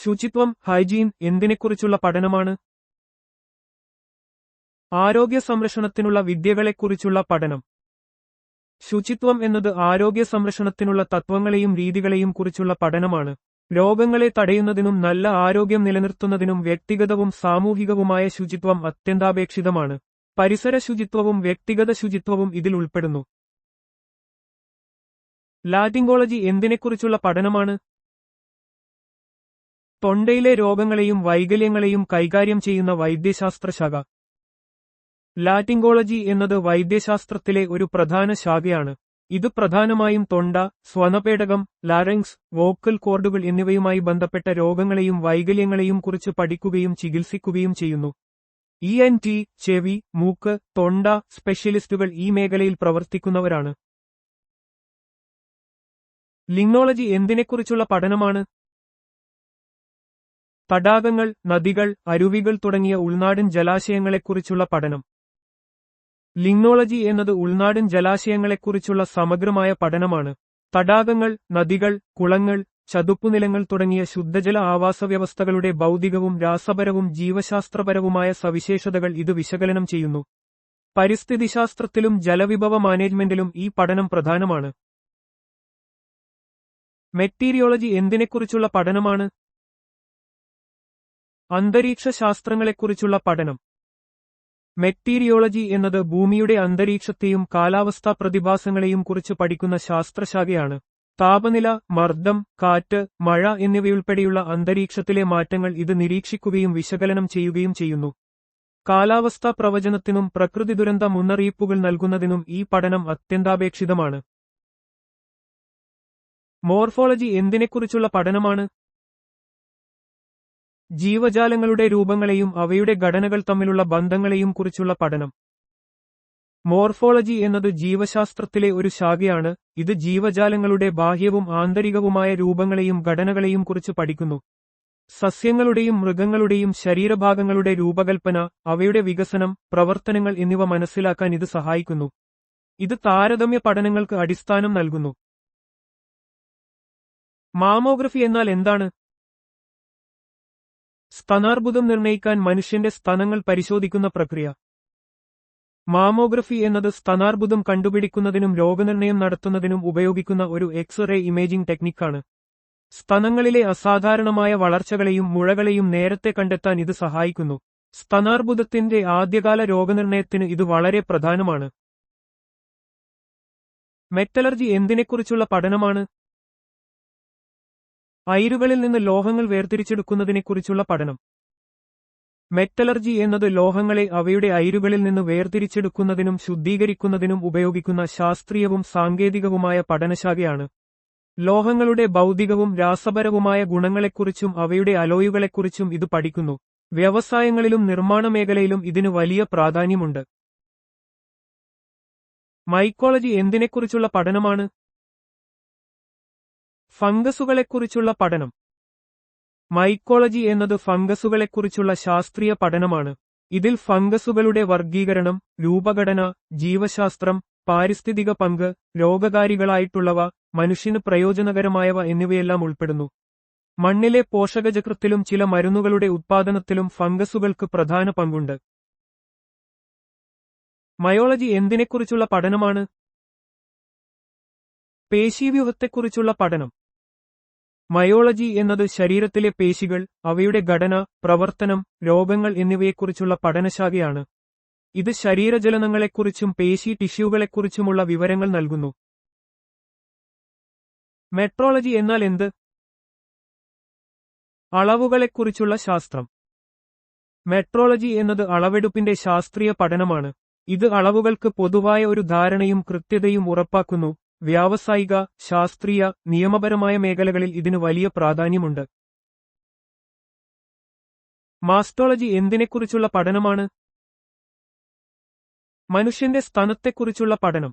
ശുചിത്വം, ഹൈജീൻ എന്തിനെക്കുറിച്ചുള്ള പഠനമാണ്? ആരോഗ്യ സംരക്ഷണത്തിനുള്ള വിദ്യകളെക്കുറിച്ചുള്ള പഠനം. ശുചിത്വം എന്നത് ആരോഗ്യ സംരക്ഷണത്തിനുള്ള തത്വങ്ങളെയും രീതികളെയും കുറിച്ചുള്ള പഠനമാണ്. രോഗങ്ങളെ തടയുന്നതിനും നല്ല ആരോഗ്യം നിലനിർത്തുന്നതിനും വ്യക്തിഗതവും സാമൂഹികവുമായ ശുചിത്വം അത്യന്താപേക്ഷിതമാണ്. പരിസര ശുചിത്വവും വ്യക്തിഗത ശുചിത്വവും ഇതിൽ ഉൾപ്പെടുന്നു. ലാറ്റിങ്കോളജി എന്തിനെക്കുറിച്ചുള്ള പഠനമാണ്? തൊണ്ടയിലെ രോഗങ്ങളെയും വൈകല്യങ്ങളെയും കൈകാര്യം ചെയ്യുന്ന വൈദ്യശാസ്ത്രശാഖ. ലാറ്റിങ്കോളജി എന്നത് വൈദ്യശാസ്ത്രത്തിലെ ഒരു പ്രധാന ശാഖയാണ്. ഇത് പ്രധാനമായും തൊണ്ട, സ്വനപേടകം, ലാരങ്സ്, വോക്കൽ കോർഡുകൾ എന്നിവയുമായി ബന്ധപ്പെട്ട രോഗങ്ങളെയും വൈകല്യങ്ങളെയും കുറിച്ച് പഠിക്കുകയും ചികിത്സിക്കുകയും ചെയ്യുന്നു. ENT, ചെവി, മൂക്ക്, തൊണ്ട സ്പെഷ്യലിസ്റ്റുകൾ ഈ മേഖലയിൽ പ്രവർത്തിക്കുന്നവരാണ്. ലിംഗ്നോളജി എന്തിനെക്കുറിച്ചുള്ള പഠനമാണ്? തടാകങ്ങൾ, നദികൾ, അരുവികൾ തുടങ്ങിയ ഉൾനാടൻ ജലാശയങ്ങളെക്കുറിച്ചുള്ള പഠനം. ലിംഗ്നോളജി എന്നത് ഉൾനാടൻ ജലാശയങ്ങളെക്കുറിച്ചുള്ള സമഗ്രമായ പഠനമാണ്. തടാകങ്ങൾ, നദികൾ, കുളങ്ങൾ, ചതുപ്പുനിലങ്ങൾ തുടങ്ങിയ ശുദ്ധജല ആവാസവ്യവസ്ഥകളുടെ ഭൗതികവും രാസപരവും ജീവശാസ്ത്രപരവുമായ സവിശേഷതകൾ ഇത് വിശകലനം ചെയ്യുന്നു. പരിസ്ഥിതിശാസ്ത്രത്തിലും ജലവിഭവ മാനേജ്മെന്റിലും ഈ പഠനം പ്രധാനമാണ്. മെറ്റീരിയോളജി എന്തിനെക്കുറിച്ചുള്ള പഠനമാണ്? അന്തരീക്ഷ ശാസ്ത്രങ്ങളെക്കുറിച്ചുള്ള പഠനം. മെറ്റീരിയോളജി എന്നത് ഭൂമിയുടെ അന്തരീക്ഷത്തെയും കാലാവസ്ഥാ പ്രതിഭാസങ്ങളെയും കുറിച്ച് പഠിക്കുന്ന ശാസ്ത്രശാഖയാണ്. താപനില, മർദ്ദം, കാറ്റ്, മഴ എന്നിവയുൾപ്പെടെയുള്ള അന്തരീക്ഷത്തിലെ മാറ്റങ്ങൾ ഇത് നിരീക്ഷിക്കുകയും വിശകലനം ചെയ്യുകയും ചെയ്യുന്നു. കാലാവസ്ഥാ പ്രവചനത്തിനും പ്രകൃതി ദുരന്ത മുന്നറിയിപ്പുകൾ നൽകുന്നതിനും ഈ പഠനം അത്യന്താപേക്ഷിതമാണ്. മോർഫോളജി എന്തിനെക്കുറിച്ചുള്ള പഠനമാണ്? ജീവജാലങ്ങളുടെ രൂപങ്ങളെയും അവയുടെ ഘടനകൾ തമ്മിലുള്ള ബന്ധങ്ങളെയും കുറിച്ചുള്ള പഠനം. മോർഫോളജി എന്നത് ജീവശാസ്ത്രത്തിലെ ഒരു ശാഖയാണ്. ഇത് ജീവജാലങ്ങളുടെ ബാഹ്യവും ആന്തരികവുമായ രൂപങ്ങളെയും ഘടനകളെയും കുറിച്ച് പഠിക്കുന്നു. സസ്യങ്ങളുടെയും മൃഗങ്ങളുടെയും ശരീരഭാഗങ്ങളുടെ രൂപകൽപ്പന, അവയുടെ വികസനം, പ്രവർത്തനങ്ങൾ എന്നിവ മനസ്സിലാക്കാൻ ഇത് സഹായിക്കുന്നു. ഇത് താരതമ്യ പഠനങ്ങൾക്ക് അടിസ്ഥാനം നൽകുന്നു. മാമോഗ്രഫി എന്നാൽ എന്താണ്? സ്തനാർബുദം നിർണ്ണയിക്കാൻ മനുഷ്യന്റെ സ്തനങ്ങൾ പരിശോധിക്കുന്ന പ്രക്രിയ. മാമോഗ്രഫി എന്നത് സ്തനാർബുദം കണ്ടുപിടിക്കുന്നതിനും രോഗനിർണയം നടത്തുന്നതിനും ഉപയോഗിക്കുന്ന ഒരു എക്സ്-റേ ഇമേജിംഗ് ടെക്നിക്കാണ്. സ്തനങ്ങളിലെ അസാധാരണമായ വളർച്ചകളെയും മുഴകളെയും നേരത്തെ കണ്ടെത്താൻ ഇത് സഹായിക്കുന്നു. സ്തനാർബുദത്തിന്റെ ആദ്യകാല രോഗനിർണയത്തിന് ഇത് വളരെ പ്രധാനമാണ്. മെറ്റലർജി എന്തിനെക്കുറിച്ചുള്ള പഠനമാണ്? അയിരുകളിൽ നിന്ന് ലോഹങ്ങൾ വേർതിരിച്ചെടുക്കുന്നതിനെക്കുറിച്ചുള്ള പഠനം. മെറ്റലർജി എന്നത് ലോഹങ്ങളെ അവയുടെ അയിരുകളിൽ നിന്ന് വേർതിരിച്ചെടുക്കുന്നതിനും ശുദ്ധീകരിക്കുന്നതിനും ഉപയോഗിക്കുന്ന ശാസ്ത്രീയവും സാങ്കേതികവുമായ പഠനശാഖയാണ്. ലോഹങ്ങളുടെ ഭൗതികവും രാസപരവുമായ ഗുണങ്ങളെക്കുറിച്ചും അവയുടെ അലോയുകളെക്കുറിച്ചും ഇത് പഠിക്കുന്നു. വ്യവസായങ്ങളിലും നിർമ്മാണ മേഖലയിലും ഇതിന് വലിയ പ്രാധാന്യമുണ്ട്. മൈക്കോളജി എന്തിനെക്കുറിച്ചുള്ള പഠനമാണ്? ഫംഗസുകളെക്കുറിച്ചുള്ള പഠനം. മൈക്കോളജി എന്നത് ഫംഗസുകളെക്കുറിച്ചുള്ള ശാസ്ത്രീയ പഠനമാണ്. ഇതിൽ ഫംഗസുകളുടെ വർഗീകരണം, രൂപഘടന, ജീവശാസ്ത്രം, പാരിസ്ഥിതിക പങ്ക്, രോഗകാരികളായിട്ടുള്ളവ, മനുഷ്യന് പ്രയോജനകരമായവ എന്നിവയെല്ലാം ഉൾപ്പെടുന്നു. മണ്ണിലെ പോഷകചക്രത്തിലും ചില മരുന്നുകളുടെ ഉത്പാദനത്തിലും ഫംഗസുകൾക്ക് പ്രധാന പങ്കുണ്ട്. മയോളജി എന്തിനെക്കുറിച്ചുള്ള പഠനമാണ്? പേശീവ്യൂഹത്തെക്കുറിച്ചുള്ള പഠനം. മയോളജി എന്നത് ശരീരത്തിലെ പേശികൾ, അവയുടെ ഘടന, പ്രവർത്തനം, രോഗങ്ങൾ എന്നിവയെക്കുറിച്ചുള്ള പഠനശാഖയാണ്. ഇത് ശരീരചലനങ്ങളെക്കുറിച്ചും പേശി ടിഷ്യൂകളെക്കുറിച്ചുമുള്ള വിവരങ്ങൾ നൽകുന്നു. മെട്രോളജി എന്നാൽ എന്ത്? അളവുകളെക്കുറിച്ചുള്ള ശാസ്ത്രം. മെട്രോളജി എന്നത് അളവെടുപ്പിന്റെ ശാസ്ത്രീയ പഠനമാണ്. ഇത് അളവുകൾക്ക് പൊതുവായ ഒരു ധാരണയും കൃത്യതയും ഉറപ്പാക്കുന്നു. വ്യാവസായിക, ശാസ്ത്രീയ, നിയമപരമായ മേഖലകളിൽ ഇതിന് വലിയ പ്രാധാന്യമുണ്ട്. മാസ്റ്റോളജി എന്തിനെക്കുറിച്ചുള്ള പഠനമാണ്? മനുഷ്യന്റെ സ്തനത്തെക്കുറിച്ചുള്ള പഠനം.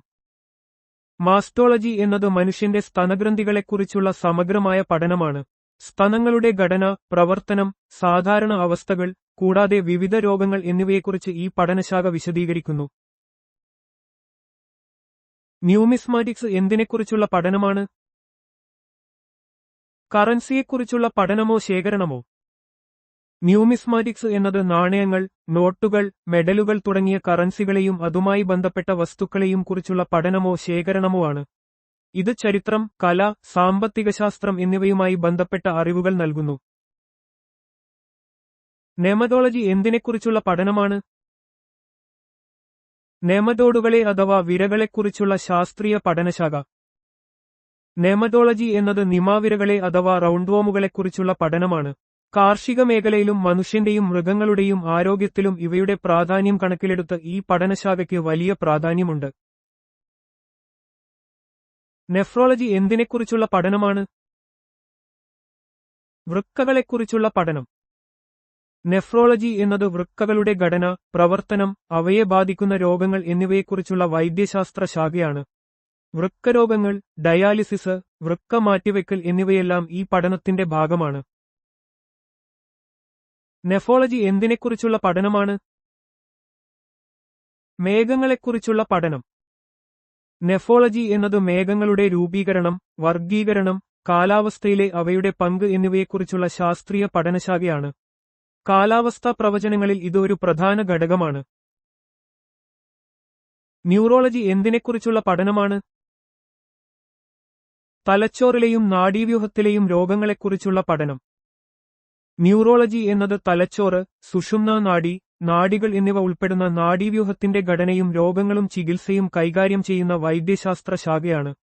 മാസ്റ്റോളജി എന്നത് മനുഷ്യന്റെ സ്തനഗ്രന്ഥികളെക്കുറിച്ചുള്ള സമഗ്രമായ പഠനമാണ്. സ്തനങ്ങളുടെ ഘടന, പ്രവർത്തനം, സാധാരണ അവസ്ഥകൾ, കൂടാതെ വിവിധ രോഗങ്ങൾ എന്നിവയെക്കുറിച്ച് ഈ പഠനശാഖ വിശദീകരിക്കുന്നു. ന്യൂമിസ്മാറ്റിക്സ് എന്തിനെക്കുറിച്ചുള്ള പഠനമാണ്? കറൻസിയെക്കുറിച്ചുള്ള പഠനമോ ശേഖരണമോ? ന്യൂമിസ്മാറ്റിക്സ് എന്നത് നാണയങ്ങൾ, നോട്ടുകൾ, മെഡലുകൾ തുടങ്ങിയ കറൻസികളെയും അതുമായി ബന്ധപ്പെട്ട വസ്തുക്കളെയും കുറിച്ചുള്ള പഠനമോ ശേഖരണമോ ആണ്. ഇത് ചരിത്രം, കല, സാമ്പത്തികശാസ്ത്രം എന്നിവയുമായി ബന്ധപ്പെട്ട അറിവുകൾ നൽകുന്നു. നെമറ്റോളജി എന്തിനെക്കുറിച്ചുള്ള പഠനമാണ്? നെമറ്റോഡുകളെ അഥവാ വിരകളെക്കുറിച്ചുള്ള ശാസ്ത്രീയ പഠനശാഖ. നെമറ്റോളജി എന്നത് നിമാവിരകളെ അഥവാ റൗണ്ട്വോമുകളെക്കുറിച്ചുള്ള പഠനമാണ്. കാർഷിക മേഖലയിലും മനുഷ്യന്റെയും മൃഗങ്ങളുടെയും ആരോഗ്യത്തിലും ഇവയുടെ പ്രാധാന്യം കണക്കിലെടുത്ത് ഈ പഠനശാഖയ്ക്ക് വലിയ പ്രാധാന്യമുണ്ട്. നെഫ്രോളജി എന്തിനെക്കുറിച്ചുള്ള പഠനമാണ്? വൃക്കകളെക്കുറിച്ചുള്ള പഠനം. നെഫ്രോളജി എന്നത് വൃക്കകളുടെ ഘടന, പ്രവർത്തനം, അവയെ ബാധിക്കുന്ന രോഗങ്ങൾ എന്നിവയെക്കുറിച്ചുള്ള വൈദ്യശാസ്ത്ര ശാഖയാണ്. വൃക്കരോഗങ്ങൾ, ഡയാലിസിസ്, വൃക്ക മാറ്റിവെക്കൽ എന്നിവയെല്ലാം ഈ പഠനത്തിന്റെ ഭാഗമാണ്. നെഫോളജി എന്തിനെക്കുറിച്ചുള്ള പഠനമാണ്? മേഘങ്ങളെക്കുറിച്ചുള്ള പഠനം. നെഫോളജി എന്നത് മേഘങ്ങളുടെ രൂപീകരണം, വർഗീകരണം, കാലാവസ്ഥയിലെ അവയുടെ പങ്ക് എന്നിവയെക്കുറിച്ചുള്ള ശാസ്ത്രീയ പഠനശാഖയാണ്. കാലാവസ്ഥാ പ്രവചനങ്ങളിൽ ഇത് ഒരു പ്രധാന ഘടകമാണ്. ന്യൂറോളജി എന്തിനെക്കുറിച്ചുള്ള പഠനമാണ്? തലച്ചോറിലെയും നാഡീവ്യൂഹത്തിലെയും രോഗങ്ങളെക്കുറിച്ചുള്ള പഠനം. ന്യൂറോളജി എന്നത് തലച്ചോറ്, സുഷുമ്നാ നാഡി, നാഡികൾ എന്നിവ ഉൾപ്പെടുന്ന നാഡീവ്യൂഹത്തിന്റെ ഘടനയും രോഗങ്ങളും ചികിത്സയും കൈകാര്യം ചെയ്യുന്ന വൈദ്യശാസ്ത്ര ശാഖയാണ്.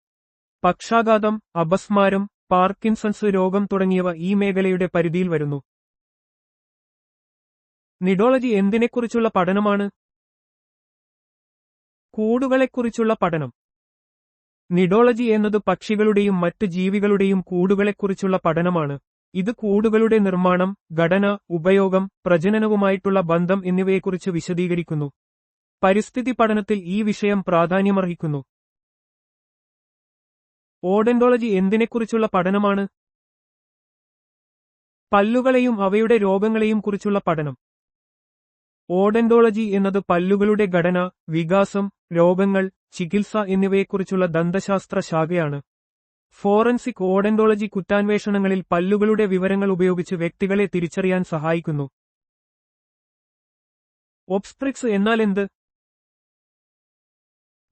പക്ഷാഘാതം, അപസ്മാരം, പാർക്കിൻസൺസ് രോഗം തുടങ്ങിയവ ഈ മേഖലയുടെ പരിധിയിൽ വരുന്നു. നിഡോളജി എന്തിനെക്കുറിച്ചുള്ള പഠനമാണ്? കൂടുകളെക്കുറിച്ചുള്ള പഠനം. നിഡോളജി എന്നത് പക്ഷികളുടെയും മറ്റ് ജീവികളുടെയും കൂടുകളെക്കുറിച്ചുള്ള പഠനമാണ്. ഇത് കൂടുകളുടെ നിർമ്മാണം, ഘടന, ഉപയോഗം, പ്രജനനവുമായിട്ടുള്ള ബന്ധം എന്നിവയെക്കുറിച്ച് വിശദീകരിക്കുന്നു. പരിസ്ഥിതി പഠനത്തിൽ ഈ വിഷയം പ്രാധാന്യമർഹിക്കുന്നു. ഓഡന്റോളജി എന്തിനെക്കുറിച്ചുള്ള പഠനമാണ്? പല്ലുകളെയും അവയുടെ രോഗങ്ങളെയും കുറിച്ചുള്ള പഠനം. ഓഡന്റോളജി എന്നത് പല്ലുകളുടെ ഘടന, വികാസം, രോഗങ്ങൾ, ചികിത്സ എന്നിവയെക്കുറിച്ചുള്ള ദന്തശാസ്ത്ര ശാഖയാണ്. ഫോറൻസിക് ഓഡന്റോളജി കുറ്റാന്വേഷണങ്ങളിൽ പല്ലുകളുടെ വിവരങ്ങൾ ഉപയോഗിച്ച് വ്യക്തികളെ തിരിച്ചറിയാൻ സഹായിക്കുന്നു. ഒബ്സ്ട്രിക്സ് എന്നാൽ എന്ത്?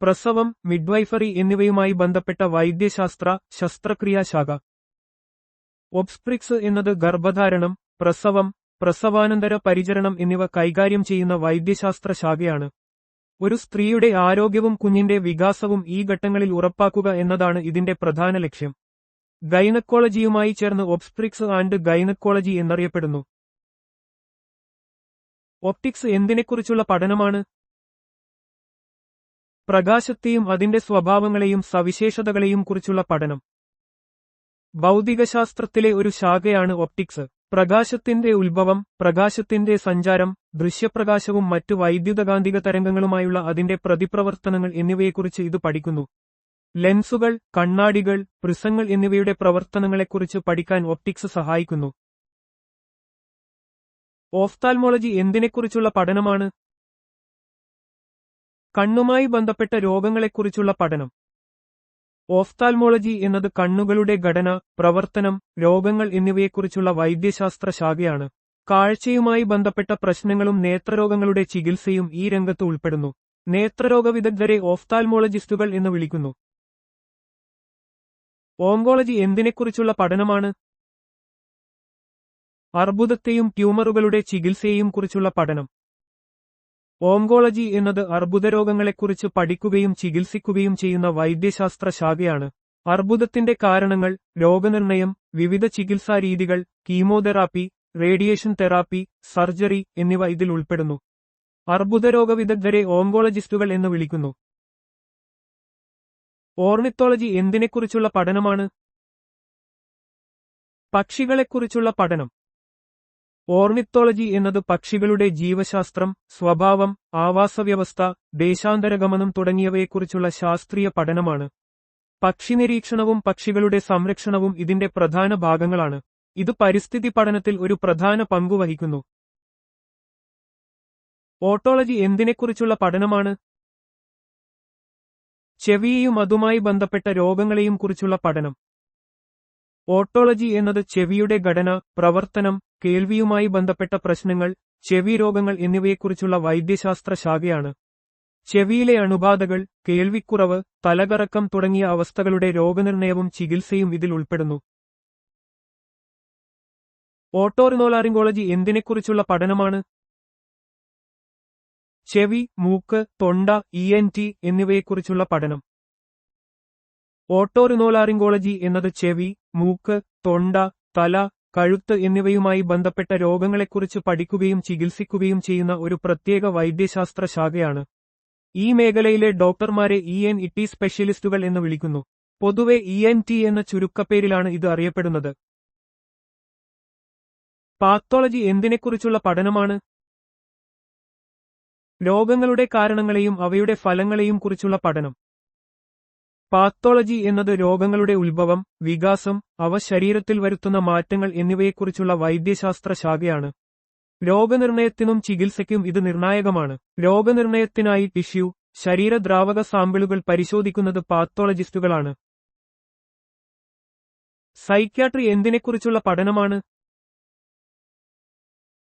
പ്രസവം, മിഡ്വൈഫറി എന്നിവയുമായി ബന്ധപ്പെട്ട വൈദ്യശാസ്ത്ര, ശസ്ത്രക്രിയാ ശാഖ. ഒബ്സ്ട്രിക്സ് എന്നത് ഗർഭധാരണം, പ്രസവം, പ്രസവാനന്തര പരിചരണം എന്നിവ കൈകാര്യം ചെയ്യുന്ന വൈദ്യശാസ്ത്ര ശാഖയാണ്. ഒരു സ്ത്രീയുടെ ആരോഗ്യവും കുഞ്ഞിന്റെ വികാസവും ഈ ഘട്ടങ്ങളിൽ ഉറപ്പാക്കുക എന്നതാണ് ഇതിന്റെ പ്രധാന ലക്ഷ്യം. ഗൈനക്കോളജിയുമായി ചേർന്ന് ഒബ്സ്ട്രിക്സ് ആൻഡ് ഗൈനക്കോളജി എന്നറിയപ്പെടുന്നു. ഒപ്റ്റിക്സ് എന്തിനെക്കുറിച്ചുള്ള പഠനമാണ്? പ്രകാശത്തെയും അതിന്റെ സ്വഭാവങ്ങളെയും സവിശേഷതകളെയും കുറിച്ചുള്ള പഠനം. ഭൗതികശാസ്ത്രത്തിലെ ഒരു ശാഖയാണ് ഒപ്റ്റിക്സ്. പ്രകാശത്തിന്റെ ഉത്ഭവം, പ്രകാശത്തിന്റെ സഞ്ചാരം, ദൃശ്യപ്രകാശവും മറ്റു വൈദ്യുതകാന്തിക തരംഗങ്ങളുമായുള്ള അതിന്റെ പ്രതിപ്രവർത്തനങ്ങൾ എന്നിവയെക്കുറിച്ച് ഇത് പഠിക്കുന്നു. ലെൻസുകൾ, കണ്ണാടികൾ, പ്രിസങ്ങൾ എന്നിവയുടെ പ്രവർത്തനങ്ങളെക്കുറിച്ച് പഠിക്കാൻ ഒപ്റ്റിക്സ് സഹായിക്കുന്നു. ഓഫ്താൽമോളജി എന്തിനെക്കുറിച്ചുള്ള പഠനമാണ്? കണ്ണുമായി ബന്ധപ്പെട്ട രോഗങ്ങളെക്കുറിച്ചുള്ള പഠനം. ഓഫ്താൽമോളജി എന്നത് കണ്ണുകളുടെ ഘടന, പ്രവർത്തനം, രോഗങ്ങൾ എന്നിവയെക്കുറിച്ചുള്ള വൈദ്യശാസ്ത്ര ശാഖയാണ്. കാഴ്ചയുമായി ബന്ധപ്പെട്ട പ്രശ്നങ്ങളും നേത്രരോഗങ്ങളുടെ ചികിത്സയും ഈ രംഗത്ത് ഉൾപ്പെടുന്നു. നേത്രരോഗ വിദഗ്ധരെ ഓഫ്താൽമോളജിസ്റ്റുകൾ എന്ന് വിളിക്കുന്നു. ഓങ്കോളജി എന്തിനെക്കുറിച്ചുള്ള പഠനമാണ്? അർബുദത്തെയും ട്യൂമറുകളുടെ ചികിത്സയെയും കുറിച്ചുള്ള പഠനം. ഓങ്കോളജി എന്നത് അർബുദരോഗങ്ങളെക്കുറിച്ച് പഠിക്കുകയും ചികിത്സിക്കുകയും ചെയ്യുന്ന വൈദ്യശാസ്ത്ര ശാഖയാണ്. അർബുദത്തിന്റെ കാരണങ്ങൾ, രോഗനിർണയം, വിവിധ ചികിത്സാരീതികൾ, കീമോതെറാപ്പി, റേഡിയേഷൻ തെറാപ്പി, സർജറി എന്നിവ ഇതിൽ ഉൾപ്പെടുന്നു. അർബുദരോഗ വിദഗ്ധരെ ഓങ്കോളജിസ്റ്റുകൾ എന്ന് വിളിക്കുന്നു. ഓർണിത്തോളജി എന്തിനെക്കുറിച്ചുള്ള പഠനമാണ്? പക്ഷികളെക്കുറിച്ചുള്ള പഠനം. ഓർണിത്തോളജി എന്നത് പക്ഷികളുടെ ജീവശാസ്ത്രം, സ്വഭാവം, ആവാസവ്യവസ്ഥ, ദേശാന്തരഗമനം തുടങ്ങിയവയെക്കുറിച്ചുള്ള ശാസ്ത്രീയ പഠനമാണ്. പക്ഷിനിരീക്ഷണവും പക്ഷികളുടെ സംരക്ഷണവും ഇതിന്റെ പ്രധാന ഭാഗങ്ങളാണ്. ഇത് പരിസ്ഥിതി പഠനത്തിൽ ഒരു പ്രധാന പങ്കുവഹിക്കുന്നു. ഓട്ടോളജി എന്തിനെക്കുറിച്ചുള്ള പഠനമാണ്? ചെവിയെയും അതുമായി ബന്ധപ്പെട്ട രോഗങ്ങളെയും കുറിച്ചുള്ള പഠനം. ഓട്ടോളജി എന്നത് ചെവിയുടെ ഘടന, പ്രവർത്തനം, കേൾവിയുമായി ബന്ധപ്പെട്ട പ്രശ്നങ്ങൾ, ചെവി രോഗങ്ങൾ എന്നിവയെക്കുറിച്ചുള്ള വൈദ്യശാസ്ത്ര ശാഖയാണ്. ചെവിയിലെ അണുബാധകൾ, കേൾവിക്കുറവ്, തലകറക്കം തുടങ്ങിയ അവസ്ഥകളുടെ രോഗനിർണയവും ചികിത്സയും ഇതിൽ ഉൾപ്പെടുന്നു. ഓട്ടോറിനോലാറിംഗോളജി എന്തിനെക്കുറിച്ചുള്ള പഠനമാണ്? ചെവി, മൂക്ക്, തൊണ്ട, ENT എന്നിവയെക്കുറിച്ചുള്ള പഠനം. ഓട്ടോറിനോലാറിംഗോളജി എന്നത് ചെവി, മൂക്ക്, തൊണ്ട, തല, കഴുത്ത് എന്നിവയുമായി ബന്ധപ്പെട്ട രോഗങ്ങളെക്കുറിച്ച് പഠിക്കുകയും ചികിത്സിക്കുകയും ചെയ്യുന്ന ഒരു പ്രത്യേക വൈദ്യശാസ്ത്ര ശാഖയാണ്. ഈ മേഖലയിലെ ഡോക്ടർമാരെ ENT സ്പെഷ്യലിസ്റ്റുകൾ എന്ന് വിളിക്കുന്നു. പൊതുവെ ENT എന്ന ചുരുക്കപ്പേരിലാണ് ഇത് അറിയപ്പെടുന്നത്. പാത്തോളജി എന്തിനെക്കുറിച്ചുള്ള പഠനമാണ്? രോഗങ്ങളുടെ കാരണങ്ങളെയും അവയുടെ ഫലങ്ങളെയും കുറിച്ചുള്ള പഠനം. പാത്തോളജി എന്നത് രോഗങ്ങളുടെ ഉത്ഭവം, വികാസം, അവ ശരീരത്തിൽ വരുത്തുന്ന മാറ്റങ്ങൾ എന്നിവയെക്കുറിച്ചുള്ള വൈദ്യശാസ്ത്ര ശാഖയാണ്. രോഗനിർണയത്തിനും ചികിത്സയ്ക്കും ഇത് നിർണായകമാണ്. രോഗനിർണയത്തിനായി ടിഷ്യൂ, ശരീരദ്രാവക സാമ്പിളുകൾ പരിശോധിക്കുന്നത് പാത്തോളജിസ്റ്റുകളാണ്. സൈക്യാട്രി എന്തിനെക്കുറിച്ചുള്ള പഠനമാണ്?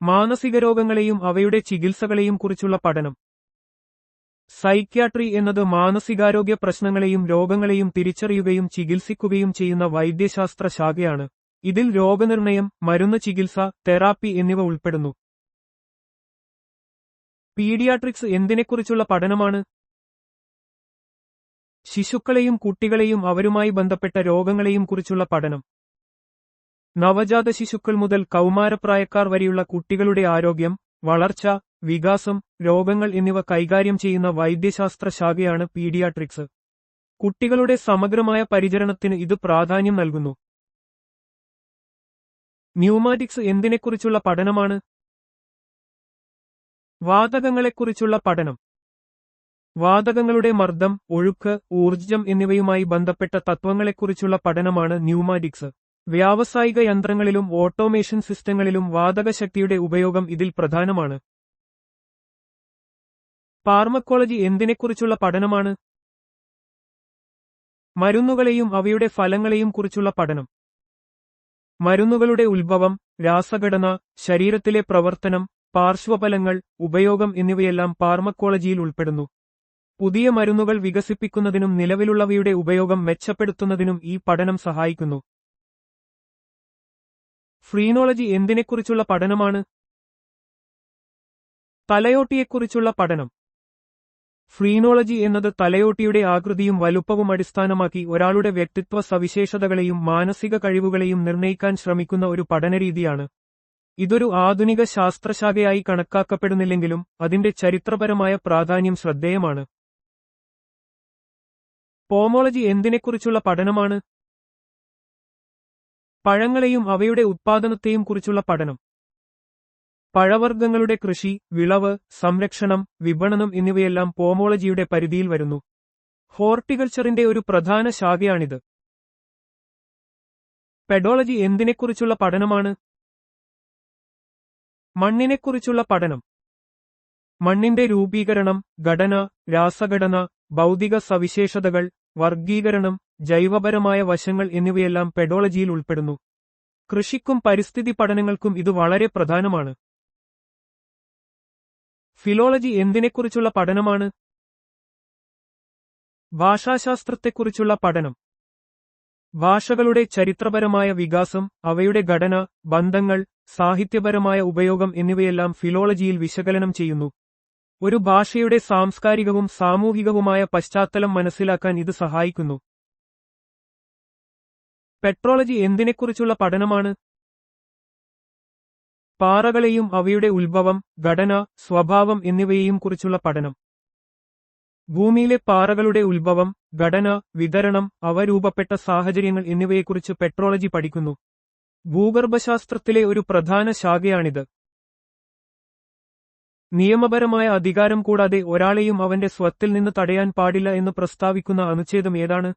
മാനസിക രോഗങ്ങളെയും അവയുടെ ചികിത്സകളെയും കുറിച്ചുള്ള പഠനം. സൈക്യാട്രി എന്നത് മാനസികാരോഗ്യ പ്രശ്നങ്ങളെയും രോഗങ്ങളെയും തിരിച്ചറിയുകയും ചികിത്സിക്കുകയും ചെയ്യുന്ന വൈദ്യശാസ്ത്ര ശാഖയാണ്. ഇതിൽ രോഗനിർണയം, മരുന്ന് ചികിത്സ, തെറാപ്പി എന്നിവ ഉൾപ്പെടുന്നു. പീഡിയാട്രിക്സ് എന്തിനെക്കുറിച്ചുള്ള പഠനമാണ്? ശിശുക്കളെയും കുട്ടികളെയും അവരുമായി ബന്ധപ്പെട്ട രോഗങ്ങളെയും കുറിച്ചുള്ള പഠനം. നവജാത ശിശുക്കൾ മുതൽ കൗമാരപ്രായക്കാർ വരെയുള്ള കുട്ടികളുടെ ആരോഗ്യം, വളർച്ച, വികാസം, രോഗങ്ങൾ എന്നിവ കൈകാര്യം ചെയ്യുന്ന വൈദ്യശാസ്ത്ര ശാഖയാണ് പീഡിയാട്രിക്സ്. കുട്ടികളുടെ സമഗ്രമായ പരിചരണത്തിന് ഇത് പ്രാധാന്യം നൽകുന്നു. ന്യൂമാറ്റിക്സ് എന്തിനെക്കുറിച്ചുള്ള പഠനമാണ്? വാതകങ്ങളെക്കുറിച്ചുള്ള പഠനം. വാതകങ്ങളുടെ മർദ്ദം, ഒഴുക്ക്, ഊർജ്ജം എന്നിവയുമായി ബന്ധപ്പെട്ട തത്വങ്ങളെക്കുറിച്ചുള്ള പഠനമാണ് ന്യൂമാറ്റിക്സ്. വ്യാവസായിക യന്ത്രങ്ങളിലും ഓട്ടോമേഷൻ സിസ്റ്റങ്ങളിലും വാതകശക്തിയുടെ ഉപയോഗം ഇതിൽ പ്രധാനമാണ്. ഫാർമക്കോളജി എന്തിനെക്കുറിച്ചുള്ള പഠനമാണ്? മരുന്നുകളെയും അവയുടെ ഫലങ്ങളെയും കുറിച്ചുള്ള പഠനം. മരുന്നുകളുടെ ഉത്ഭവം, രാസഘടന, ശരീരത്തിലെ പ്രവർത്തനം, പാർശ്വഫലങ്ങൾ, ഉപയോഗം എന്നിവയെല്ലാം ഫാർമക്കോളജിയിൽ ഉൾപ്പെടുന്നു. പുതിയ മരുന്നുകൾ വികസിപ്പിക്കുന്നതിനും നിലവിലുള്ളവയുടെ ഉപയോഗം മെച്ചപ്പെടുത്തുന്നതിനും ഈ പഠനം സഹായിക്കുന്നു. ഫ്രീനോളജി എന്തിനെക്കുറിച്ചുള്ള പഠനമാണ്? തലയോട്ടിയെക്കുറിച്ചുള്ള പഠനം. ഫ്രീനോളജി എന്നത് തലയോട്ടിയുടെ ആകൃതിയും വലുപ്പവും അടിസ്ഥാനമാക്കി ഒരാളുടെ വ്യക്തിത്വ സവിശേഷതകളെയും മാനസിക കഴിവുകളെയും നിർണ്ണയിക്കാൻ ശ്രമിക്കുന്ന ഒരു പഠനരീതിയാണ്. ഇതൊരു ആധുനിക ശാസ്ത്രശാഖയായി കണക്കാക്കപ്പെടുന്നില്ലെങ്കിലും അതിന്റെ ചരിത്രപരമായ പ്രാധാന്യം ശ്രദ്ധേയമാണ്. പോമോളജി എന്തിനെക്കുറിച്ചുള്ള പഠനമാണ്? പഴങ്ങളെയും അവയുടെ ഉത്പാദനത്തെയും കുറിച്ചുള്ള പഠനം. പഴവർഗ്ഗങ്ങളുടെ കൃഷി, വിളവ്, സംരക്ഷണം, വിപണനം എന്നിവയെല്ലാം പോമോളജിയുടെ പരിധിയിൽ വരുന്നു. ഹോർട്ടിക്കൾച്ചറിന്റെ ഒരു പ്രധാന ശാഖയാണിത്. പെഡോളജി എന്തിനെക്കുറിച്ചുള്ള പഠനമാണ്? മണ്ണിനെക്കുറിച്ചുള്ള പഠനം. മണ്ണിന്റെ രൂപീകരണം, ഘടന, രാസഘടന, ഭൗതിക സവിശേഷതകൾ, വർഗീകരണം, ജൈവപരമായ വശങ്ങൾ എന്നിവയെല്ലാം പെഡോളജിയിൽ ഉൾപ്പെടുന്നു. കൃഷിക്കും പരിസ്ഥിതി പഠനങ്ങൾക്കും ഇത് വളരെ പ്രധാനമാണ്. ഫിലോളജി എന്തിനെക്കുറിച്ചുള്ള പഠനമാണ്? ഭാഷാശാസ്ത്രത്തെക്കുറിച്ചുള്ള പഠനം. ഭാഷകളുടെ ചരിത്രപരമായ വികാസം, അവയുടെ ഘടന, ബന്ധങ്ങൾ, സാഹിത്യപരമായ ഉപയോഗം എന്നിവയെല്ലാം ഫിലോളജിയിൽ വിശകലനം ചെയ്യുന്നു. ഒരു ഭാഷയുടെ സാംസ്കാരികവും സാമൂഹികവുമായ പശ്ചാത്തലം മനസ്സിലാക്കാൻ ഇത് സഹായിക്കുന്നു. പെട്രോളജി എന്തിനെക്കുറിച്ചുള്ള പഠനമാണ്? പാറകളെയും അവയുടെ ഉത്ഭവം, ഘടന, സ്വഭാവം എന്നിവയെയും കുറിച്ചുള്ള പഠനം. ഭൂമിയിലെ പാറകളുടെ ഉത്ഭവം, ഘടന, വിതരണം, അവ രൂപപ്പെട്ട സാഹചര്യങ്ങൾ എന്നിവയെക്കുറിച്ച് പെട്രോളജി പഠിക്കുന്നു. ഭൂഗർഭശാസ്ത്രത്തിലെ ഒരു പ്രധാന ശാഖയാണിത്. നിയമപരമായ അധികാരം കൂടാതെ ഒരാളെയും അവന്റെ സ്വത്തിൽ നിന്ന് തടയാൻ പാടില്ല എന്ന് പ്രസ്താവിക്കുന്ന അനുച്ഛേദം ഏതാണ്?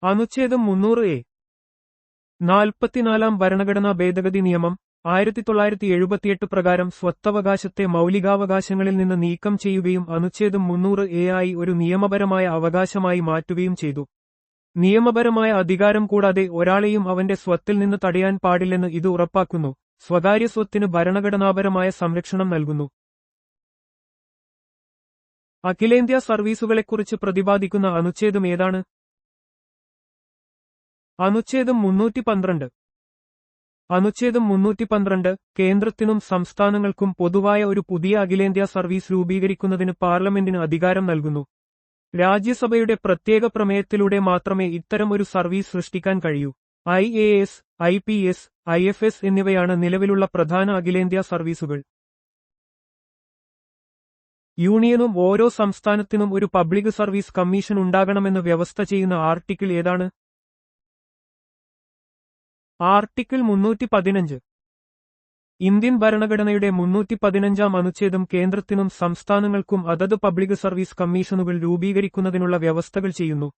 അനുച്ഛേദം 300A. 44-ാം ഭരണഘടനാ ഭേദഗതി നിയമം 1978 പ്രകാരം സ്വത്തവകാശത്തെ മൗലികാവകാശങ്ങളിൽ നിന്ന് നീക്കം ചെയ്യുകയും അനുച്ഛേദം 300A ആയി ഒരു നിയമപരമായ അവകാശമായി മാറ്റുകയും ചെയ്തു. നിയമപരമായ അധികാരം കൂടാതെ ഒരാളെയും അവന്റെ സ്വത്തിൽ നിന്ന് തടയാൻ പാടില്ലെന്ന് ഇത് ഉറപ്പാക്കുന്നു. സ്വകാര്യ സ്വത്തിന് ഭരണഘടനാപരമായ സംരക്ഷണം നൽകുന്നു. അഖിലേന്ത്യാ സർവീസുകളെക്കുറിച്ച് പ്രതിപാദിക്കുന്ന അനുച്ഛേദം ഏതാണ്? അനുച്ഛേദം 312. അനുച്ഛേദം 312 കേന്ദ്രത്തിനും സംസ്ഥാനങ്ങൾക്കും പൊതുവായ ഒരു പുതിയ അഖിലേന്ത്യാ സർവീസ് രൂപീകരിക്കുന്നതിന് പാർലമെന്റിന് അധികാരം നൽകുന്നു. രാജ്യസഭയുടെ പ്രത്യേക പ്രമേയത്തിലൂടെ മാത്രമേ ഇത്തരം ഒരു സർവീസ് സൃഷ്ടിക്കാൻ കഴിയൂ. IAS, IPS, IFS എന്നിവയാണ് നിലവിലുള്ള പ്രധാന അഖിലേന്ത്യാ സർവീസുകൾ. യൂണിയനും ഓരോ സംസ്ഥാനത്തിനും ഒരു പബ്ലിക് സർവീസ് കമ്മീഷൻ ഉണ്ടാകണമെന്ന് വ്യവസ്ഥ ചെയ്യുന്ന ആർട്ടിക്കിൾ ഏതാണ്? ആർട്ടിക്കിൾ 315. ഇന്ത്യൻ ഭരണഘടനയുടെ 315 അനുച്ഛേദം കേന്ദ്രത്തിനും സംസ്ഥാനങ്ങൾക്കും അതത് പബ്ലിക് സർവീസ് കമ്മീഷനുകൾ രൂപീകരിക്കുന്നതിനുള്ള വ്യവസ്ഥകൾ ചെയ്യുന്നു.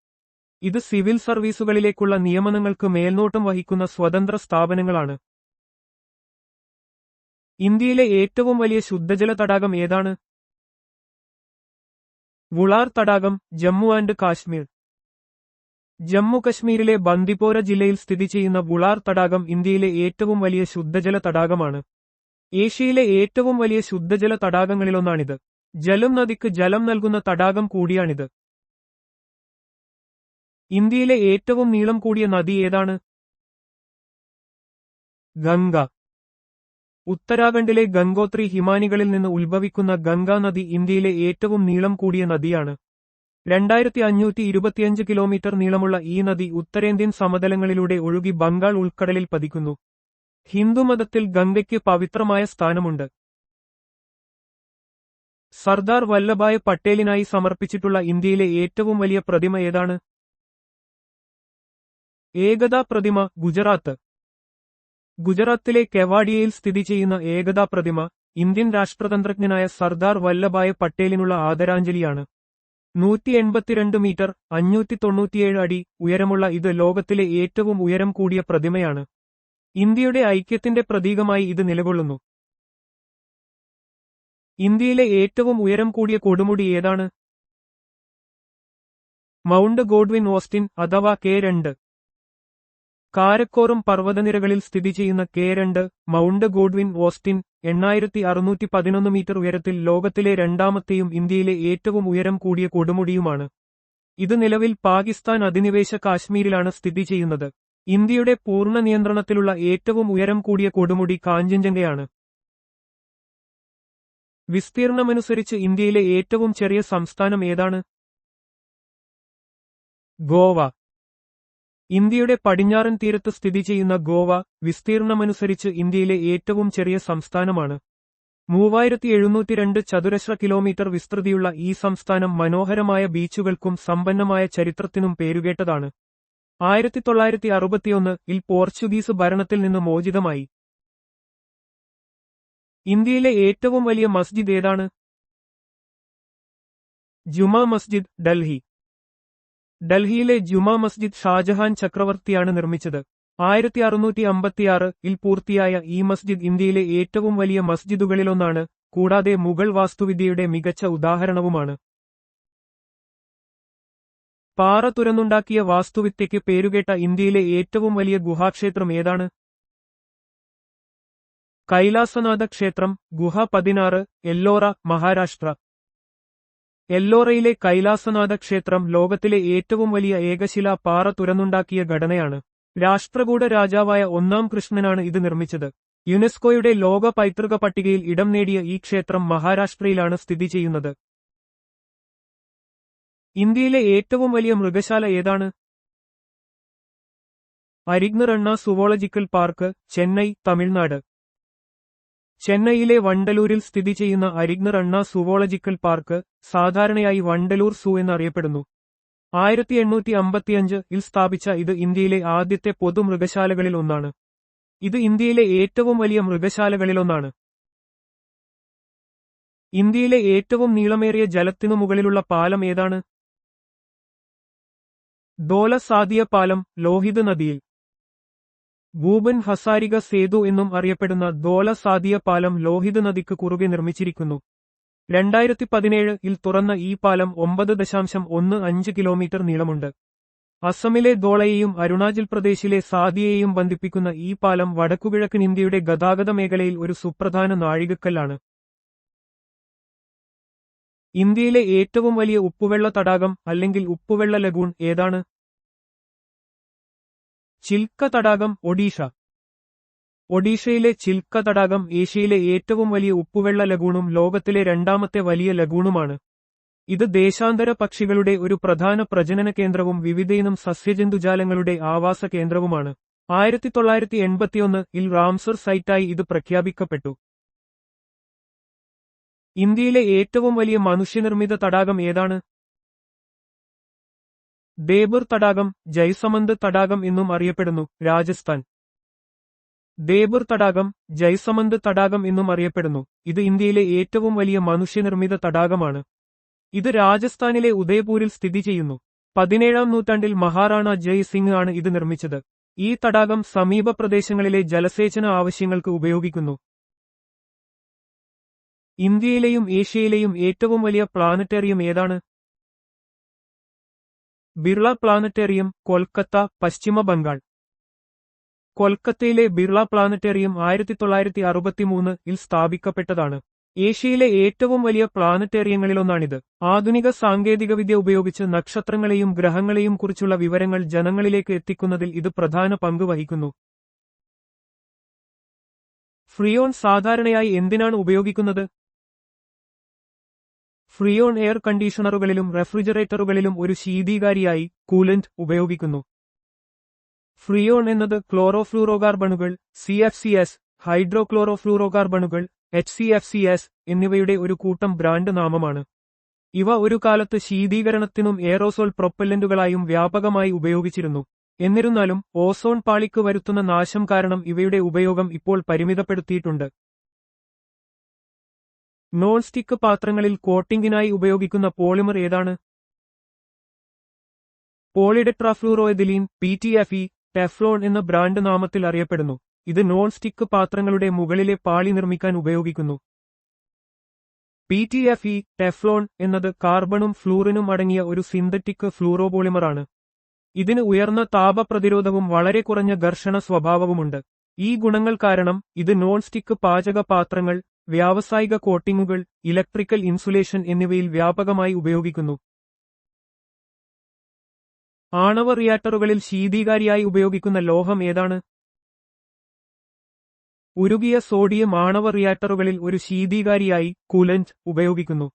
ഇത് സിവിൽ സർവീസുകളിലേക്കുള്ള നിയമനങ്ങൾക്ക് മേൽനോട്ടം വഹിക്കുന്ന സ്വതന്ത്ര സ്ഥാപനങ്ങളാണ്. ഇന്ത്യയിലെ ഏറ്റവും വലിയ ശുദ്ധജല തടാകം ഏതാണ്? വുളാർ തടാകം, ജമ്മു ആൻഡ് കാശ്മീർ. ജമ്മു കശ്മീരിലെ ബന്ദിപ്പോര ജില്ലയിൽ സ്ഥിതി ചെയ്യുന്ന വുളാർ തടാകം ഇന്ത്യയിലെ ഏറ്റവും വലിയ ശുദ്ധജല തടാകമാണ്. ഏഷ്യയിലെ ഏറ്റവും വലിയ ശുദ്ധജല തടാകങ്ങളിലൊന്നാണിത്. ജലം നദിക്ക് ജലം നൽകുന്ന തടാകം കൂടിയാണിത്. ഇന്ത്യയിലെ ഏറ്റവും നീളം കൂടിയ നദി ഏതാണ്? ഗംഗ. ഉത്തരാഖണ്ഡിലെ ഗംഗോത്രി ഹിമാനികളിൽ നിന്ന് ഉത്ഭവിക്കുന്ന ഗംഗാ നദി ഇന്ത്യയിലെ ഏറ്റവും നീളം കൂടിയ നദിയാണ്. 2525 കിലോമീറ്റർ നീളമുള്ള ഈ നദി ഉത്തരേന്ത്യൻ സമതലങ്ങളിലൂടെ ഒഴുകി ബംഗാൾ ഉൾക്കടലിൽ പതിക്കുന്നു. ഹിന്ദുമതത്തിൽ ഗംഗയ്ക്ക് പവിത്രമായ സ്ഥാനമുണ്ട്. സർദാർ വല്ലഭായ് പട്ടേലിനായി സമർപ്പിച്ചിട്ടുള്ള ഇന്ത്യയിലെ ഏറ്റവും വലിയ പ്രതിമ ഏതാണ്? ഏകതാ പ്രതിമ, ഗുജറാത്ത്. ഗുജറാത്തിലെ കെവാഡിയയിൽ സ്ഥിതി ചെയ്യുന്ന ഏകതാ പ്രതിമ ഇന്ത്യൻ രാഷ്ട്രതന്ത്രജ്ഞനായ സർദാർ വല്ലഭായ് പട്ടേലിനുള്ള ആദരാഞ്ജലിയാണ്. 182 മീറ്റർ 597 അടി ഉയരമുള്ള ഇത് ലോകത്തിലെ ഏറ്റവും ഉയരം കൂടിയ പ്രതിമയാണ്. ഇന്ത്യയുടെ ഐക്യത്തിന്റെ പ്രതീകമായി ഇത് നിലകൊള്ളുന്നു. ഇന്ത്യയിലെ ഏറ്റവും ഉയരം കൂടിയ കൊടുമുടി ഏതാണ്? മൗണ്ട് ഗോഡ്വിൻ ഓസ്റ്റിൻ അഥവാ K2. കാരക്കോറം പർവ്വതനിരകളിൽ സ്ഥിതി ചെയ്യുന്ന K2 mount Godwin Austin 8611 metre ഉയരത്തിൽ ലോകത്തിലെ രണ്ടാമത്തെയും ഇന്ത്യയിലെ ഏറ്റവും ഉയരം കൂടിയ കൊടുമുടിയുമാണ്. ഇത് നിലവിൽ പാകിസ്ഥാൻ അധിനിവേശ കാശ്മീരിലാണ് സ്ഥിതി ചെയ്യുന്നത്. ഇന്ത്യയുടെ പൂർണ്ണ നിയന്ത്രണത്തിലുള്ള ഏറ്റവും ഉയരം കൂടിയ കൊടുമുടി കാഞ്ചൻജംഗയാണ്. വിസ്തീർണമനുസരിച്ച് ഇന്ത്യയിലെ ഏറ്റവും ചെറിയ സംസ്ഥാനം ഏതാണ്? ഗോവ. ഇന്ത്യയുടെ പടിഞ്ഞാറൻ തീരത്ത് സ്ഥിതി ചെയ്യുന്ന ഗോവ വിസ്തീർണമനുസരിച്ച് ഇന്ത്യയിലെ ഏറ്റവും ചെറിയ സംസ്ഥാനമാണ്. 3702 ചതുരശ്ര കിലോമീറ്റർ വിസ്തൃതിയുള്ള ഈ സംസ്ഥാനം മനോഹരമായ ബീച്ചുകൾക്കും സമ്പന്നമായ ചരിത്രത്തിനും പേരുകേട്ടതാണ്. 1961-ൽ പോർച്ചുഗീസ് ഭരണത്തിൽ നിന്ന് മോചിതമായി. ഇന്ത്യയിലെ ഏറ്റവും വലിയ മസ്ജിദ് ഏതാണ്? ജുമാ മസ്ജിദ്, ഡൽഹി. ഡൽഹിയിലെ ജുമാ മസ്ജിദ് ഷാജഹാൻ ചക്രവർത്തിയാണ് നിർമ്മിച്ചത്. 1656-ൽ പൂർത്തിയായ ഈ മസ്ജിദ് ഇന്ത്യയിലെ ഏറ്റവും വലിയ മസ്ജിദുകളിലൊന്നാണ്, കൂടാതെ മുഗൾ വാസ്തുവിദ്യയുടെ മികച്ച ഉദാഹരണവുമാണ്. പാറ തുരന്നുണ്ടാക്കിയ വാസ്തുവിദ്യയ്ക്ക് പേരുകേട്ട ഇന്ത്യയിലെ ഏറ്റവും വലിയ ഗുഹാക്ഷേത്രം ഏതാണ്? കൈലാസനാഥ ക്ഷേത്രം, ഗുഹ 16, എല്ലോറ, മഹാരാഷ്ട്ര. എല്ലോറയിലെ കൈലാസനാഥ ക്ഷേത്രം ലോകത്തിലെ ഏറ്റവും വലിയ ഏകശിലാ പാറ തുരന്നുണ്ടാക്കിയ ഘടനയാണ്. രാഷ്ട്രകൂട രാജാവായ 1-ാം കൃഷ്ണനാണ് ഇത് നിർമ്മിച്ചത്. യുനെസ്കോയുടെ ലോക പൈതൃക പട്ടികയിൽ ഇടം നേടിയ ഈ ക്ഷേത്രം മഹാരാഷ്ട്രയിലാണ് സ്ഥിതി ചെയ്യുന്നത്. ഇന്ത്യയിലെ ഏറ്റവും വലിയ മൃഗശാല ഏതാണ്? അരിഗ്നർ അണ്ണ സുവോളജിക്കൽ പാർക്ക്, ചെന്നൈ, തമിഴ്നാട്. ചെന്നൈയിലെ വണ്ടലൂരിൽ സ്ഥിതി ചെയ്യുന്ന അരിഗ്നർ അണ്ണ സുവോളജിക്കൽ പാർക്ക് സാധാരണയായി വണ്ടലൂർ സൂ എന്നറിയപ്പെടുന്നു. 1855-ൽ സ്ഥാപിച്ച ഇത് ഇന്ത്യയിലെ ആദ്യത്തെ പൊതുമൃഗശാലകളിൽ ഒന്നാണ്. ഇത് ഇന്ത്യയിലെ ഏറ്റവും വലിയ മൃഗശാലകളിലൊന്നാണ്. ഇന്ത്യയിലെ ഏറ്റവും നീളമേറിയ ജലത്തിനു മുകളിലുള്ള പാലം ഏതാണ്? ധോല സാദിയ പാലം, ലോഹിത് നദിയിൽ. ഭൂപൻ ഹസാരിക സേതു എന്നും അറിയപ്പെടുന്ന ധോല സാദിയ പാലം ലോഹിത് നദിക്ക് കുറുകെ നിർമ്മിച്ചിരിക്കുന്നു. 2017-ൽ തുറന്ന ഈ പാലം 9.15 കിലോമീറ്റർ നീളമുണ്ട്. അസമിലെ ധോളയെയും അരുണാചൽ പ്രദേശിലെ സാദിയെയും ബന്ധിപ്പിക്കുന്ന ഈ പാലം വടക്കുകിഴക്കൻ ഇന്ത്യയുടെ ഗതാഗത മേഖലയിൽ ഒരു സുപ്രധാന നാഴികക്കല്ലാണ്. ഇന്ത്യയിലെ ഏറ്റവും വലിയ ഉപ്പുവെള്ള തടാകം അല്ലെങ്കിൽ ഉപ്പുവെള്ള ലഗൂൺ ഏതാണ്? ചിൽക്ക തടാകം, ഒഡീഷ. ഒഡീഷയിലെ ചിൽക്ക തടാകം ഏഷ്യയിലെ ഏറ്റവും വലിയ ഉപ്പുവെള്ള ലഗൂണും ലോകത്തിലെ രണ്ടാമത്തെ വലിയ ലഗൂണുമാണ്. ഇത് ദേശാന്തര പക്ഷികളുടെ ഒരു പ്രധാന പ്രജനന കേന്ദ്രവും വിവിധയിനം സസ്യജന്തുജാലങ്ങളുടെ ആവാസ കേന്ദ്രവുമാണ്. 1981-ൽ റാംസർ സൈറ്റായി ഇത് പ്രഖ്യാപിക്കപ്പെട്ടു. ഇന്ത്യയിലെ ഏറ്റവും വലിയ മനുഷ്യനിർമ്മിത തടാകം ഏതാണ്? ദേബർ തടാകം, ജയ്സമന്ദ് തടാകം എന്നും അറിയപ്പെടുന്നു, രാജസ്ഥാൻ. ദേബർ തടാകം, ജയ്സമന്ദ് തടാകം എന്നും അറിയപ്പെടുന്നു. ഇത് ഇന്ത്യയിലെ ഏറ്റവും വലിയ മനുഷ്യനിർമ്മിത തടാകമാണ്. ഇത് രാജസ്ഥാനിലെ ഉദയപൂരിൽ സ്ഥിതി ചെയ്യുന്നു. 17-ാം നൂറ്റാണ്ടിൽ മഹാറാണ ജയ് സിംഗ് ആണ് ഇത് നിർമ്മിച്ചത്. ഈ തടാകം സമീപ പ്രദേശങ്ങളിലെ ജലസേചന ആവശ്യങ്ങൾക്ക് ഉപയോഗിക്കുന്നു. ഇന്ത്യയിലെയും ഏഷ്യയിലെയും ഏറ്റവും വലിയ പ്ലാനറ്റേറിയം ഏതാണ്? ബിർള പ്ലാനറ്റേറിയം, കൊൽക്കത്ത, പശ്ചിമ ബംഗാൾ. കൊൽക്കത്തയിലെ ബിർള പ്ലാനറ്റേറിയം 1963-ൽ സ്ഥാപിക്കപ്പെട്ടതാണ്. ഏഷ്യയിലെ ഏറ്റവും വലിയ പ്ലാനറ്റേറിയങ്ങളിലൊന്നാണിത്. ആധുനിക സാങ്കേതികവിദ്യ ഉപയോഗിച്ച് നക്ഷത്രങ്ങളെയും ഗ്രഹങ്ങളെയും കുറിച്ചുള്ള വിവരങ്ങൾ ജനങ്ങളിലേക്ക് എത്തിക്കുന്നതിൽ ഇത് പ്രധാന പങ്ക് വഹിക്കുന്നു. ഫ്രിയോൺ സാധാരണയായി എന്തിനാണ് ഉപയോഗിക്കുന്നത്? ഫ്രിയോൺ എയർ കണ്ടീഷണറുകളിലും റെഫ്രിജറേറ്ററുകളിലും ഒരു ശീതീകാരിയായി, കൂലന്റ്, ഉപയോഗിക്കുന്നു. ഫ്രിയോൺ എന്നത് ക്ലോറോഫ്ലൂറോകാർബണുകൾ, CFCs, ഹൈഡ്രോക്ലോറോഫ്ലൂറോകാർബണുകൾ, HCFCs എന്നിവയുടെ ഒരു കൂട്ടം ബ്രാൻഡ് നാമമാണ്. ഇവ ഒരു കാലത്ത് ശീതീകരണത്തിനും എയറോസോൾ പ്രൊപ്പല്ലന്റുകളായും വ്യാപകമായി ഉപയോഗിച്ചിരുന്നു. എന്നിരുന്നാലും ഓസോൺ പാളിക്ക് വരുത്തുന്ന നാശം കാരണം ഇവയുടെ ഉപയോഗം ഇപ്പോൾ പരിമിതപ്പെടുത്തിയിട്ടുണ്ട്. നോൺ സ്റ്റിക്ക് പാത്രങ്ങളിൽ കോട്ടിംഗിനായി ഉപയോഗിക്കുന്ന പോളിമർ ഏതാണ്? പോളിടെട്രാഫ്ലൂറോയെഥിലീൻ, PTFE, ടെഫ്ലോൺ എന്ന ബ്രാൻഡ് നാമത്തിൽ അറിയപ്പെടുന്നു. ഇത് നോൺ സ്റ്റിക്ക് പാത്രങ്ങളുടെ മുകളിലെ പാളി നിർമ്മിക്കാൻ ഉപയോഗിക്കുന്നു. PTFE, ടെഫ്ലോൺ എന്നത് കാർബണും ഫ്ലൂറിനും അടങ്ങിയ ഒരു സിന്തറ്റിക് ഫ്ലൂറോപോളിമറാണ്. ഇതിന് ഉയർന്ന താപപ്രതിരോധവും വളരെ കുറഞ്ഞ ഘർഷണ സ്വഭാവവുമുണ്ട്. ഈ ഗുണങ്ങൾ കാരണം ഇത് നോൺ സ്റ്റിക്ക് പാചക പാത്രങ്ങൾ, വ്യാവസായിക കോട്ടിംഗുകൾ, ഇലക്ട്രിക്കൽ ഇൻസുലേഷൻ എന്നിവയിൽ വ്യാപകമായി ഉപയോഗിക്കുന്നു. ആണവ റിയാക്ടറുകളിൽ ശീതീകാരിയായി ഉപയോഗിക്കുന്ന ലോഹം ഏതാണ്? ഉരുകിയ സോഡിയം ആണവ റിയാക്ടറുകളിൽ ഒരു ശീതീകാരിയായി, കൂലന്റ്, ഉപയോഗിക്കുന്നു.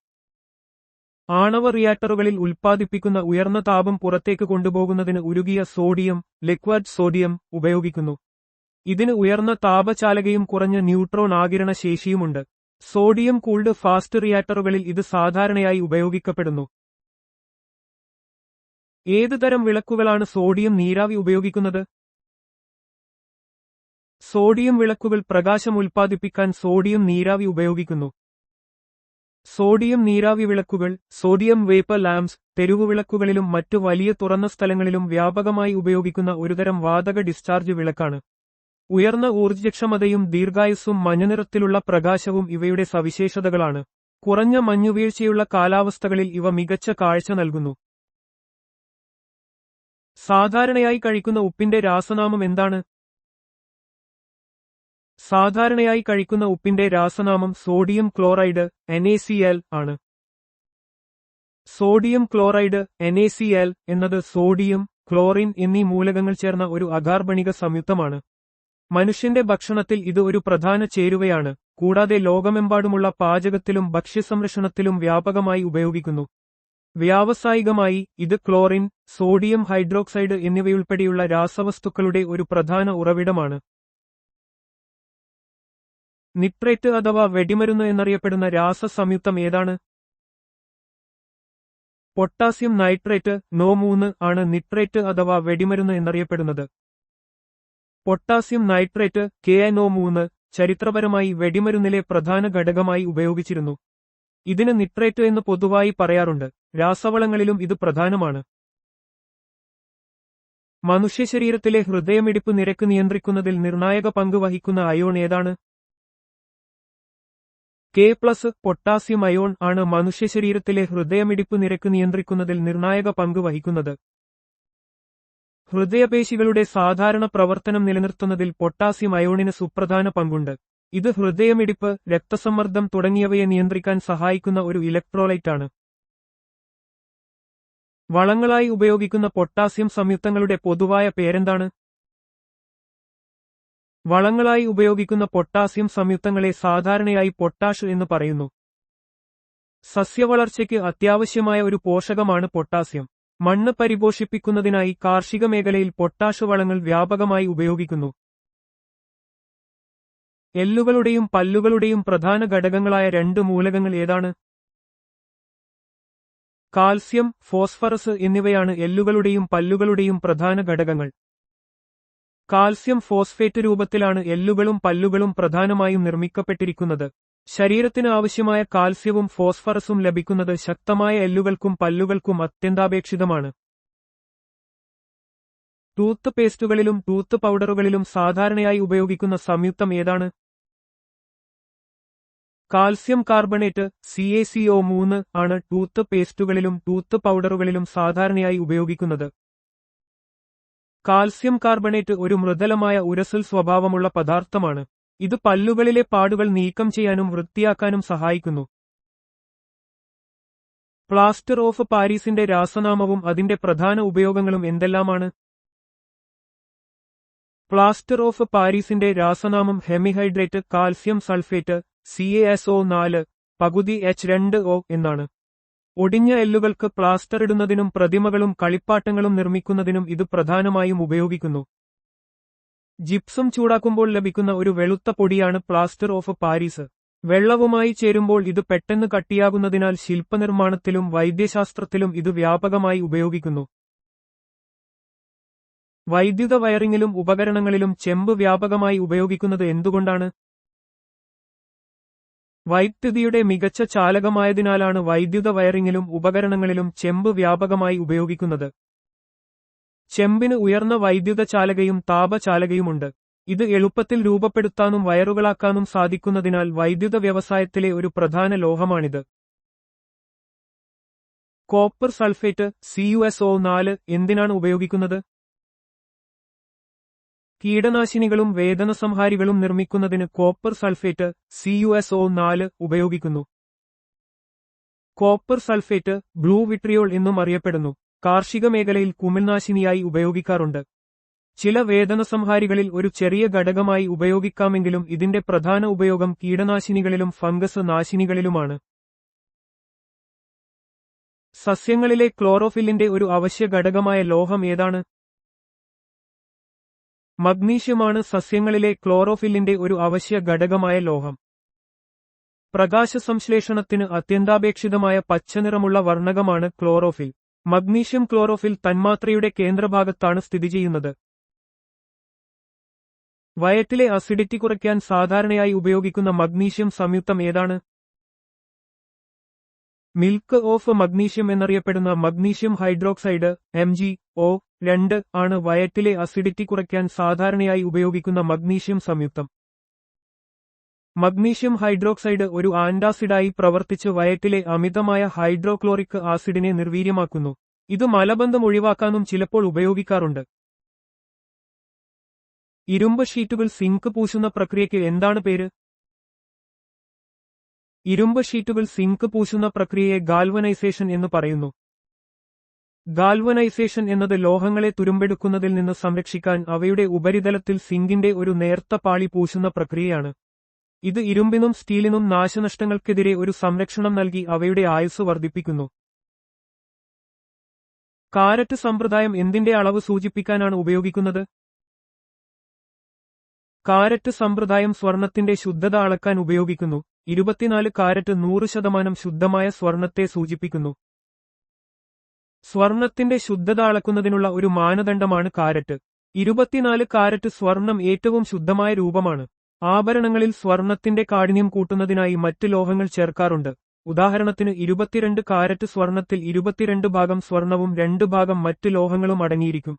ആണവ റിയാക്ടറുകളിൽ ഉൽപ്പാദിപ്പിക്കുന്ന ഉയർന്ന താപം പുറത്തേക്ക് കൊണ്ടുപോകുന്നതിന് ഉരുകിയ സോഡിയം, ലിക്വിഡ് സോഡിയം, ഉപയോഗിക്കുന്നു. ഇതിന് ഉയർന്ന താപചാലകയും കുറഞ്ഞ ന്യൂട്രോൺ ആഗിരണ ശേഷിയുമുണ്ട്. സോഡിയം കൂൾഡ് ഫാസ്റ്റ് റിയാക്ടറുകളിൽ ഇത് സാധാരണയായി ഉപയോഗിക്കപ്പെടുന്നു. ഏത് തരം വിളക്കുകളാണ് സോഡിയം നീരാവി ഉപയോഗിക്കുന്നത്? സോഡിയം വിളക്കുകൾ പ്രകാശം ഉൽപ്പാദിപ്പിക്കാൻ സോഡിയം നീരാവി ഉപയോഗിക്കുന്നു. സോഡിയം നീരാവി വിളക്കുകൾ, സോഡിയം വേപ്പർ ലാംപ്സ്, തെരുവുവിളക്കുകളിലും മറ്റു വലിയ തുറന്ന സ്ഥലങ്ങളിലും വ്യാപകമായി ഉപയോഗിക്കുന്ന ഒരുതരം വാതക ഡിസ്ചാർജ് വിളക്കാണ്. ഉയർന്ന ഊർജ്ജക്ഷമതയും ദീർഘായുസ്സും മഞ്ഞനിറത്തിലുള്ള പ്രകാശവും ഇവയുടെ സവിശേഷതകളാണ്. കുറഞ്ഞ മഞ്ഞുവീഴ്ചയുള്ള കാലാവസ്ഥകളിൽ ഇവ മികച്ച കാഴ്ച നൽകുന്നു. സാധാരണയായി കഴിക്കുന്ന ഉപ്പിന്റെ രാസനാമം എന്താണ്? സാധാരണയായി കഴിക്കുന്ന ഉപ്പിന്റെ രാസനാമം സോഡിയം ക്ലോറൈഡ്, NaCl, ആണ്. സോഡിയം ക്ലോറൈഡ്, NaCl, എന്നത് സോഡിയം, ക്ലോറിൻ എന്നീ മൂലകങ്ങൾ ചേർന്ന ഒരു അകാർബണിക സംയുക്തമാണ്. മനുഷ്യന്റെ ഭക്ഷണത്തിൽ ഇത് ഒരു പ്രധാന ചേരുവയാണ്, കൂടാതെ ലോകമെമ്പാടുമുള്ള പാചകത്തിലും ഭക്ഷ്യസംരക്ഷണത്തിലും വ്യാപകമായി ഉപയോഗിക്കുന്നു. വ്യാവസായികമായി ഇത് ക്ലോറിൻ, സോഡിയം ഹൈഡ്രോക്സൈഡ് എന്നിവയുൾപ്പെടെയുള്ള രാസവസ്തുക്കളുടെ ഒരു പ്രധാന ഉറവിടമാണ്. നിട്രേറ്റ് അഥവാ വെടിമരുന്ന് എന്നറിയപ്പെടുന്ന രാസസംയുക്തം ഏതാണ്? പൊട്ടാസ്യം നൈട്രേറ്റ്, NO3, ആണ് നിട്രേറ്റ് അഥവാ വെടിമരുന്ന് എന്നറിയപ്പെടുന്നത്. പൊട്ടാസ്യം നൈട്രേറ്റ്, KNO3, ചരിത്രപരമായി വെടിമരുന്നിലെ പ്രധാന ഘടകമായി ഉപയോഗിച്ചിരുന്നു. ഇതിന് നിട്രേറ്റ് എന്ന് പൊതുവായി പറയാറുണ്ട്. രാസവളങ്ങളിലും ഇത് പ്രധാനമാണ്. മനുഷ്യശരീരത്തിലെ ഹൃദയമിടിപ്പ് നിരക്ക് നിയന്ത്രിക്കുന്നതിൽ നിർണായക പങ്ക് വഹിക്കുന്ന അയോൺ ഏതാണ്? K+, പൊട്ടാസ്യം അയോൺ ആണ് മനുഷ്യശരീരത്തിലെ ഹൃദയമിടിപ്പ് നിരക്ക് നിയന്ത്രിക്കുന്നതിൽ നിർണായക പങ്ക് വഹിക്കുന്നത്. ഹൃദയപേശികളുടെ സാധാരണ പ്രവർത്തനം നിലനിർത്തുന്നതിൽ പൊട്ടാസ്യം അയോണിന് സുപ്രധാന പങ്കുണ്ട്. ഇത് ഹൃദയമിടിപ്പ്, രക്തസമ്മർദ്ദം തുടങ്ങിയവയെ നിയന്ത്രിക്കാൻ സഹായിക്കുന്ന ഒരു ഇലക്ട്രോലൈറ്റാണ്. വളങ്ങളായി ഉപയോഗിക്കുന്ന പൊട്ടാസ്യം സംയുക്തങ്ങളുടെ പൊതുവായ പേരെന്താണ്? വളങ്ങളായി ഉപയോഗിക്കുന്ന പൊട്ടാസ്യം സംയുക്തങ്ങളെ സാധാരണയായി പൊട്ടാഷ് എന്ന് പറയുന്നു. സസ്യവളർച്ചയ്ക്ക് അത്യാവശ്യമായ ഒരു പോഷകമാണ് പൊട്ടാസ്യം. മണ്ണ് പരിപോഷിപ്പിക്കുന്നതിനായി കാർഷിക മേഖലയിൽ പൊട്ടാഷ് വളങ്ങൾ വ്യാപകമായി ഉപയോഗിക്കുന്നു. എല്ലുകളുടെയും പല്ലുകളുടെയും പ്രധാന ഘടകങ്ങളായ രണ്ട് മൂലകങ്ങൾ ഏതാണ്? കാൽസ്യം, ഫോസ്ഫറസ് എന്നിവയാണ് എല്ലുകളുടെയും പല്ലുകളുടെയും പ്രധാന ഘടകങ്ങൾ. കാൽസ്യം ഫോസ്ഫേറ്റ് രൂപത്തിലാണ് എല്ലുകളും പല്ലുകളും പ്രധാനമായും നിർമ്മിക്കപ്പെട്ടിരിക്കുന്നത്. ശരീരത്തിന് ആവശ്യമായ കാൽസ്യവും ഫോസ്ഫറസും ലഭിക്കുന്നത് ശക്തമായ എല്ലുകൾക്കും പല്ലുകൾക്കും അത്യന്താപേക്ഷിതമാണ്. ടൂത്ത് പേസ്റ്റുകളിലും ടൂത്ത് പൗഡറുകളിലും സാധാരണയായി ഉപയോഗിക്കുന്ന സംയുക്തം ഏതാണ്? കാൽസ്യം കാർബണേറ്റ് CaCO3 ആണ് ടൂത്ത് പേസ്റ്റുകളിലും ടൂത്ത് പൗഡറുകളിലും സാധാരണയായി ഉപയോഗിക്കുന്നത്. കാൽസ്യം കാർബണേറ്റ് ഒരു മൃദുലമായ ഉരസൽ സ്വഭാവമുള്ള പദാർത്ഥമാണ്. ഇത് പല്ലുകളിലെ പാടുകൾ നീക്കം ചെയ്യാനും വൃത്തിയാക്കാനും സഹായിക്കുന്നു. പ്ലാസ്റ്റർ ഓഫ് പാരീസിന്റെ രാസനാമവും അതിന്റെ പ്രധാന ഉപയോഗങ്ങളും എന്തെല്ലാമാണ്? പ്ലാസ്റ്റർ ഓഫ് പാരീസിന്റെ രാസനാമം ഹെമിഹൈഡ്രേറ്റ് കാൽസ്യം സൾഫേറ്റ് CaSO4 പകുതി H2O എന്നാണ്. ഒടിഞ്ഞ എല്ലുകൾക്ക് പ്ലാസ്റ്റർ ഇടുന്നതിനും പ്രതിമകളും കളിപ്പാട്ടങ്ങളും നിർമ്മിക്കുന്നതിനും ഇത് പ്രധാനമായും ഉപയോഗിക്കുന്നു. ജിപ്സം ചൂടാക്കുമ്പോൾ ലഭിക്കുന്ന ഒരു വെളുത്ത പൊടിയാണ് പ്ലാസ്റ്റർ ഓഫ് പാരീസ്. വെള്ളവുമായി ചേരുമ്പോൾ ഇത് പെട്ടെന്ന് കട്ടിയാകുന്നതിനാൽ ശില്പനിർമ്മാണത്തിലും വൈദ്യശാസ്ത്രത്തിലും ഇത് വ്യാപകമായി ഉപയോഗിക്കുന്നു. വൈദ്യുത വയറിങ്ങിലും ഉപകരണങ്ങളിലും ചെമ്പ് വ്യാപകമായി ഉപയോഗിക്കുന്നത് എന്തുകൊണ്ടാണ്? വൈദ്യുതിയുടെ മികച്ച ചാലകമായതിനാലാണ് വൈദ്യുത വയറിങ്ങിലും ഉപകരണങ്ങളിലും ചെമ്പ് വ്യാപകമായി ഉപയോഗിക്കുന്നത്. ചെമ്പിന് ഉയർന്ന വൈദ്യുത ചാലകയും താപചാലകയുമുണ്ട്. ഇത് എളുപ്പത്തിൽ രൂപപ്പെടുത്താനും വയറുകളാക്കാനും സാധിക്കുന്നതിനാൽ വൈദ്യുത വ്യവസായത്തിലെ ഒരു പ്രധാന ലോഹമാണിത്. കോപ്പർ സൾഫേറ്റ് CuSO4 എന്തിനാണ് ഉപയോഗിക്കുന്നത്? കീടനാശിനികളും വേദനസംഹാരികളും നിർമ്മിക്കുന്നതിന് കോപ്പർ സൾഫേറ്റ് CuSO4 ഉപയോഗിക്കുന്നു. കോപ്പർ സൾഫേറ്റ് ബ്ലൂ വിട്രിയോൾ എന്നും അറിയപ്പെടുന്നു. കാർഷിക മേഖലയിൽ കുമിൾനാശിനിയായി ഉപയോഗിക്കാറുണ്ട്. ചില വേദനസംഹാരികളിൽ ഒരു ചെറിയ ഘടകമായി ഉപയോഗിക്കാമെങ്കിലും ഇതിന്റെ പ്രധാന ഉപയോഗം കീടനാശിനികളിലും ഫംഗസ് നാശിനികളിലുമാണ്. സസ്യങ്ങളിലെ ക്ലോറോഫില്ലിന്റെ ഒരു അവശ്യ ഘടകമായ ലോഹം ഏതാണ്? മഗ്നീഷ്യമാണ് സസ്യങ്ങളിലെ ക്ലോറോഫില്ലിന്റെ ഒരു അവശ്യ ഘടകമായ ലോഹം. പ്രകാശസംശ്ലേഷണത്തിന് അത്യന്താപേക്ഷിതമായ പച്ചനിറമുള്ള വർണ്ണകമാണ് ക്ലോറോഫിൽ. മഗ്നീഷ്യം ക്ലോറോഫിൽ തന്മാത്രയുടെ കേന്ദ്രഭാഗത്താണ് സ്ഥിതിചെയ്യുന്നത്. വയറ്റിലെ അസിഡിറ്റി കുറയ്ക്കാൻ സാധാരണയായി ഉപയോഗിക്കുന്ന മഗ്നീഷ്യം സംയുക്തം ഏതാണ്? മിൽക്ക് ഓഫ് മഗ്നീഷ്യം എന്നറിയപ്പെടുന്ന മഗ്നീഷ്യം ഹൈഡ്രോക്സൈഡ് MgO2 ആണ് വയറ്റിലെ അസിഡിറ്റി കുറയ്ക്കാൻ സാധാരണയായി ഉപയോഗിക്കുന്ന മഗ്നീഷ്യം സംയുക്തം. മഗ്നീഷ്യം ഹൈഡ്രോക്സൈഡ് ഒരു ആന്റാസിഡായി പ്രവർത്തിച്ച് വയറ്റിലെ അമിതമായ ഹൈഡ്രോക്ലോറിക് ആസിഡിനെ നിർവീര്യമാക്കുന്നു. ഇത് മലബന്ധം ഒഴിവാക്കാനും ചിലപ്പോൾ ഉപയോഗിക്കാറുണ്ട്. ഇരുമ്പ് ഷീറ്റുകൾ സിങ്ക് പൂശുന്ന പ്രക്രിയയ്ക്ക് എന്താണ് പേര്? ഇരുമ്പ് ഷീറ്റുകൾ സിങ്ക് പൂശുന്ന പ്രക്രിയയെ ഗാൽവനൈസേഷൻ എന്ന് പറയുന്നു. ഗാൽവനൈസേഷൻ എന്നത് ലോഹങ്ങളെ തുരുമ്പെടുക്കുന്നതിൽ നിന്ന് സംരക്ഷിക്കാൻ അവയുടെ ഉപരിതലത്തിൽ സിങ്കിന്റെ ഒരു നേർത്ത പാളി പൂശുന്ന പ്രക്രിയയാണ്. ഇത് ഇരുമ്പിനും സ്റ്റീലിനും നാശനഷ്ടങ്ങൾക്കെതിരെ ഒരു സംരക്ഷണം നൽകി അവയുടെ ആയുസ്സ് വർദ്ധിപ്പിക്കുന്നു. കാരറ്റ് സമ്പ്രദായം എന്തിന്റെ അളവ് സൂചിപ്പിക്കാനാണ് ഉപയോഗിക്കുന്നത്? കാരറ്റ് സമ്പ്രദായം സ്വർണത്തിന്റെ ശുദ്ധത അളക്കാൻ ഉപയോഗിക്കുന്നു. 24 കാരറ്റ് 100% ശുദ്ധമായ സ്വർണത്തെ സൂചിപ്പിക്കുന്നു. സ്വർണത്തിന്റെ ശുദ്ധത അളക്കുന്നതിനുള്ള ഒരു മാനദണ്ഡമാണ് കാരറ്റ്. 24 കാരറ്റ് സ്വർണം ഏറ്റവും ശുദ്ധമായ രൂപമാണ്. ആഭരണങ്ങളിൽ സ്വർണത്തിന്റെ കാഠിന്യം കൂട്ടുന്നതിനായി മറ്റ് ലോഹങ്ങൾ ചേർക്കാറുണ്ട്. ഉദാഹരണത്തിന് 22 കാരറ്റ് സ്വർണത്തിൽ 22 ഭാഗം സ്വർണവും 2 ഭാഗം മറ്റ് ലോഹങ്ങളും അടങ്ങിയിരിക്കും.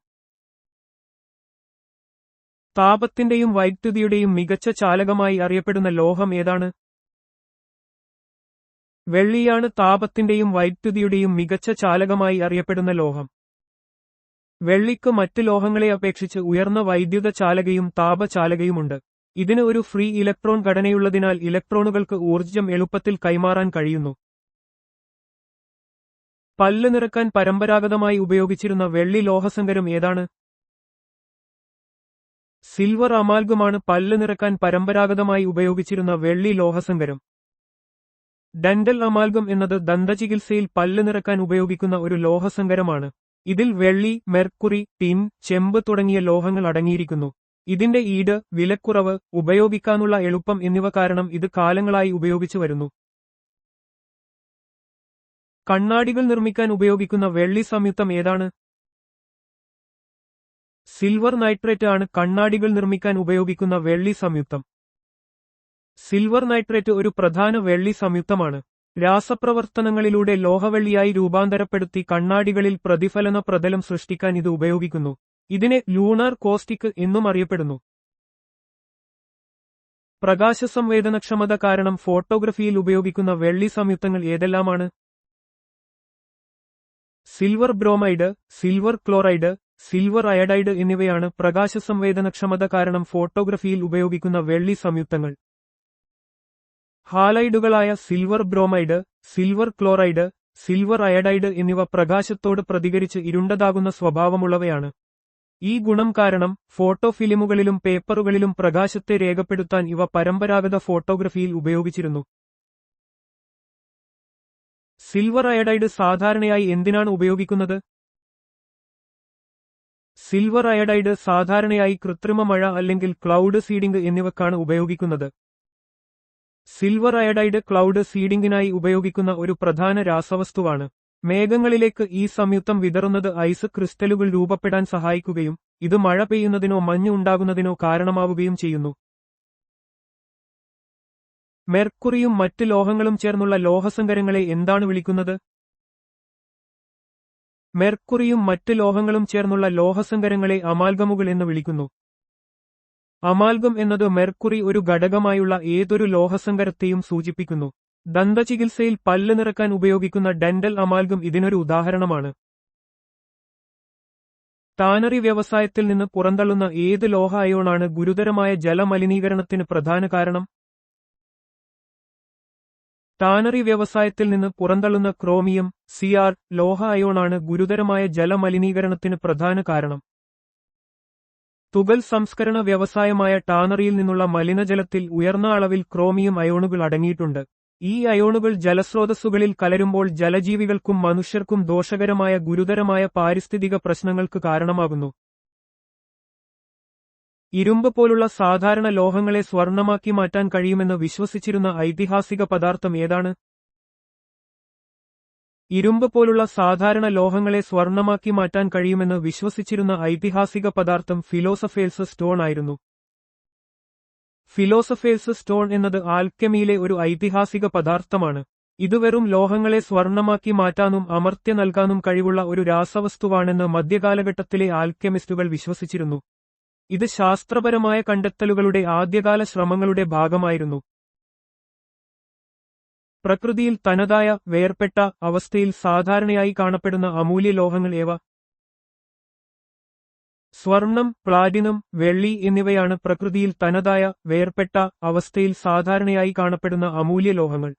താപത്തിന്റെയും വൈദ്യുതിയുടെയും മികച്ച ചാലകമായി അറിയപ്പെടുന്ന ലോഹം ഏതാണ്? വെള്ളിയാണ് താപത്തിന്റെയും വൈദ്യുതിയുടെയും മികച്ച ചാലകമായി അറിയപ്പെടുന്ന ലോഹം. വെള്ളിക്ക് മറ്റ് ലോഹങ്ങളെ അപേക്ഷിച്ച് ഉയർന്ന വൈദ്യുത ചാലകയും താപചാലകയുമുണ്ട്. ഇതിന് ഒരു ഫ്രീ ഇലക്ട്രോൺ ഘടനയുള്ളതിനാൽ ഇലക്ട്രോണുകൾക്ക് ഊർജ്ജം എളുപ്പത്തിൽ കൈമാറാൻ കഴിയുന്നു. പല്ല് നിറക്കാൻ പരമ്പരാഗതമായി ഉപയോഗിച്ചിരുന്ന വെള്ളി ലോഹസങ്കരം ഏതാണ്? സിൽവർ അമാൽഗമാണ് പല്ല് നിറക്കാൻ പരമ്പരാഗതമായി ഉപയോഗിച്ചിരുന്ന വെള്ളി ലോഹസങ്കരം. ഡെന്റൽ അമാൽഗം എന്നത് ദന്തചികിത്സയിൽ പല്ല് നിറക്കാൻ ഉപയോഗിക്കുന്ന ഒരു ലോഹസങ്കരമാണ്. ഇതിൽ വെള്ളി, മെർക്കുറി, ടിൻ, ചെമ്പ് തുടങ്ങിയ ലോഹങ്ങൾ അടങ്ങിയിരിക്കുന്നു. ഇതിന്റെ ഈട്, വിലക്കുറവ്, ഉപയോഗിക്കാനുള്ള എളുപ്പം എന്നിവ കാരണം ഇത് കാലങ്ങളായി ഉപയോഗിച്ചു വരുന്നു. കണ്ണാടികൾ നിർമ്മിക്കാൻ ഉപയോഗിക്കുന്ന വെള്ളി സംയുക്തം ഏതാണ്? സിൽവർ നൈട്രേറ്റ് ആണ് കണ്ണാടികൾ നിർമ്മിക്കാൻ ഉപയോഗിക്കുന്ന വെള്ളി സംയുക്തം. സിൽവർ നൈട്രേറ്റ് ഒരു പ്രധാന വെള്ളി സംയുക്തമാണ്. രാസപ്രവർത്തനങ്ങളിലൂടെ ലോഹവെള്ളിയായി രൂപാന്തരപ്പെടുത്തി കണ്ണാടികളിൽ പ്രതിഫലന പ്രതലം സൃഷ്ടിക്കാൻ ഇത് ഉപയോഗിക്കുന്നു. ഇതിനെ ലൂണാർ കോസ്റ്റിക് എന്നും അറിയപ്പെടുന്നു. പ്രകാശസംവേദനക്ഷമത കാരണം ഫോട്ടോഗ്രഫിയിൽ ഉപയോഗിക്കുന്ന വെള്ളി സംയുക്തങ്ങൾ ഏതെല്ലാമാണ്? Silver bromide, silver chloride, silver iodide എന്നിവയാണ് പ്രകാശസംവേദനക്ഷമത കാരണം ഫോട്ടോഗ്രഫിയിൽ ഉപയോഗിക്കുന്ന വെള്ളി സംയുക്തങ്ങൾ. ഹാലൈഡുകളായ silver bromide, silver chloride, silver iodide എന്നിവ പ്രകാശത്തോട് പ്രതികരിച്ച് ഇരുണ്ടതാകുന്ന സ്വഭാവമുള്ളവയാണ്. ഈ ഗുണം കാരണം ഫോട്ടോ ഫിലിമുകളിലും പേപ്പറുകളിലും പ്രകാശത്തെ രേഖപ്പെടുത്താൻ ഇവ പരമ്പരാഗത ഫോട്ടോഗ്രഫിയിൽ ഉപയോഗിച്ചിരുന്നു. സിൽവർ അയഡൈഡ് സാധാരണയായി എന്തിനാണ് ഉപയോഗിക്കുന്നത്? സിൽവർ അയഡൈഡ് സാധാരണയായി കൃത്രിമ മഴ അല്ലെങ്കിൽ ക്ലൗഡ് സീഡിംഗ് എന്നിവക്കാണ് ഉപയോഗിക്കുന്നത്. സിൽവർ അയഡൈഡ് ക്ലൗഡ് സീഡിംഗിനായി ഉപയോഗിക്കുന്ന ഒരു പ്രധാന രാസവസ്തുവാണ്. മേഘങ്ങളിലേക്ക് ഈ സംയുക്തം വിതറുന്നത് ഐസ് ക്രിസ്റ്റലുകൾ രൂപപ്പെടാൻ സഹായിക്കുകയും ഇത് മഴ പെയ്യുന്നതിനോ മഞ്ഞ് ഉണ്ടാകുന്നതിനോ കാരണമാവുകയും ചെയ്യുന്നു. മെർക്കുറിയും മറ്റ് ലോഹങ്ങളും ചേർന്നുള്ള ലോഹസങ്കരങ്ങളെ എന്താണ് വിളിക്കുന്നത്? മെർക്കുറിയും മറ്റ് ലോഹങ്ങളും ചേർന്നുള്ള ലോഹസങ്കരങ്ങളെ അമാൽഗമുകൾ എന്ന് വിളിക്കുന്നു. അമാൽഗം എന്നത് മെർക്കുറി ഒരു ഘടകമായുള്ള ഏതൊരു ലോഹസങ്കരത്തെയും സൂചിപ്പിക്കുന്നു. ദന്തചികിത്സയിൽ പല്ല് നിറക്കാൻ ഉപയോഗിക്കുന്ന ഡെന്റൽ അമാൽഗം ഇതിനൊരു ഉദാഹരണമാണ്. ടാനറി വ്യവസായത്തിൽ നിന്ന് പുറന്തള്ളുന്ന ഏത് ലോഹ അയോണാണ് ഗുരുതരമായ ജലമലിനീകരണത്തിന് പ്രധാന കാരണം? ടാനറി വ്യവസായത്തിൽ നിന്ന് പുറന്തള്ളുന്ന ക്രോമിയം, സിആർ ലോഹ അയോണാണ് ഗുരുതരമായ ജലമലിനീകരണത്തിന് പ്രധാന കാരണം. തുകൽ സംസ്കരണ വ്യവസായമായ ടാനറിയിൽ നിന്നുള്ള മലിനജലത്തിൽ ഉയർന്ന അളവിൽ ക്രോമിയം അയോണുകൾ അടങ്ങിയിട്ടുണ്ട്. ഈ അയോണുകൾ ജലസ്രോതസ്സുകളിൽ കലരുമ്പോൾ ജലജീവികൾക്കും മനുഷ്യർക്കും ദോഷകരമായ ഗുരുതരമായ പാരിസ്ഥിതിക പ്രശ്നങ്ങൾക്ക് കാരണമാകുന്നു. ഇരുമ്പ് പോലുള്ള സാധാരണ ലോഹങ്ങളെ സ്വർണമാക്കി മാറ്റാൻ കഴിയുമെന്ന് വിശ്വസിച്ചിരുന്ന ഐതിഹാസിക പദാർത്ഥം ഏതാണ്? ഇരുമ്പ് പോലുള്ള സാധാരണ ലോഹങ്ങളെ സ്വർണമാക്കി മാറ്റാൻ കഴിയുമെന്ന് വിശ്വസിച്ചിരുന്ന ഐതിഹാസിക പദാർത്ഥം ഫിലോസഫേഴ്സ് സ്റ്റോൺ ആയിരുന്നു. ഫിലോസഫേഴ്സ് സ്റ്റോൺ എന്നത് ആൽക്കെമിയിലെ ഒരു ഐതിഹാസിക പദാർത്ഥമാണ്. ഇത് വെറും ലോഹങ്ങളെ സ്വർണമാക്കി മാറ്റാനും അമർത്യ നൽകാനും കഴിവുള്ള ഒരു രാസവസ്തുവാണെന്ന് മധ്യകാലഘട്ടത്തിലെ ആൽക്കെമിസ്റ്റുകൾ വിശ്വസിച്ചിരുന്നു. ഇത് ശാസ്ത്രപരമായ കണ്ടെത്തലുകളുടെ ആദ്യകാല ശ്രമങ്ങളുടെ ഭാഗമായിരുന്നു. പ്രകൃതിയിൽ തനതായ വേർപെട്ട അവസ്ഥയിൽ സാധാരണയായി കാണപ്പെടുന്ന അമൂല്യ ലോഹങ്ങൾ ഏവ? സ്വർണം, പ്ലാറ്റിനം, വെള്ളി എന്നിവയാണ് പ്രകൃതിയിൽ തനതായ വേർപെട്ട അവസ്ഥയിൽ സാധാരണയായി കാണപ്പെടുന്ന അമൂല്യ ലോഹങ്ങൾ.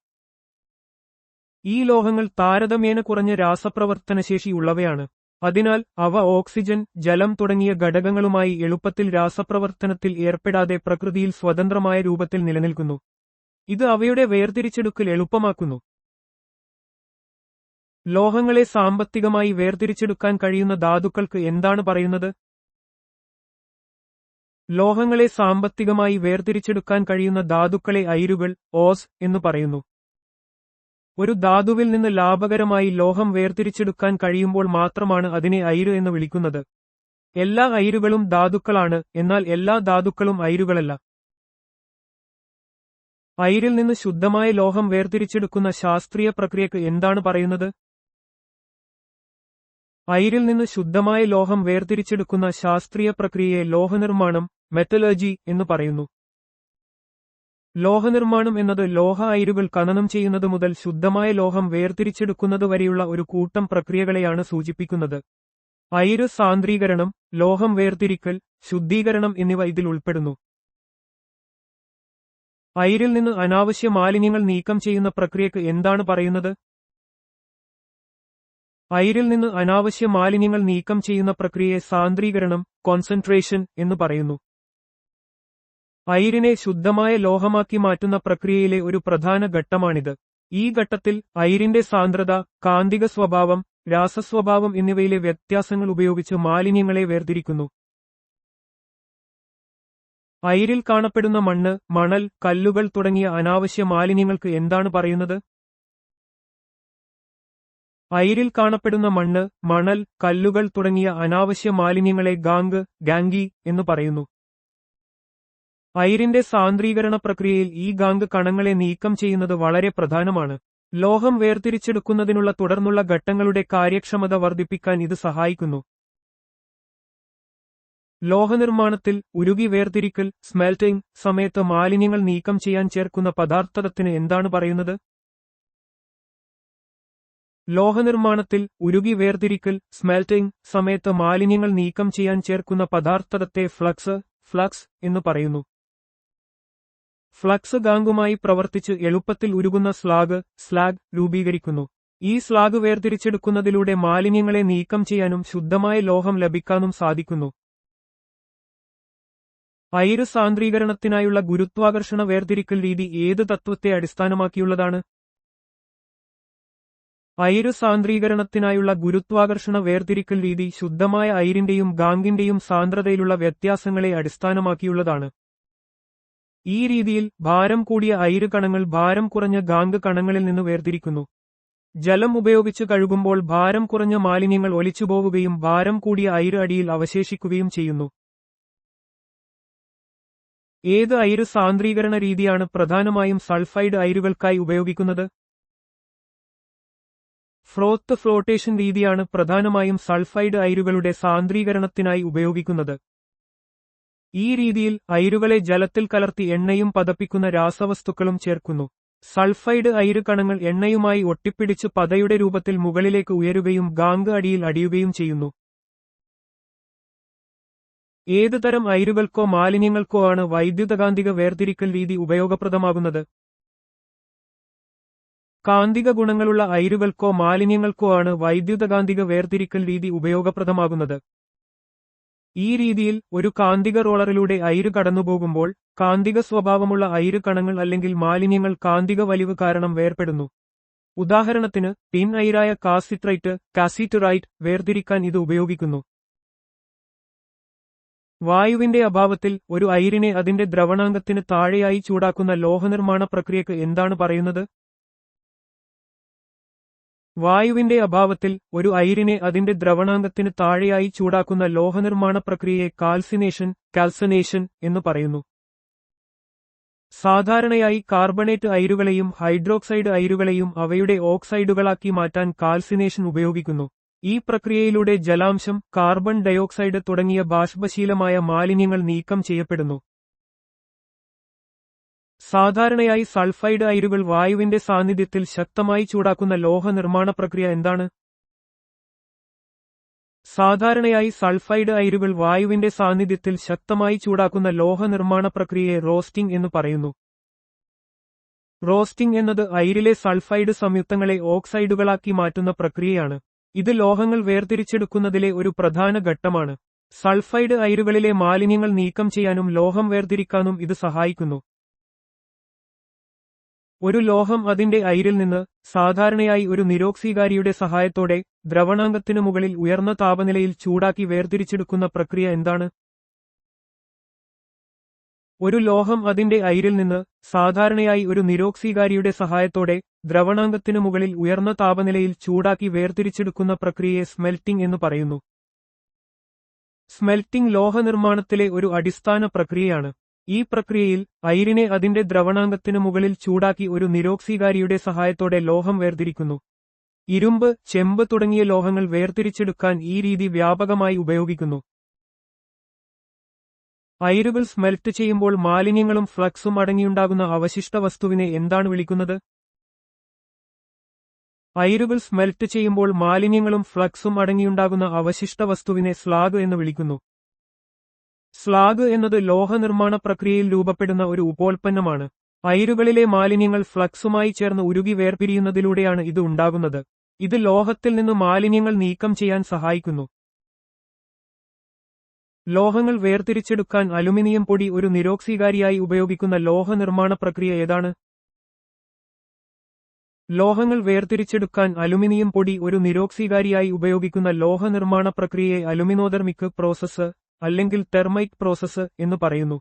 ഈ ലോഹങ്ങൾ താരതമ്യേന കുറഞ്ഞ രാസപ്രവർത്തനശേഷി ഉള്ളവയാണ്. അതിനാൽ അവ ഓക്സിജൻ, ജലം തുടങ്ങിയ ഘടകങ്ങളുമായി എളുപ്പത്തിൽ രാസപ്രവർത്തനത്തിൽ ഏർപ്പെടാതെ പ്രകൃതിയിൽ സ്വതന്ത്രമായ രൂപത്തിൽ നിലനിൽക്കുന്നു. ഇത് അവയുടെ വേർതിരിച്ചെടുക്കൽ എളുപ്പമാക്കുന്നു. ലോഹങ്ങളെ സാമ്പത്തികമായി വേർതിരിച്ചെടുക്കാൻ കഴിയുന്ന ധാതുക്കൾക്ക് എന്താണ് പറയുന്നത്? ലോഹങ്ങളെ സാമ്പത്തികമായി വേർതിരിച്ചെടുക്കാൻ കഴിയുന്ന ധാതുക്കളെ അയിരുകൾ, ഓസ് എന്നു പറയുന്നു. ഒരു ധാതുവിൽ നിന്ന് ലാഭകരമായി ലോഹം വേർതിരിച്ചെടുക്കാൻ കഴിയുമ്പോൾ മാത്രമാണ് അതിനെ അയിര് എന്ന് വിളിക്കുന്നത്. എല്ലാ അയിരുകളും ധാതുക്കളാണ്, എന്നാൽ എല്ലാ ധാതുക്കളും അയിരുകളല്ല. അയിരിൽ നിന്ന് ശുദ്ധമായ ലോഹം വേർതിരിച്ചെടുക്കുന്ന ശാസ്ത്രീയ പ്രക്രിയക്ക് എന്താണ് പറയുന്നത്? അയിരിൽ നിന്ന് ശുദ്ധമായ ലോഹം വേർതിരിച്ചെടുക്കുന്ന ശാസ്ത്രീയ പ്രക്രിയയെ ലോഹനിർമ്മാണം, മെറ്റലർജി എന്ന് പറയുന്നു. ലോഹനിർമ്മാണം എന്നത് ലോഹ അയിരുകൾ ഖനനം ചെയ്യുന്നത് മുതൽ ശുദ്ധമായ ലോഹം വേർതിരിച്ചെടുക്കുന്നതുവരെയുള്ള ഒരു കൂട്ടം പ്രക്രിയകളെയാണ് സൂചിപ്പിക്കുന്നത്. അയിര് സാന്ദ്രീകരണം, ലോഹം വേർതിരിക്കൽ, ശുദ്ധീകരണം എന്നിവ ഇതിൽ ഉൾപ്പെടുന്നു. അയിരിൽ നിന്ന് അനാവശ്യ മാലിന്യങ്ങൾ നീക്കം ചെയ്യുന്ന പ്രക്രിയക്ക് എന്താണ് പറയുന്നത്? അയിരിൽ നിന്ന് അനാവശ്യ മാലിന്യങ്ങൾ നീക്കം ചെയ്യുന്ന പ്രക്രിയയെ സാന്ദ്രീകരണം, കോൺസെൻട്രേഷൻ എന്ന് പറയുന്നു. അയിരിനെ ശുദ്ധമായ ലോഹമാക്കി മാറ്റുന്ന പ്രക്രിയയിലെ ഒരു പ്രധാന ഘട്ടമാണിത്. ഈ ഘട്ടത്തിൽ അയിരിന്റെ സാന്ദ്രത, കാന്തിക സ്വഭാവം, രാസസ്വഭാവം എന്നിവയിലെ വ്യത്യാസങ്ങൾ ഉപയോഗിച്ച് മാലിന്യങ്ങളെ വേർതിരിക്കുന്നു. അയിരിൽ കാണപ്പെടുന്ന മണ്ണ്, മണൽ, കല്ലുകൾ തുടങ്ങിയ അനാവശ്യ മാലിന്യങ്ങൾക്ക് എന്താണ് പറയുന്നത്? അയിരിൽ കാണപ്പെടുന്ന മണ്ണ്, മണൽ, കല്ലുകൾ തുടങ്ങിയ അനാവശ്യ മാലിന്യങ്ങളെ ഗാംഗി എന്ന് പറയുന്നു. അയിരിന്റെ സാന്ദ്രീകരണ പ്രക്രിയയിൽ ഈ ഗാംഗ് കണങ്ങളെ നീക്കം ചെയ്യുന്നത് വളരെ പ്രധാനമാണ്. ലോഹം വേർതിരിച്ചെടുക്കുന്നതിനുള്ള തുടർന്നുള്ള ഘട്ടങ്ങളുടെ കാര്യക്ഷമത വർദ്ധിപ്പിക്കാൻ ഇത് സഹായിക്കുന്നു. ലോഹനിർമ്മാണത്തിൽ ഉരുകി വേർതിരിക്കൽ, സ്മെൽറ്റിംഗ് സമയത്ത് മാലിന്യങ്ങൾ നീക്കം ചെയ്യാൻ ചേർക്കുന്ന പദാർത്ഥത്തിന് എന്താണ് പറയുന്നത്? ലോഹനിർമ്മാണത്തിൽ ഉരുകി വേർതിരിക്കൽ, സ്മെൽറ്റിംഗ് സമയത്ത് മാലിന്യങ്ങൾ നീക്കം ചെയ്യാൻ ചേർക്കുന്ന പദാർത്ഥത്തെ ഫ്ലക്സ് എന്ന് പറയുന്നു. ഫ്ലക്സ് ഗാംഗുമായി പ്രവർത്തിച്ച് എളുപ്പത്തിൽ ഉരുകുന്ന സ്ലാഗ് രൂപീകരിക്കുന്നു. ഈ സ്ലാഗ് വേർതിരിച്ചെടുക്കുന്നതിലൂടെ മാലിന്യങ്ങളെ നീക്കം ചെയ്യാനും ശുദ്ധമായ ലോഹം ലഭിക്കാനും സാധിക്കുന്നു. അയിര് സാന്ദ്രീകരണത്തിനായുള്ള ഗുരുത്വാകർഷണ വേർതിരിക്കൽ രീതി ഏത് തത്വത്തെ അടിസ്ഥാനമാക്കിയുള്ളതാണ്? അയിര് സാന്ദ്രീകരണത്തിനായുള്ള ഗുരുത്വാകർഷണ വേർതിരിക്കൽ രീതി ശുദ്ധമായ അയിരിന്റെയും ഗാംഗിന്റെയും സാന്ദ്രതയിലുള്ള വ്യത്യാസങ്ങളെ അടിസ്ഥാനമാക്കിയുള്ളതാണ്. ഈ രീതിയിൽ ഭാരം കൂടിയ അയിര് കണങ്ങൾ ഭാരം കുറഞ്ഞ ഗാംഗ് കണങ്ങളിൽ നിന്ന് വേർതിരിക്കുന്നു. ജലം ഉപയോഗിച്ച് കഴുകുമ്പോൾ ഭാരം കുറഞ്ഞ മാലിന്യങ്ങൾ ഒലിച്ചുപോവുകയും ഭാരം കൂടിയ അയിര് അടിയിൽ അവശേഷിക്കുകയും ചെയ്യുന്നു. ഏത് അയിര് സാന്ദ്രീകരണ രീതിയാണ് പ്രധാനമായും സൾഫൈഡ് അയിരുകൾക്കായി ഉപയോഗിക്കുന്നത്? ഫ്രോത്ത് ഫ്ലോട്ടേഷൻ രീതിയാണ് പ്രധാനമായും സൾഫൈഡ് അയിരുകളുടെ സാന്ദ്രീകരണത്തിനായി ഉപയോഗിക്കുന്നത്. ഈ രീതിയിൽ അയിരുകളെ ജലത്തിൽ കലർത്തി എണ്ണയും പതപ്പിക്കുന്ന രാസവസ്തുക്കളും ചേർക്കുന്നു. സൾഫൈഡ് അയിര് കണങ്ങൾ എണ്ണയുമായി ഒട്ടിപ്പിടിച്ച് പതയുടെ രൂപത്തിൽ മുകളിലേക്ക് ഉയരുകയും ഗാംഗ് അടിയിൽ അടിയുകയും ചെയ്യുന്നു. ഏത് തരം അയിരുകൾക്കോ മാലിന്യങ്ങൾക്കോ ആണ് വൈദ്യുതകാന്തിക വേർതിരിക്കൽ രീതി ഉപയോഗപ്രദമാകുന്നത്? കാന്തിക ഗുണങ്ങളുള്ള അയിരുകൾക്കോ മാലിന്യങ്ങൾക്കോ ആണ് വൈദ്യുതകാന്തിക വേർതിരിക്കൽ രീതി ഉപയോഗപ്രദമാകുന്നത്. ഈ രീതിയിൽ ഒരു കാന്തിക റോളറിലൂടെ അയിര് കടന്നുപോകുമ്പോൾ കാന്തിക സ്വഭാവമുള്ള അയിര് കണങ്ങൾ അല്ലെങ്കിൽ മാലിന്യങ്ങൾ കാന്തിക വലിവ് കാരണം വേർപെടുന്നു. ഉദാഹരണത്തിന് ടിൻ അയിരായ കാസിറ്ററൈറ്റ് വേർതിരിക്കാൻ ഇത് ഉപയോഗിക്കുന്നു. വായുവിന്റെ അഭാവത്തിൽ ഒരു അയിരിനെ അതിന്റെ ദ്രവണാങ്കത്തിന് താഴെയായി ചൂടാക്കുന്ന ലോഹനിർമ്മാണ പ്രക്രിയക്ക് എന്താണ് പറയുന്നത്? വായുവിന്റെ അഭാവത്തിൽ ഒരു അയിരിനെ അതിന്റെ ദ്രവണാങ്കത്തിന് താഴെയായി ചൂടാക്കുന്ന ലോഹനിർമ്മാണ പ്രക്രിയയെ കാൽസിനേഷൻ എന്ന് പറയുന്നു. സാധാരണയായി കാർബണേറ്റ് അയിരുകളെയും ഹൈഡ്രോക്സൈഡ് അയിരുകളെയും അവയുടെ ഓക്സൈഡുകളാക്കി മാറ്റാൻ കാൽസിനേഷൻ ഉപയോഗിക്കുന്നു. ഈ പ്രക്രിയയിലൂടെ ജലാംശം, കാർബൺ ഡയോക്സൈഡ് തുടങ്ങിയ ബാഷ്പശീലമായ മാലിന്യങ്ങൾ നീക്കം ചെയ്യപ്പെടുന്നു. സാധാരണയായി സൾഫൈഡ് അയിരുകൾ വായുവിന്റെ സാന്നിധ്യത്തിൽ ശക്തമായി ചൂടാക്കുന്ന ലോഹ നിർമ്മാണ പ്രക്രിയ എന്താണ്? സാധാരണയായി സൾഫൈഡ് അയിരുകൾ വായുവിന്റെ സാന്നിധ്യത്തിൽ ശക്തമായി ചൂടാക്കുന്ന ലോഹ നിർമ്മാണ പ്രക്രിയയെ റോസ്റ്റിംഗ് എന്ന് പറയുന്നു. റോസ്റ്റിംഗ് എന്നത് അയിരിലെ സൾഫൈഡ് സംയുക്തങ്ങളെ ഓക്സൈഡുകളാക്കി മാറ്റുന്ന പ്രക്രിയയാണ്. ഇത് ലോഹങ്ങൾ വേർതിരിച്ചെടുക്കുന്നതിലെ ഒരു പ്രധാന ഘട്ടമാണ്. സൾഫൈഡ് അയിരുകളിലെ മാലിന്യങ്ങൾ നീക്കം ചെയ്യാനും ലോഹം വേർതിരിക്കാനും ഇത് സഹായിക്കുന്നു. ഒരു ലോഹം അതിന്റെ അയിരിൽ നിന്ന് സാധാരണയായി ഒരു നിരോക്സീകാരിയുടെ സഹായത്തോടെ ദ്രവണാങ്കത്തിനു മുകളിൽ ഉയർന്ന താപനിലയിൽ ചൂടാക്കി വേർതിരിച്ചെടുക്കുന്ന പ്രക്രിയ എന്താണ്? ഒരു ലോഹം അതിന്റെ അയിരിൽ നിന്ന് സാധാരണയായി ഒരു നിരോക്സീകാരിയുടെ സഹായത്തോടെ ദ്രവണാങ്കത്തിനു മുകളിൽ ഉയർന്ന താപനിലയിൽ ചൂടാക്കി വേർതിരിച്ചെടുക്കുന്ന പ്രക്രിയയെ സ്മെൽറ്റിംഗ് എന്ന് പറയുന്നു. സ്മെൽറ്റിംഗ് ലോഹനിർമ്മാണത്തിലെ ഒരു അടിസ്ഥാന പ്രക്രിയയാണ്. ഈ പ്രക്രിയയിൽ അയിരിനെ അതിന്റെ ദ്രവണാങ്കത്തിനു മുകളിൽ ചൂടാക്കി ഒരു നിരോക്സീകാരിയുടെ സഹായത്തോടെ ലോഹം വേർതിരിക്കുന്നു. ഇരുമ്പ്, ചെമ്പ് തുടങ്ങിയ ലോഹങ്ങൾ വേർതിരിച്ചെടുക്കാൻ ഈ രീതി വ്യാപകമായി ഉപയോഗിക്കുന്നു. അയിരുകൾ സ്മെൽറ്റ് ചെയ്യുമ്പോൾ മാലിന്യങ്ങളും ഫ്ലക്സും അടങ്ങിയുണ്ടാകുന്ന അവശിഷ്ട വസ്തുവിനെ എന്താണ് വിളിക്കുന്നത്? അയിരുകൾ സ്മെൽറ്റ് ചെയ്യുമ്പോൾ മാലിന്യങ്ങളും ഫ്ലക്സും അടങ്ങിയുണ്ടാകുന്ന അവശിഷ്ട വസ്തുവിനെ സ്ലാഗ് എന്ന് വിളിക്കുന്നു. സ്ലാഗ് എന്നത് ലോഹനിർമ്മാണ പ്രക്രിയയിൽ രൂപപ്പെടുന്ന ഒരു ഉപോൽപ്പന്നമാണ്. അയിരുകളിലെ മാലിന്യങ്ങൾ ഫ്ലക്സുമായി ചേർന്ന് ഉരുകി വേർപിരിയുന്നതിലൂടെയാണ് ഇത് ഉണ്ടാകുന്നത്. ഇത് ലോഹത്തിൽ നിന്ന് മാലിന്യങ്ങൾ നീക്കം ചെയ്യാൻ സഹായിക്കുന്നു. ലോഹങ്ങൾ വേർതിരിച്ചെടുക്കാൻ അലുമിനിയം പൊടി ഒരു നിരോക്സീകാരിയായി ഉപയോഗിക്കുന്ന ലോഹനിർമ്മാണ പ്രക്രിയ ഏതാണ്? ലോഹങ്ങൾ വേർതിരിച്ചെടുക്കാൻ അലുമിനിയം പൊടി ഒരു നിരോക്സീകാരിയായി ഉപയോഗിക്കുന്ന ലോഹനിർമ്മാണ പ്രക്രിയയെ അലുമിനോതെർമിക് പ്രോസസ്സ് അല്ലെങ്കിൽ തെർമൈറ്റ് പ്രോസസ്സ് എന്ന് പറയുന്നു.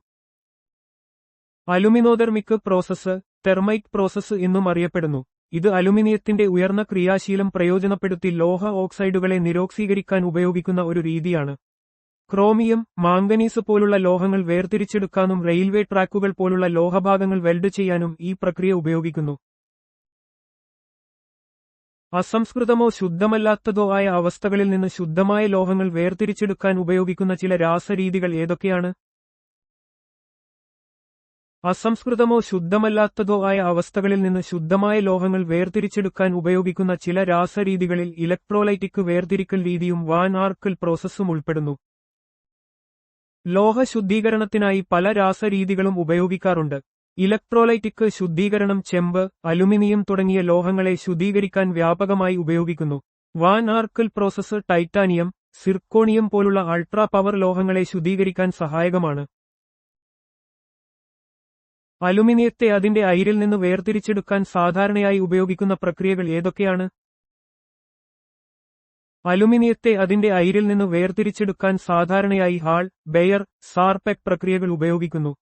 അലുമിനോതെർമിക് പ്രോസസ്സ്, തെർമൈറ്റ് പ്രോസസ്സ് എന്നും അറിയപ്പെടുന്നു. ഇത് അലുമിനിയത്തിന്റെ ഉയർന്ന ക്രിയാശീലം പ്രയോജനപ്പെടുത്തി ലോഹ ഓക്സൈഡുകളെ നിരോക്സീകരിക്കാൻ ഉപയോഗിക്കുന്ന ഒരു രീതിയാണ്. ക്രോമിയം, മാംഗനീസ് പോലുള്ള ലോഹങ്ങൾ വേർതിരിച്ചെടുക്കാനും റെയിൽവേ ട്രാക്കുകൾ പോലുള്ള ലോഹഭാഗങ്ങൾ വെൽഡ് ചെയ്യാനും ഈ പ്രക്രിയ ഉപയോഗിക്കുന്നു. അസംസ്കൃതമോ ശുദ്ധമല്ലാത്തതോ ആയ അവസ്ഥകളിൽ നിന്ന് ശുദ്ധമായ ലോഹങ്ങൾ വേർതിരിച്ചെടുക്കാൻ ഉപയോഗിക്കുന്ന ചില രാസരീതികൾ ഏതൊക്കെയാണ്? അസംസ്കൃതമോ ശുദ്ധമല്ലാത്തതോ ആയ അവസ്ഥകളിൽ നിന്ന് ശുദ്ധമായ ലോഹങ്ങൾ വേർതിരിച്ചെടുക്കാൻ ഉപയോഗിക്കുന്ന ചില രാസരീതികളിൽ ഇലക്ട്രോലൈറ്റിക് വേർതിരിക്കൽ രീതിയും വാൻ ആർക്കൽ പ്രോസസ്സും ഉൾപ്പെടുന്നു. ലോഹ ശുദ്ധീകരണത്തിനായി പല രാസരീതികളും ഉപയോഗിക്കാറുണ്ട്. ഇലക്ട്രോലൈറ്റിക് ശുദ്ധീകരണം ചെമ്പ്, അലുമിനിയം തുടങ്ങിയ ലോഹങ്ങളെ ശുദ്ധീകരിക്കാൻ വ്യാപകമായി ഉപയോഗിക്കുന്നു. Van Arkell process titanium, zirconium പോലുള്ള അൾട്രാ പവർ ലോഹങ്ങളെ ശുദ്ധീകരിക്കാൻ സഹായകമാണ്. അലുമിനിയത്തെ അതിന്റെ അയിരിൽ നിന്ന് വേർതിരിച്ചെടുക്കാൻ സാധാരണയായി ഉപയോഗിക്കുന്ന പ്രക്രിയകൾ ഏതൊക്കെയാണ്? അലുമിനിയത്തെ അതിന്റെ അയിരിൽ നിന്ന് വേർതിരിച്ചെടുക്കാൻ സാധാരണയായി ഹാൾ, ബെയർ, സാർപെക് പ്രക്രിയകൾ ഉപയോഗിക്കുന്നു.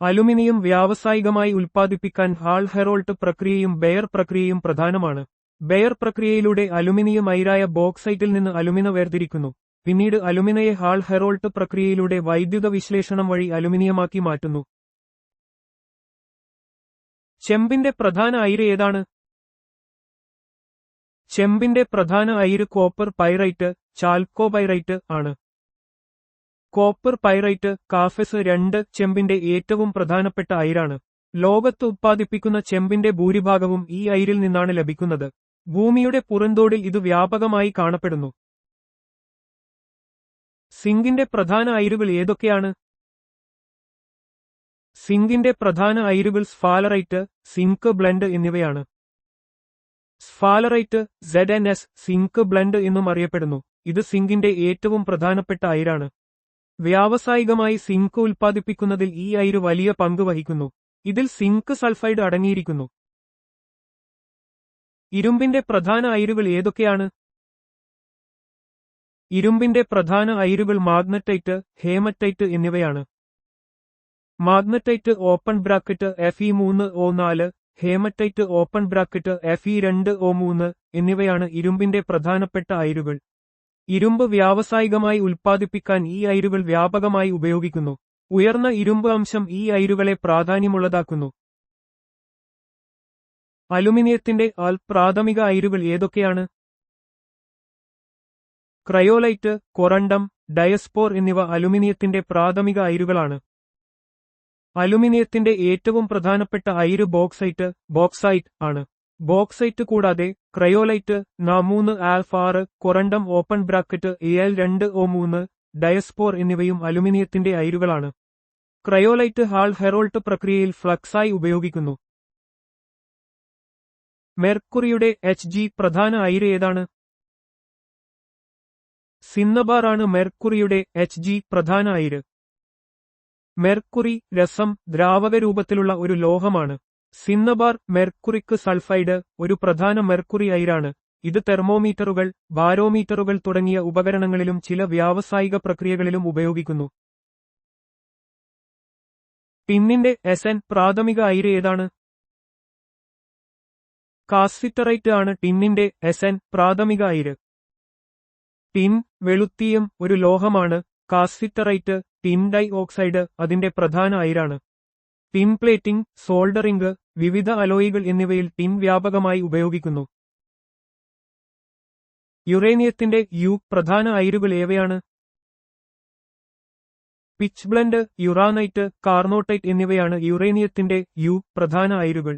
അലുമിനിയം വ്യാവസായികമായി ഉൽപ്പാദിപ്പിക്കാൻ ഹാൾ ഹെറോൾട്ട് പ്രക്രിയയും ബെയർ പ്രക്രിയയും പ്രധാനമാണ്. ബെയർ പ്രക്രിയയിലൂടെ അലുമിനിയം അയിരായ ബോക്സൈറ്റിൽ നിന്ന് അലുമിന വേർതിരിക്കുന്നു. പിന്നീട് അലുമിനയെ ഹാൾ ഹെറോൾട്ട് പ്രക്രിയയിലൂടെ വൈദ്യുത വിശ്ലേഷണം വഴി അലുമിനിയമാക്കി മാറ്റുന്നു. ചെമ്പിന്റെ പ്രധാന അയിര് ഏതാണ്? ചെമ്പിന്റെ പ്രധാന അയിര് കോപ്പർ പൈറൈറ്റ്, ചാൽക്കോപൈറൈറ്റ് ആണ്. കോപ്പർ പൈറൈറ്റ്, കാഫെസ് 2 ചെമ്പിന്റെ ഏറ്റവും പ്രധാനപ്പെട്ട അയിരാണ്. ലോകത്ത് ഉത്പാദിപ്പിക്കുന്ന ചെമ്പിന്റെ ഭൂരിഭാഗവും ഈ അയിരിൽ നിന്നാണ് ലഭിക്കുന്നത്. ഭൂമിയുടെ പുറന്തോടിൽ ഇത് വ്യാപകമായി കാണപ്പെടുന്നു. സിങ്കിന്റെ പ്രധാന അയിരുകൾ ഏതൊക്കെയാണ്? സിങ്കിന്റെ പ്രധാന അയിരുകൾ സ്ഫാലറൈറ്റ്, സിങ്ക് ബ്ലെൻഡ് എന്നിവയാണ്. സ്ഫാലറൈറ്റ്, ZnS, സിങ്ക് ബ്ലെൻഡ് എന്നും അറിയപ്പെടുന്നു. ഇത് സിങ്കിന്റെ ഏറ്റവും പ്രധാനപ്പെട്ട അയിരാണ്. വ്യാവസായികമായി സിങ്ക് ഉൽപ്പാദിപ്പിക്കുന്നതിൽ ഈ അയിര് വലിയ പങ്ക് വഹിക്കുന്നു. ഇതിൽ സിങ്ക് സൾഫൈഡ് അടങ്ങിയിരിക്കുന്നു. ഇരുമ്പിന്റെ പ്രധാന അയിരുകൾ ഏതൊക്കെയാണ്? ഇരുമ്പിന്റെ പ്രധാന അയിരുകൾ മാഗ്നറ്റൈറ്റ്, ഹേമറ്റൈറ്റ് എന്നിവയാണ്. Magnetite open bracket Fe3O4, hematite open bracket Fe2O3 എന്നിവയാണ് ഇരുമ്പിന്റെ പ്രധാനപ്പെട്ട അയിരുകൾ. ഇരുമ്പ് വ്യാവസായികമായി ഉൽപ്പാദിപ്പിക്കാൻ ഈ അയിരുകൾ വ്യാപകമായി ഉപയോഗിക്കുന്നു. ഉയർന്ന ഇരുമ്പ് അംശം ഈ അയിരുകളെ പ്രാധാന്യമുള്ളതാക്കുന്നു. അലുമിനിയത്തിന്റെ പ്രാഥമിക അയിരുകൾ ഏതൊക്കെയാണ്? ക്രയോലൈറ്റ്, കൊറണ്ടം, ഡയസ്പോർ എന്നിവ അലുമിനിയത്തിന്റെ പ്രാഥമിക അയിരുകളാണ്. അലുമിനിയത്തിന്റെ ഏറ്റവും പ്രധാനപ്പെട്ട അയിര് ബോക്സൈറ്റ് ആണ്. ബോക്സൈറ്റ് കൂടാതെ cryolite, Na3 corundum open bracket Al2O3, ഡയസ്പോർ എന്നിവയും അലുമിനിയത്തിന്റെ അയിരുകളാണ്. ക്രയോലൈറ്റ് ഹാൾ ഹെറോൾട്ട് പ്രക്രിയയിൽ ഫ്ലക്സായി ഉപയോഗിക്കുന്നു. മെർക്കുറിയുടെ Hg പ്രധാന അയിര് ഏതാണ്? സിന്നബാർ ആണ് മെർക്കുറിയുടെ Hg പ്രധാന അയിര്. മെർക്കുറി രസം, ദ്രാവക രൂപത്തിലുള്ള ഒരു ലോഹമാണ്. സിന്നബാർ, മെർക്കുറിക് സൾഫൈഡ് ഒരു പ്രധാന മെർക്കുറി അയിരാണ്. ഇത് തെർമോമീറ്ററുകൾ, ബാരോമീറ്ററുകൾ തുടങ്ങിയ ഉപകരണങ്ങളിലും ചില വ്യാവസായിക പ്രക്രിയകളിലും ഉപയോഗിക്കുന്നു. ടിന്നിന്റെ Sn പ്രാഥമിക അയിര് ഏതാണ്? കാസ്സിറ്ററൈറ്റ് ആണ് ടിന്നിന്റെ Sn പ്രാഥമിക അയിര്. ടിൻ, വെളുത്തീയം ഒരു ലോഹമാണ്. കാസ്സിറ്ററൈറ്റ്, ടിൻ ഡൈ ഓക്സൈഡ് അതിന്റെ പ്രധാന അയിരാണ്. ടിൻ പ്ലേറ്റിംഗ്, സോൾഡറിംഗ്, വിവിധ അലോയികൾ എന്നിവയിൽ ടിൻ വ്യാപകമായി ഉപയോഗിക്കുന്നു. യുറേനിയത്തിന്റെ പ്രധാന അയിരുകൾ ഏവയാണ്? പിച്ച് ബ്ലെൻഡ്, യുറാനൈറ്റ്, കാർനോട്ടൈറ്റ് എന്നിവയാണ് യുറേനിയത്തിന്റെ പ്രധാന അയിരുകൾ.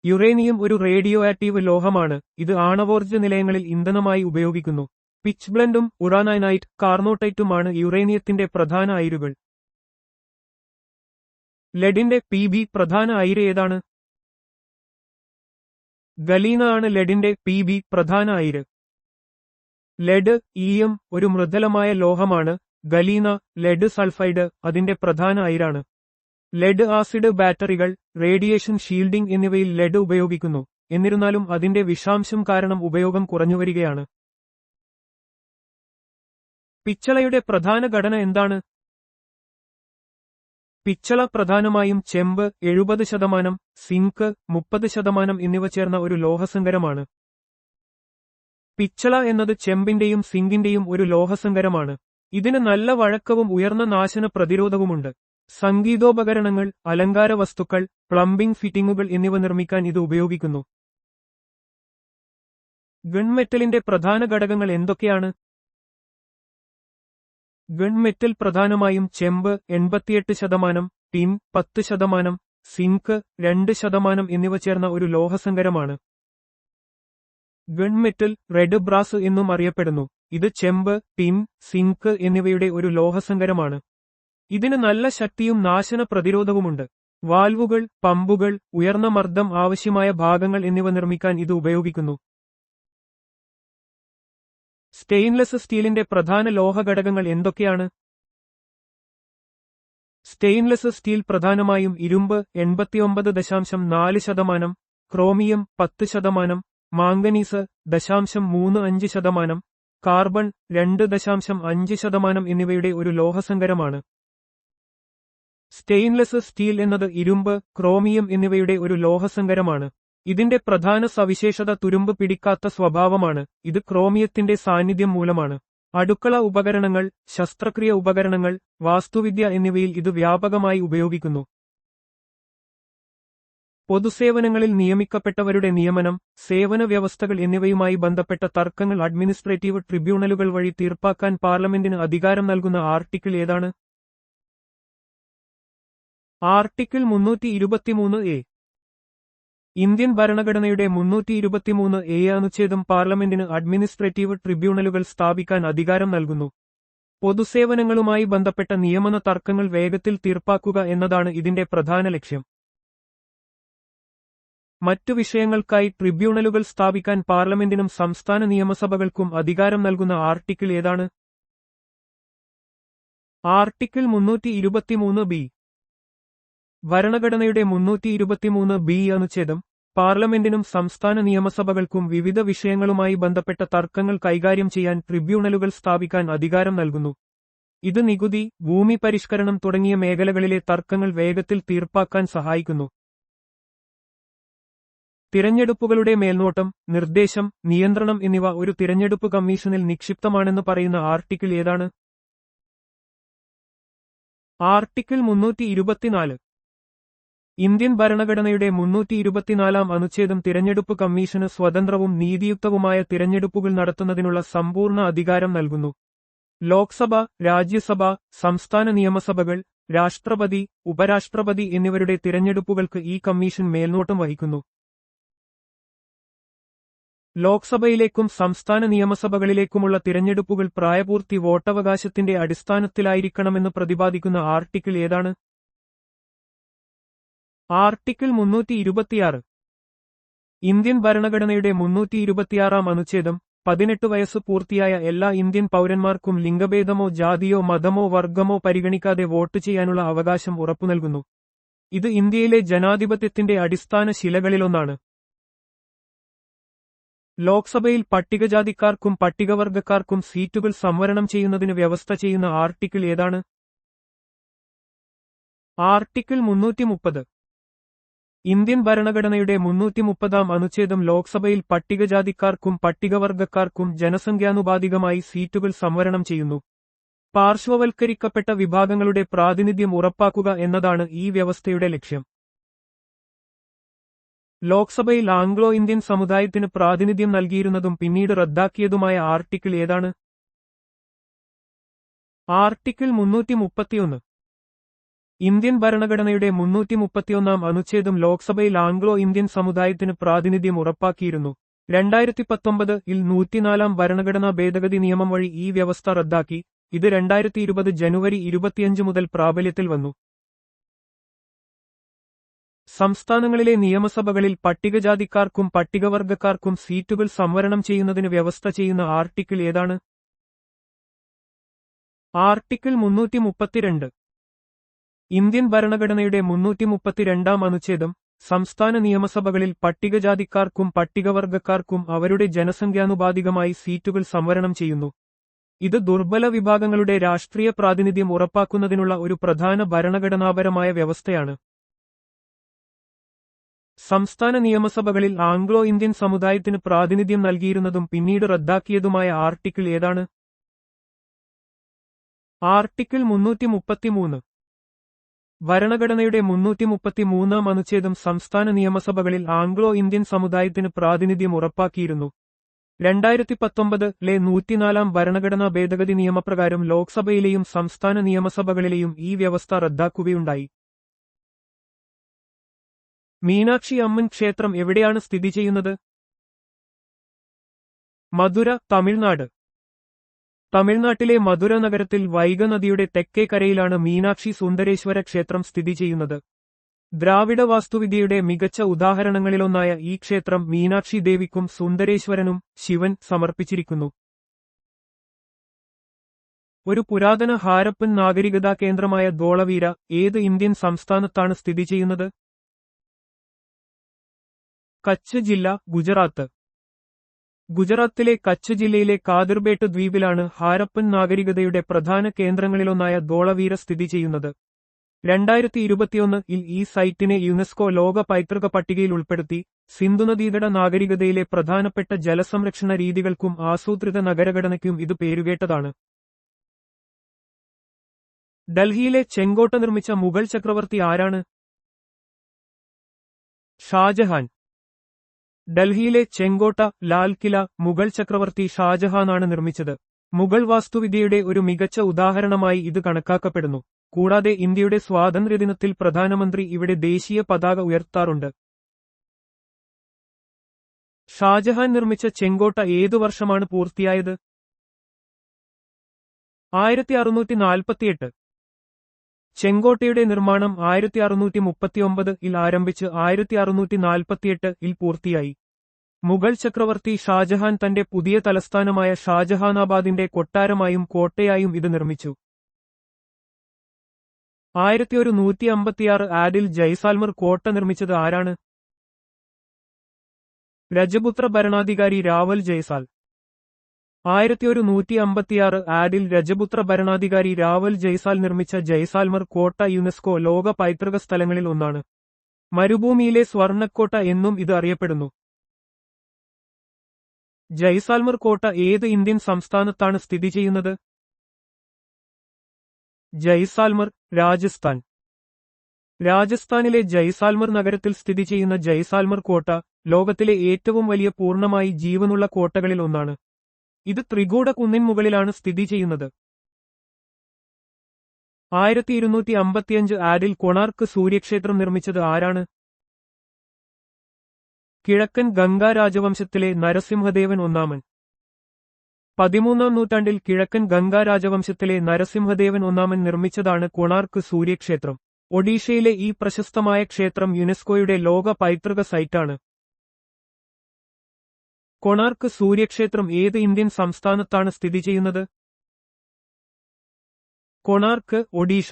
യുറേനിയം ഒരു റേഡിയോ ആക്റ്റീവ് ലോഹമാണ്. ഇത് ആണവോർജ്ജ നിലയങ്ങളിൽ ഇന്ധനമായി ഉപയോഗിക്കുന്നു. പിച്ച്ബ്ലെൻഡും ഉറാനൈനൈറ്റ്, കാർനോട്ടൈറ്റുമാണ് യുറേനിയത്തിന്റെ പ്രധാന അയിരുകൾ. ലെഡിന്റെ Pb പ്രധാന അയിര് ഏതാണ്? ഗലീന ആണ് ലെഡിന്റെ Pb പ്രധാന അയിര്. ലെഡ്, ഈയം ഒരു മൃദുലമായ ലോഹമാണ്. ഗലീന, ലെഡ് സൾഫൈഡ് അതിന്റെ പ്രധാന അയിരാണ്. ലെഡ് ആസിഡ് ബാറ്ററികൾ, റേഡിയേഷൻ ഷീൽഡിംഗ് എന്നിവയിൽ ലെഡ് ഉപയോഗിക്കുന്നു. എന്നിരുന്നാലും അതിന്റെ വിഷാംശം കാരണം ഉപയോഗം കുറഞ്ഞുവരികയാണ്. പിച്ചളയുടെ പ്രധാന ഘടന എന്താണ്? പിച്ചള പ്രധാനമായും ചെമ്പ് 70%, സിങ്ക് 30% എന്നിവ ചേർന്ന ഒരു ലോഹസങ്കരമാണ്. പിച്ചള എന്നത് ചെമ്പിന്റെയും സിങ്കിന്റെയും ഒരു ലോഹസങ്കരമാണ്. ഇതിന് നല്ല വഴക്കവും ഉയർന്ന നാശന പ്രതിരോധവുമുണ്ട്. സംഗീതോപകരണങ്ങൾ, അലങ്കാര വസ്തുക്കൾ, പ്ലംബിംഗ് ഫിറ്റിംഗുകൾ എന്നിവ നിർമ്മിക്കാൻ ഇത് ഉപയോഗിക്കുന്നു. ഗൺമെറ്റലിന്റെ പ്രധാന ഘടകങ്ങൾ എന്തൊക്കെയാണ്? ഗൺമെറ്റൽ പ്രധാനമായും ചെമ്പ് 88%, ടിൻ 10%, സിങ്ക് 2% എന്നിവ ചേർന്ന ഒരു ലോഹസങ്കരമാണ്. ഗൺമെറ്റൽ റെഡ് ബ്രാസ് എന്നും അറിയപ്പെടുന്നു. ഇത് ചെമ്പ്, ടിൻ, സിങ്ക് എന്നിവയുടെ ഒരു ലോഹസങ്കരമാണ്. ഇതിന് നല്ല ശക്തിയും നാശന പ്രതിരോധവുമുണ്ട്. വാൽവുകൾ, പമ്പുകൾ, ഉയർന്ന മർദ്ദം ആവശ്യമായ ഭാഗങ്ങൾ എന്നിവ നിർമ്മിക്കാൻ ഇത് ഉപയോഗിക്കുന്നു. സ്റ്റെയിൻലെസ് സ്റ്റീലിന്റെ പ്രധാന ലോഹഘടകങ്ങൾ എന്തൊക്കെയാണ്? സ്റ്റെയിൻലെസ് സ്റ്റീൽ പ്രധാനമായും ഇരുമ്പ് 89.4%, ക്രോമിയം 10%, മാംഗനീസ് 0.35%, കാർബൺ 2.5% എന്നിവയുടെ ഒരു ലോഹസങ്കരമാണ്. സ്റ്റെയിൻലെസ് സ്റ്റീൽ എന്നത് ഇരുമ്പ്, ക്രോമിയം എന്നിവയുടെ ഒരു ലോഹസങ്കരമാണ്. ഇതിന്റെ പ്രധാന സവിശേഷത തുരുമ്പ് പിടിക്കാത്ത സ്വഭാവമാണ്. ഇത് ക്രോമിയത്തിന്റെ സാന്നിധ്യം മൂലമാണ്. അടുക്കള ഉപകരണങ്ങൾ, ശസ്ത്രക്രിയ ഉപകരണങ്ങൾ, വാസ്തുവിദ്യ എന്നിവയിൽ ഇത് വ്യാപകമായി ഉപയോഗിക്കുന്നു. പൊതുസേവനങ്ങളിൽ നിയമിക്കപ്പെട്ടവരുടെ നിയമനം, സേവന വ്യവസ്ഥകൾ എന്നിവയുമായി ബന്ധപ്പെട്ട തർക്കങ്ങൾ അഡ്മിനിസ്ട്രേറ്റീവ് ട്രിബ്യൂണലുകൾ വഴി തീർപ്പാക്കാൻ പാർലമെന്റിന് അധികാരം നൽകുന്ന ആർട്ടിക്കിൾ ഏതാണ്? Article 323A. ഇന്ത്യൻ ഭരണഘടനയുടെ 323A അനുച്ഛേദം പാർലമെന്റിന് അഡ്മിനിസ്ട്രേറ്റീവ് ട്രിബ്യൂണലുകൾ സ്ഥാപിക്കാൻ അധികാരം നൽകുന്നു. പൊതുസേവനങ്ങളുമായി ബന്ധപ്പെട്ട നിയമന തർക്കങ്ങൾ വേഗത്തിൽ തീർപ്പാക്കുക എന്നതാണ് ഇതിന്റെ പ്രധാന ലക്ഷ്യം. മറ്റു വിഷയങ്ങൾക്കായി ട്രിബ്യൂണലുകൾ സ്ഥാപിക്കാൻ പാർലമെന്റിനും സംസ്ഥാന നിയമസഭകൾക്കും അധികാരം നൽകുന്ന ആർട്ടിക്കിൾ ഏതാണ്? Article 323B. ഭരണഘടനയുടെ 323B അനുച്ഛേദം പാർലമെന്റിനും സംസ്ഥാന നിയമസഭകൾക്കും വിവിധ വിഷയങ്ങളുമായി ബന്ധപ്പെട്ട തർക്കങ്ങൾ കൈകാര്യം ചെയ്യാൻ ട്രിബ്യൂണലുകൾ സ്ഥാപിക്കാൻ അധികാരം നൽകുന്നു. ഇത് നികുതി, ഭൂമി പരിഷ്കരണം തുടങ്ങിയ മേഖലകളിലെ തർക്കങ്ങൾ വേഗത്തിൽ തീർപ്പാക്കാൻ സഹായിക്കുന്നു. തിരഞ്ഞെടുപ്പുകളുടെ മേൽനോട്ടം, നിർദ്ദേശം, നിയന്ത്രണം എന്നിവ ഒരു തിരഞ്ഞെടുപ്പ് കമ്മീഷനിൽ നിക്ഷിപ്തമാണെന്ന് പറയുന്ന ആർട്ടിക്കിൾ ഏതാണ്? ആർട്ടിക്കിൾ 324. ഇന്ത്യൻ ഭരണഘടനയുടെ 324 അനുച്ഛേദം തിരഞ്ഞെടുപ്പ് കമ്മീഷന് സ്വതന്ത്രവും നീതിയുക്തവുമായ തിരഞ്ഞെടുപ്പുകൾ നടത്തുന്നതിനുള്ള സമ്പൂർണ്ണ അധികാരം നൽകുന്നു. ലോക്സഭ, രാജ്യസഭ, സംസ്ഥാന നിയമസഭകൾ, രാഷ്ട്രപതി, ഉപരാഷ്ട്രപതി എന്നിവരുടെ തിരഞ്ഞെടുപ്പുകൾക്ക് ഈ കമ്മീഷൻ മേൽനോട്ടം വഹിക്കുന്നു. ലോക്സഭയിലേക്കും സംസ്ഥാന നിയമസഭകളിലേക്കുമുള്ള തിരഞ്ഞെടുപ്പുകൾ പ്രായപൂർത്തി വോട്ടവകാശത്തിന്റെ അടിസ്ഥാനത്തിലായിരിക്കണമെന്ന് പ്രതിപാദിക്കുന്ന ആർട്ടിക്കിൾ ഏതാണ്? ആർട്ടിക്കിൾ 326. ഇന്ത്യൻ ഭരണഘടനയുടെ 326 അനുച്ഛേദം 18 വയസ്സ് പൂർത്തിയായ എല്ലാ ഇന്ത്യൻ പൗരന്മാർക്കും ലിംഗഭേദമോ ജാതിയോ മതമോ വർഗമോ പരിഗണിക്കാതെ വോട്ട് ചെയ്യാനുള്ള അവകാശം ഉറപ്പുനൽകുന്നു. ഇത് ഇന്ത്യയിലെ ജനാധിപത്യത്തിന്റെ അടിസ്ഥാന ശിലകളിലൊന്നാണ്. ലോക്സഭയിൽ പട്ടികജാതിക്കാർക്കും പട്ടികവർഗക്കാർക്കും സീറ്റുകൾ സംവരണം ചെയ്യുന്നതിന് വ്യവസ്ഥ ചെയ്യുന്ന ആർട്ടിക്കിൾ ഏതാണ്? ആർട്ടിക്കിൾ 330. ഇന്ത്യൻ ഭരണഘടനയുടെ 330 അനുച്ഛേദം ലോക്സഭയിൽ പട്ടികജാതിക്കാർക്കും പട്ടികവർഗക്കാർക്കും ജനസംഖ്യാനുപാതികമായി സീറ്റുകൾ സംവരണം ചെയ്യുന്നു. പാർശ്വവൽക്കരിക്കപ്പെട്ട വിഭാഗങ്ങളുടെ പ്രാതിനിധ്യം ഉറപ്പാക്കുക എന്നതാണ് ഈ വ്യവസ്ഥയുടെ ലക്ഷ്യം. ലോക്സഭയിൽ ആംഗ്ലോ ഇന്ത്യൻ സമുദായത്തിന് പ്രാതിനിധ്യം നൽകിയിരുന്നതും പിന്നീട് റദ്ദാക്കിയതുമായ ആർട്ടിക്കിൾ ഏതാണ്? ആർട്ടിക്കിൾ 331. ഇന്ത്യൻ ഭരണഘടനയുടെ 331 അനുച്ഛേദം ലോക്സഭയിൽ ആംഗ്ലോ ഇന്ത്യൻ സമുദായത്തിന് പ്രാതിനിധ്യം ഉറപ്പാക്കിയിരുന്നു. 2019 104 ഭരണഘടനാ ഭേദഗതി നിയമം വഴി ഈ വ്യവസ്ഥ റദ്ദാക്കി. ഇത് 2020 ജനുവരി 25 മുതൽ പ്രാബല്യത്തിൽ വന്നു. സംസ്ഥാനങ്ങളിലെ നിയമസഭകളിൽ പട്ടികജാതിക്കാർക്കും പട്ടികവർഗക്കാർക്കും സീറ്റുകൾ സംവരണം ചെയ്യുന്നതിന് വ്യവസ്ഥ ചെയ്യുന്ന ആർട്ടിക്കിൾ ഏതാണ്? ആർട്ടിക്കിൾ 332. ഇന്ത്യൻ ഭരണഘടനയുടെ 332 അനുച്ഛേദം സംസ്ഥാന നിയമസഭകളിൽ പട്ടികജാതിക്കാർക്കും പട്ടികവർഗക്കാർക്കും അവരുടെ ജനസംഖ്യാനുപാതികമായി സീറ്റുകൾ സംവരണം ചെയ്യുന്നു. ഇത് ദുർബല വിഭാഗങ്ങളുടെ രാഷ്ട്രീയ പ്രാതിനിധ്യം ഉറപ്പാക്കുന്നതിനുള്ള ഒരു പ്രധാന ഭരണഘടനാപരമായ വ്യവസ്ഥയാണ്. സംസ്ഥാന നിയമസഭകളിൽ ആംഗ്ലോ ഇന്ത്യൻ സമുദായത്തിന് പ്രാതിനിധ്യം നൽകിയിരുന്നതും പിന്നീട് റദ്ദാക്കിയതുമായ ആർട്ടിക്കിൾ ഏതാണ്? ആർട്ടിക്കിൾ 333. ഭരണഘടനയുടെ 333 അനുച്ഛേദം സംസ്ഥാന നിയമസഭകളിൽ ആംഗ്ലോ ഇന്ത്യൻ സമുദായത്തിന് പ്രാതിനിധ്യം ഉറപ്പാക്കിയിരുന്നു. 2019 104 ഭരണഘടനാ ഭേദഗതി നിയമപ്രകാരം ലോക്സഭയിലെയും സംസ്ഥാന നിയമസഭകളിലെയും ഈ വ്യവസ്ഥ റദ്ദാക്കുകയുണ്ടായി. മീനാക്ഷി അമ്മൻ ക്ഷേത്രം എവിടെയാണ് സ്ഥിതി ചെയ്യുന്നത്? മധുര, തമിഴ്നാട്. തമിഴ്നാട്ടിലെ മധുര നഗരത്തിൽ വൈഗ നദിയുടെ തെക്കേ കരയിലാണ് മീനാക്ഷി സുന്ദരേശ്വര ക്ഷേത്രം സ്ഥിതി ചെയ്യുന്നത്. ദ്രാവിഡ വാസ്തുവിദ്യയുടെ മികച്ച ഉദാഹരണങ്ങളിലൊന്നായ ഈ ക്ഷേത്രം മീനാക്ഷി ദേവിക്കും സുന്ദരേശ്വരനും ശിവൻ സമർപ്പിച്ചിരിക്കുന്നു. ഒരു പുരാതന ഹാരപ്പൻ നാഗരികതാ കേന്ദ്രമായ ധോളവീര ഏത് ഇന്ത്യൻ സംസ്ഥാനത്താണ് സ്ഥിതി ചെയ്യുന്നത്? കച്ച് ജില്ല, ഗുജറാത്ത്. ഗുജറാത്തിലെ കച്ച് ജില്ലയിലെ കാതിർബേട്ട് ദ്വീപിലാണ് ഹാരപ്പൻ നാഗരികതയുടെ പ്രധാന കേന്ദ്രങ്ങളിലൊന്നായ ധോളവീര സ്ഥിതി ചെയ്യുന്നത്. 2021 ഈ സൈറ്റിനെ യുനെസ്കോ ലോക പൈതൃക പട്ടികയിൽ ഉൾപ്പെടുത്തി. സിന്ധുനദീതട നാഗരികതയിലെ പ്രധാനപ്പെട്ട ജലസംരക്ഷണ രീതികൾക്കും ആസൂത്രിത നഗരഘടനയ്ക്കും ഇത് പേരുകേട്ടതാണ്. ഡൽഹിയിലെ ചെങ്കോട്ട നിർമ്മിച്ച മുഗൾ ചക്രവർത്തി ആരാണ്? ഷാജഹാൻ. ഡൽഹിയിലെ ചെങ്കോട്ട, ലാൽ കില മുഗൾ ചക്രവർത്തി ഷാജഹാനാണ് നിർമ്മിച്ചത്. മുഗൾ വാസ്തുവിദ്യയുടെ ഒരു മികച്ച ഉദാഹരണമായി ഇത് കണക്കാക്കപ്പെടുന്നു. കൂടാതെ ഇന്ത്യയുടെ സ്വാതന്ത്ര്യദിനത്തിൽ പ്രധാനമന്ത്രി ഇവിടെ ദേശീയ പതാക ഉയർത്താറുണ്ട്. ഷാജഹാൻ നിർമ്മിച്ച ചെങ്കോട്ട ഏതു വർഷമാണ് പൂർത്തിയായത്? 1648. ചെങ്കോട്ടയുടെ നിർമ്മാണം 1639 ആരംഭിച്ച് 1648 പൂർത്തിയായി. മുഗൾ ചക്രവർത്തി ഷാജഹാൻ തന്റെ പുതിയ തലസ്ഥാനമായ ഷാജഹാനാബാദിന്റെ കൊട്ടാരമായും കോട്ടയായും ഇത് നിർമ്മിച്ചു. 1156 ജയ്സാൽമർ കോട്ട നിർമ്മിച്ചത് ആരാണ്? രജപുത്ര ഭരണാധികാരി രാവൽ ജയ്സാൽ. 1156 രജപുത്ര ഭരണാധികാരി രാവൽ ജയ്സാൽ നിർമ്മിച്ച ജയ്സാൽമർ കോട്ട യുനെസ്കോ ലോക പൈതൃക സ്ഥലങ്ങളിൽ ഒന്നാണ്. മരുഭൂമിയിലെ സ്വർണ്ണക്കോട്ട എന്നും ഇത് അറിയപ്പെടുന്നു. ജയ്സാൽമർ കോട്ട ഏത് ഇന്ത്യൻ സംസ്ഥാനത്താണ് സ്ഥിതി ചെയ്യുന്നത്? ജയ്സാൽമർ, രാജസ്ഥാൻ. രാജസ്ഥാനിലെ ജയ്സാൽമർ നഗരത്തിൽ സ്ഥിതി ചെയ്യുന്ന ജയ്സാൽമർ കോട്ട ലോകത്തിലെ ഏറ്റവും വലിയ പൂർണ്ണമായി ജീവനുള്ള കോട്ടകളിൽ ഒന്നാണ്. ഇത് ത്രികൂട കുന്നിൻ മുകളിലാണ് സ്ഥിതി ചെയ്യുന്നത്. 1255 കൊണാർക്ക് സൂര്യക്ഷേത്രം നിർമ്മിച്ചത് ആരാണ്? കിഴക്കൻ ഗംഗാ രാജവംശത്തിലെ നരസിംഹദേവൻ ഒന്നാമൻ. 13ാം നൂറ്റാണ്ടിൽ കിഴക്കൻ ഗംഗാ രാജവംശത്തിലെ നരസിംഹദേവൻ ഒന്നാമൻ നിർമ്മിച്ചതാണ് കൊണാർക്ക് സൂര്യക്ഷേത്രം. ഒഡീഷയിലെ ഈ പ്രശസ്തമായ ക്ഷേത്രം യുനെസ്കോയുടെ ലോക പൈതൃക സൈറ്റാണ്. കൊണാർക്ക് സൂര്യക്ഷേത്രം ഏത് ഇന്ത്യൻ സംസ്ഥാനത്താണ് സ്ഥിതി ചെയ്യുന്നത്? കൊണാർക്ക്, ഒഡീഷ.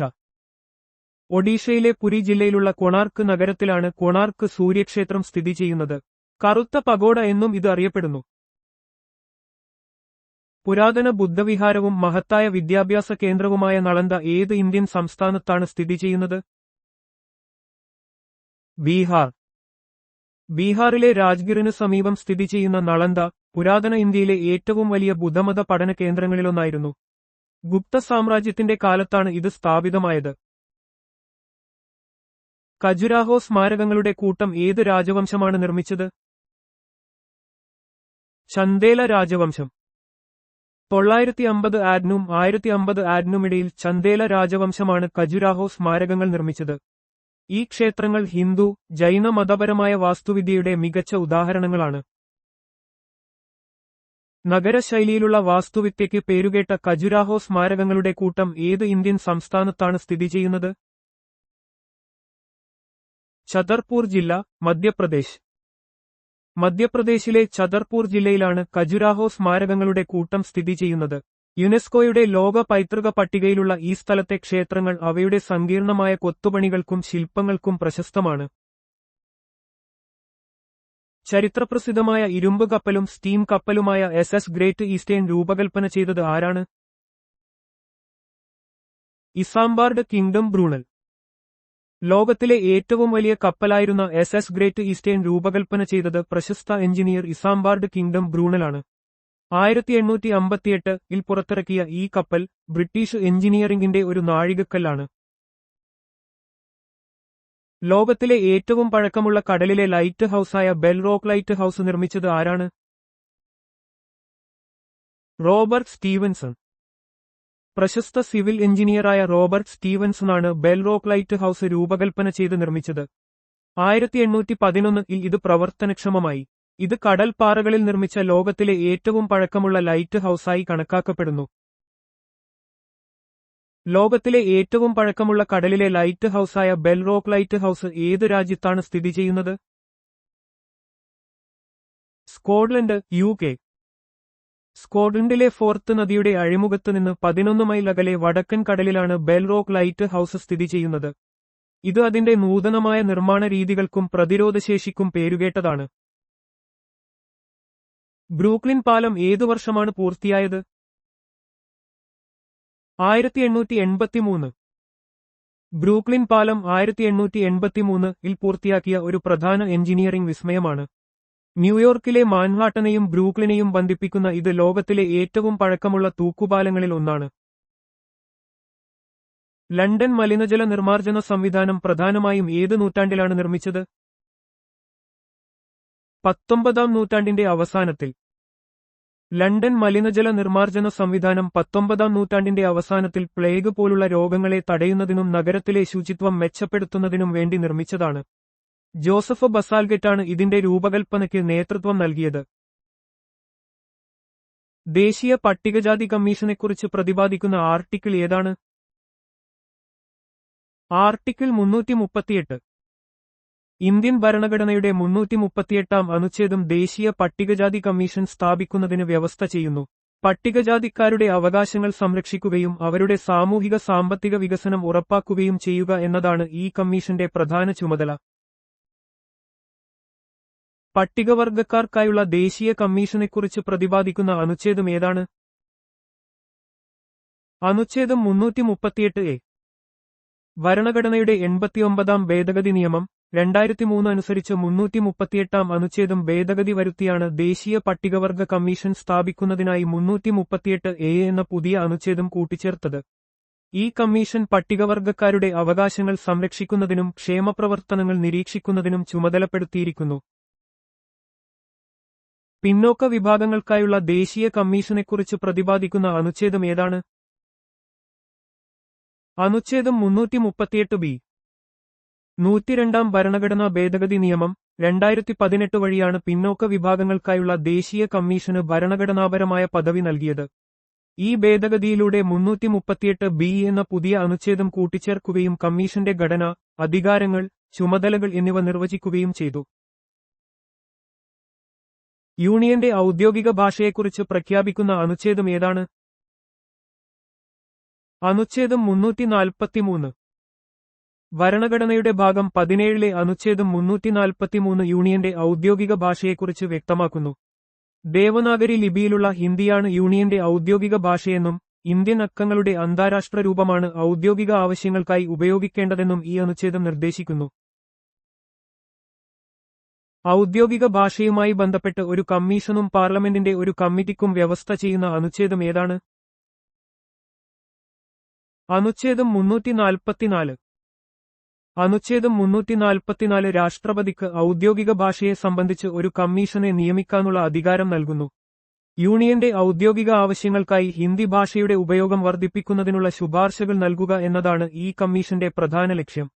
ഒഡീഷയിലെ പുരി ജില്ലയിലുള്ള കൊണാർക്ക് നഗരത്തിലാണ് കൊണാർക്ക് സൂര്യക്ഷേത്രം സ്ഥിതി ചെയ്യുന്നത്. കറുത്ത പഗോഡ എന്നും ഇത് അറിയപ്പെടുന്നു. പുരാതന ബുദ്ധവിഹാരവും മഹത്തായ വിദ്യാഭ്യാസ കേന്ദ്രവുമായ നളന്ദ ഏത് ഇന്ത്യൻ സംസ്ഥാനത്താണ് സ്ഥിതി ചെയ്യുന്നത്? ബീഹാർ. ബീഹാറിലെ രാജ്ഗിറിന് സമീപം സ്ഥിതി ചെയ്യുന്ന നളന്ദ പുരാതന ഇന്ത്യയിലെ ഏറ്റവും വലിയ ബുദ്ധമത പഠന കേന്ദ്രങ്ങളിലൊന്നായിരുന്നു. ഗുപ്ത സാമ്രാജ്യത്തിന്റെ കാലത്താണ് ഇത് സ്ഥാപിതമായത്. ഖജുരാഹോ സ്മാരകങ്ങളുടെ കൂട്ടം ഏത് രാജവംശമാണ് നിർമ്മിച്ചത്? ചന്ദേല രാജവംശം. 950 ആഡിനും 1050 ആഡിനുമിടയിൽ ചന്ദേല രാജവംശമാണ് ഖജുരാഹോ സ്മാരകങ്ങൾ നിർമ്മിച്ചത്. ഈ ക്ഷേത്രങ്ങൾ ഹിന്ദു, ജൈന മതപരമായ വാസ്തുവിദ്യയുടെ മികച്ച ഉദാഹരണങ്ങളാണ്. നഗരശൈലിയിലുള്ള വാസ്തുവിദ്യയ്ക്ക് പേരുകേട്ട ഖജുരാഹോ സ്മാരകങ്ങളുടെ കൂട്ടം ഏത് ഇന്ത്യൻ സംസ്ഥാനത്താണ് സ്ഥിതി ചെയ്യുന്നത്? ഛതർപൂർ ജില്ല, മധ്യപ്രദേശ്. മധ്യപ്രദേശിലെ ഛതർപൂർ ജില്ലയിലാണ് ഖജുരാഹോ സ്മാരകങ്ങളുടെ കൂട്ടം സ്ഥിതി ചെയ്യുന്നത്. യുനെസ്കോയുടെ ലോക പൈതൃക പട്ടികയിലുള്ള ഈ സ്ഥലത്തെ ക്ഷേത്രങ്ങൾ അവയുടെ സങ്കീർണമായ കൊത്തുപണികൾക്കും ശില്പങ്ങൾക്കും പ്രശസ്തമാണ്. ചരിത്രപ്രസിദ്ധമായ ഇരുമ്പ് കപ്പലും സ്റ്റീം കപ്പലുമായ SS ഗ്രേറ്റ് ഈസ്റ്റേൺ രൂപകൽപ്പന ചെയ്തത് ആരാണ്? ഇസാംബാർഡ് കിങ്ഡം ബ്രൂണൽ. ലോകത്തിലെ ഏറ്റവും വലിയ കപ്പലായിരുന്ന SS ഗ്രേറ്റ് ഈസ്റ്റേൺ രൂപകൽപ്പന ചെയ്തത് പ്രശസ്ത എഞ്ചിനീയർ ഇസാംബാർഡ് കിങ്ഡം ബ്രൂണലാണ്. 1858-ൽ പുറത്തിറക്കിയ ഈ കപ്പൽ ബ്രിട്ടീഷ് എഞ്ചിനീയറിംഗിന്റെ ഒരു നാഴികക്കല്ലാണ്. ലോകത്തിലെ ഏറ്റവും പഴക്കമുള്ള കടലിലെ ലൈറ്റ് ഹൌസായ ബെൽ റോക്ക് ലൈറ്റ് ഹൌസ് നിർമ്മിച്ചത് ആരാണ്? Robert Stevenson. പ്രശസ്ത സിവിൽ എഞ്ചിനീയറായ റോബർട്ട് സ്റ്റീവൻസണാണ് ബെൽ റോക്ക് ലൈറ്റ് ഹൌസ് രൂപകൽപ്പന ചെയ്ത് നിർമ്മിച്ചത്. 1811-ൽ ഇത് പ്രവർത്തനക്ഷമമായി. ഇത് കടൽപ്പാറകളിൽ നിർമ്മിച്ച ലോകത്തിലെ ഏറ്റവും പഴക്കമുള്ള ലൈറ്റ് ഹൌസായി കണക്കാക്കപ്പെടുന്നു. ലോകത്തിലെ ഏറ്റവും പഴക്കമുള്ള കടലിലെ ലൈറ്റ് ഹൌസായ ബെൽ റോക്ക് ലൈറ്റ് ഹൌസ് ഏത് രാജ്യത്താണ് സ്ഥിതി ചെയ്യുന്നത്? Scotland, UK. സ്കോട്ട്ലൻഡിലെ ഫോർത്ത് നദിയുടെ അഴിമുഖത്ത് നിന്ന് 11 മൈൽ അകലെ വടക്കൻ കടലിലാണ് ബെൽ റോക്ക് ലൈറ്റ് ഹൌസ് സ്ഥിതി ചെയ്യുന്നത്. ഇത് അതിന്റെ നൂതനമായ നിർമ്മാണ രീതികൾക്കും പ്രതിരോധശേഷിക്കും പേരുകേട്ടതാണ്. ബ്രൂക്ലിൻ പാലം ഏതു വർഷമാണ് പൂർത്തിയായത്? 1883. ബ്രൂക്ലിൻ പാലം 1883-ൽ പൂർത്തിയാക്കിയ ഒരു പ്രധാന എഞ്ചിനീയറിംഗ് വിസ്മയമാണ്. ന്യൂയോർക്കിലെ മാൻഹാട്ടനെയും ബ്രൂക്ലിനെയും ബന്ധിപ്പിക്കുന്ന ഇത് ലോകത്തിലെ ഏറ്റവും പഴക്കമുള്ള തൂക്കുപാലങ്ങളിൽ ഒന്നാണ്. ലണ്ടൻ മലിനജല നിർമ്മാർജ്ജന സംവിധാനം പ്രധാനമായും ഏത് നൂറ്റാണ്ടിലാണ് നിർമ്മിച്ചത്? 19-ാം നൂറ്റാണ്ടിന്റെ അവസാനത്തിൽ. ലണ്ടൻ മലിനജല നിർമ്മാർജ്ജന സംവിധാനം 19-ാം നൂറ്റാണ്ടിന്റെ അവസാനത്തിൽ പ്ലേഗ് പോലുള്ള രോഗങ്ങളെ തടയുന്നതിനും നഗരത്തിലെ ശുചിത്വം മെച്ചപ്പെടുത്തുന്നതിനും വേണ്ടി നിർമ്മിച്ചതാണ്. ജോസഫ് ബസാൽഗെറ്റാണ് ഇതിന്റെ രൂപകൽപ്പനയ്ക്ക് നേതൃത്വം നൽകിയത്. ദേശീയ പട്ടികജാതി കമ്മീഷനെക്കുറിച്ച് പ്രതിപാദിക്കുന്ന ആർട്ടിക്കിൾ ഏതാണ്? ആർട്ടിക്കിൾ 338. ഇന്ത്യൻ ഭരണഘടനയുടെ 338-ാം അനുച്ഛേദം ദേശീയ പട്ടികജാതി കമ്മീഷൻ സ്ഥാപിക്കുന്നതിന് വ്യവസ്ഥ ചെയ്യുന്നു. പട്ടികജാതിക്കാരുടെ അവകാശങ്ങൾ സംരക്ഷിക്കുകയും അവരുടെ സാമൂഹിക സാമ്പത്തിക വികസനം ഉറപ്പാക്കുകയും ചെയ്യുക എന്നതാണ് ഈ കമ്മീഷന്റെ പ്രധാന ചുമതല. പട്ടികവർഗക്കാർക്കായുള്ള ദേശീയ കമ്മീഷനെക്കുറിച്ച് പ്രതിപാദിക്കുന്ന അനുച്ഛേദം ഏതാണ്? അനുച്ഛേദം 338A. ഭരണഘടനയുടെ 89-ാം ഭേദഗതി നിയമം 2003 അനുസരിച്ച് 338-ാം അനുച്ഛേദം ഭേദഗതി വരുത്തിയാണ് ദേശീയ പട്ടികവർഗ കമ്മീഷൻ സ്ഥാപിക്കുന്നതിനായി 338A എന്ന പുതിയ അനുച്ഛേദം കൂട്ടിച്ചേർത്തത്. ഈ കമ്മീഷൻ പട്ടികവർഗക്കാരുടെ അവകാശങ്ങൾ സംരക്ഷിക്കുന്നതിനും ക്ഷേമപ്രവർത്തനങ്ങൾ നിരീക്ഷിക്കുന്നതിനും ചുമതലപ്പെടുത്തിയിരിക്കുന്നു. പിന്നോക്ക വിഭാഗങ്ങൾക്കായുള്ള ദേശീയ കമ്മീഷനെക്കുറിച്ച് പ്രതിപാദിക്കുന്ന അനുച്ഛേദം ഏതാണ്? അനുച്ഛേദം 338B. 102-ാം ഭരണഘടനാ ഭേദഗതി നിയമം 2018 വഴിയാണ് പിന്നോക്ക വിഭാഗങ്ങൾക്കായുള്ള ദേശീയ കമ്മീഷന് ഭരണഘടനാപരമായ പദവി നൽകിയത്. ഈ ഭേദഗതിയിലൂടെ 338B എന്ന പുതിയ അനുച്ഛേദം കൂട്ടിച്ചേർക്കുകയും കമ്മീഷന്റെ ഘടന, അധികാരങ്ങൾ, ചുമതലകൾ എന്നിവ നിർവചിക്കുകയും ചെയ്തു. യൂണിയന്റെ ഔദ്യോഗിക ഭാഷയെക്കുറിച്ച് പ്രഖ്യാപിക്കുന്ന അനുച്ഛേദം ഏതാണ്? അനുച്ഛേദം 343. ഭരണഘടനയുടെ ഭാഗം 17-ലെ അനുച്ഛേദം 343 യൂണിയന്റെ ഔദ്യോഗിക ഭാഷയെക്കുറിച്ച് വ്യക്തമാക്കുന്നു. ദേവനാഗരി ലിപിയിലുള്ള ഹിന്ദിയാണ് യൂണിയന്റെ ഔദ്യോഗിക ഭാഷയെന്നും ഇന്ത്യൻ അക്കങ്ങളുടെ അന്താരാഷ്ട്ര രൂപമാണ് ഔദ്യോഗിക ആവശ്യങ്ങൾക്കായി ഉപയോഗിക്കേണ്ടതെന്നും ഈ അനുച്ഛേദം നിർദ്ദേശിക്കുന്നു. ഔദ്യോഗിക ഭാഷയുമായി ബന്ധപ്പെട്ട് ഒരു കമ്മീഷനും പാർലമെന്റിന്റെ ഒരു കമ്മിറ്റിക്കും വ്യവസ്ഥ ചെയ്യുന്ന അനുച്ഛേദം ഏതാണ്? അനുച്ഛേദം 344. അനുച്ഛേദം 344 രാഷ്ട്രപതിക്ക് ഔദ്യോഗിക ഭാഷയെ സംബന്ധിച്ച് ഒരു കമ്മീഷനെ നിയമിക്കാനുള്ള അധികാരം നൽകുന്നു. യൂണിയന്റെ ഔദ്യോഗിക ആവശ്യങ്ങൾക്കായി ഹിന്ദി ഭാഷയുടെ ഉപയോഗം വർദ്ധിപ്പിക്കുന്നതിനുള്ള ശുപാർശകൾ നൽകുക എന്നതാണ് ഈ കമ്മീഷന്റെ പ്രധാന ലക്ഷ്യം.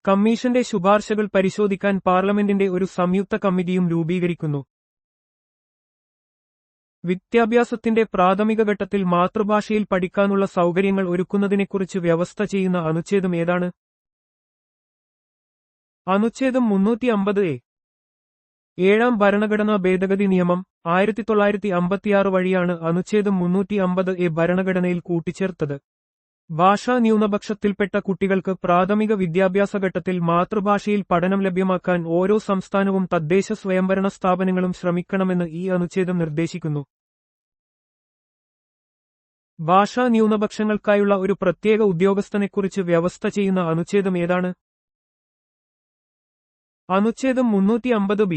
കമ്മീഷന്റെ ശുപാർശകൾ പരിശോധിക്കാൻ പാർലമെന്റിന്റെ ഒരു സംയുക്ത കമ്മിറ്റിയും രൂപീകരിക്കുന്നു. വിദ്യാഭ്യാസത്തിന്റെ പ്രാഥമിക ഘട്ടത്തിൽ മാതൃഭാഷയിൽ പഠിക്കാനുള്ള സൗകര്യങ്ങൾ ഒരുക്കുന്നതിനെക്കുറിച്ച് വ്യവസ്ഥ ചെയ്യുന്ന അനുച്ഛേദം ഏതാണ്? അനുച്ഛേദം 350A. 7ാം ഭരണഘടനാ ഭേദഗതി നിയമം 1956 വഴിയാണ് അനുച്ഛേദം 350A ഭരണഘടനയിൽ കൂട്ടിച്ചേർത്തത്. ഭാഷാ ന്യൂനപക്ഷത്തിൽപ്പെട്ട കുട്ടികൾക്ക് പ്രാഥമിക വിദ്യാഭ്യാസ ഘട്ടത്തിൽ മാതൃഭാഷയിൽ പഠനം ലഭ്യമാക്കാൻ ഓരോ സംസ്ഥാനവും തദ്ദേശ സ്വയംഭരണ സ്ഥാപനങ്ങളും ശ്രമിക്കണമെന്ന് ഈ അനുച്ഛേദം നിർദ്ദേശിക്കുന്നു. ഭാഷാ ന്യൂനപക്ഷങ്ങൾക്കായുള്ള ഒരു പ്രത്യേക ഉദ്യോഗസ്ഥനെക്കുറിച്ച് വ്യവസ്ഥ ചെയ്യുന്ന അനുച്ഛേദം ഏതാണ്? അനുച്ഛേദം 350B.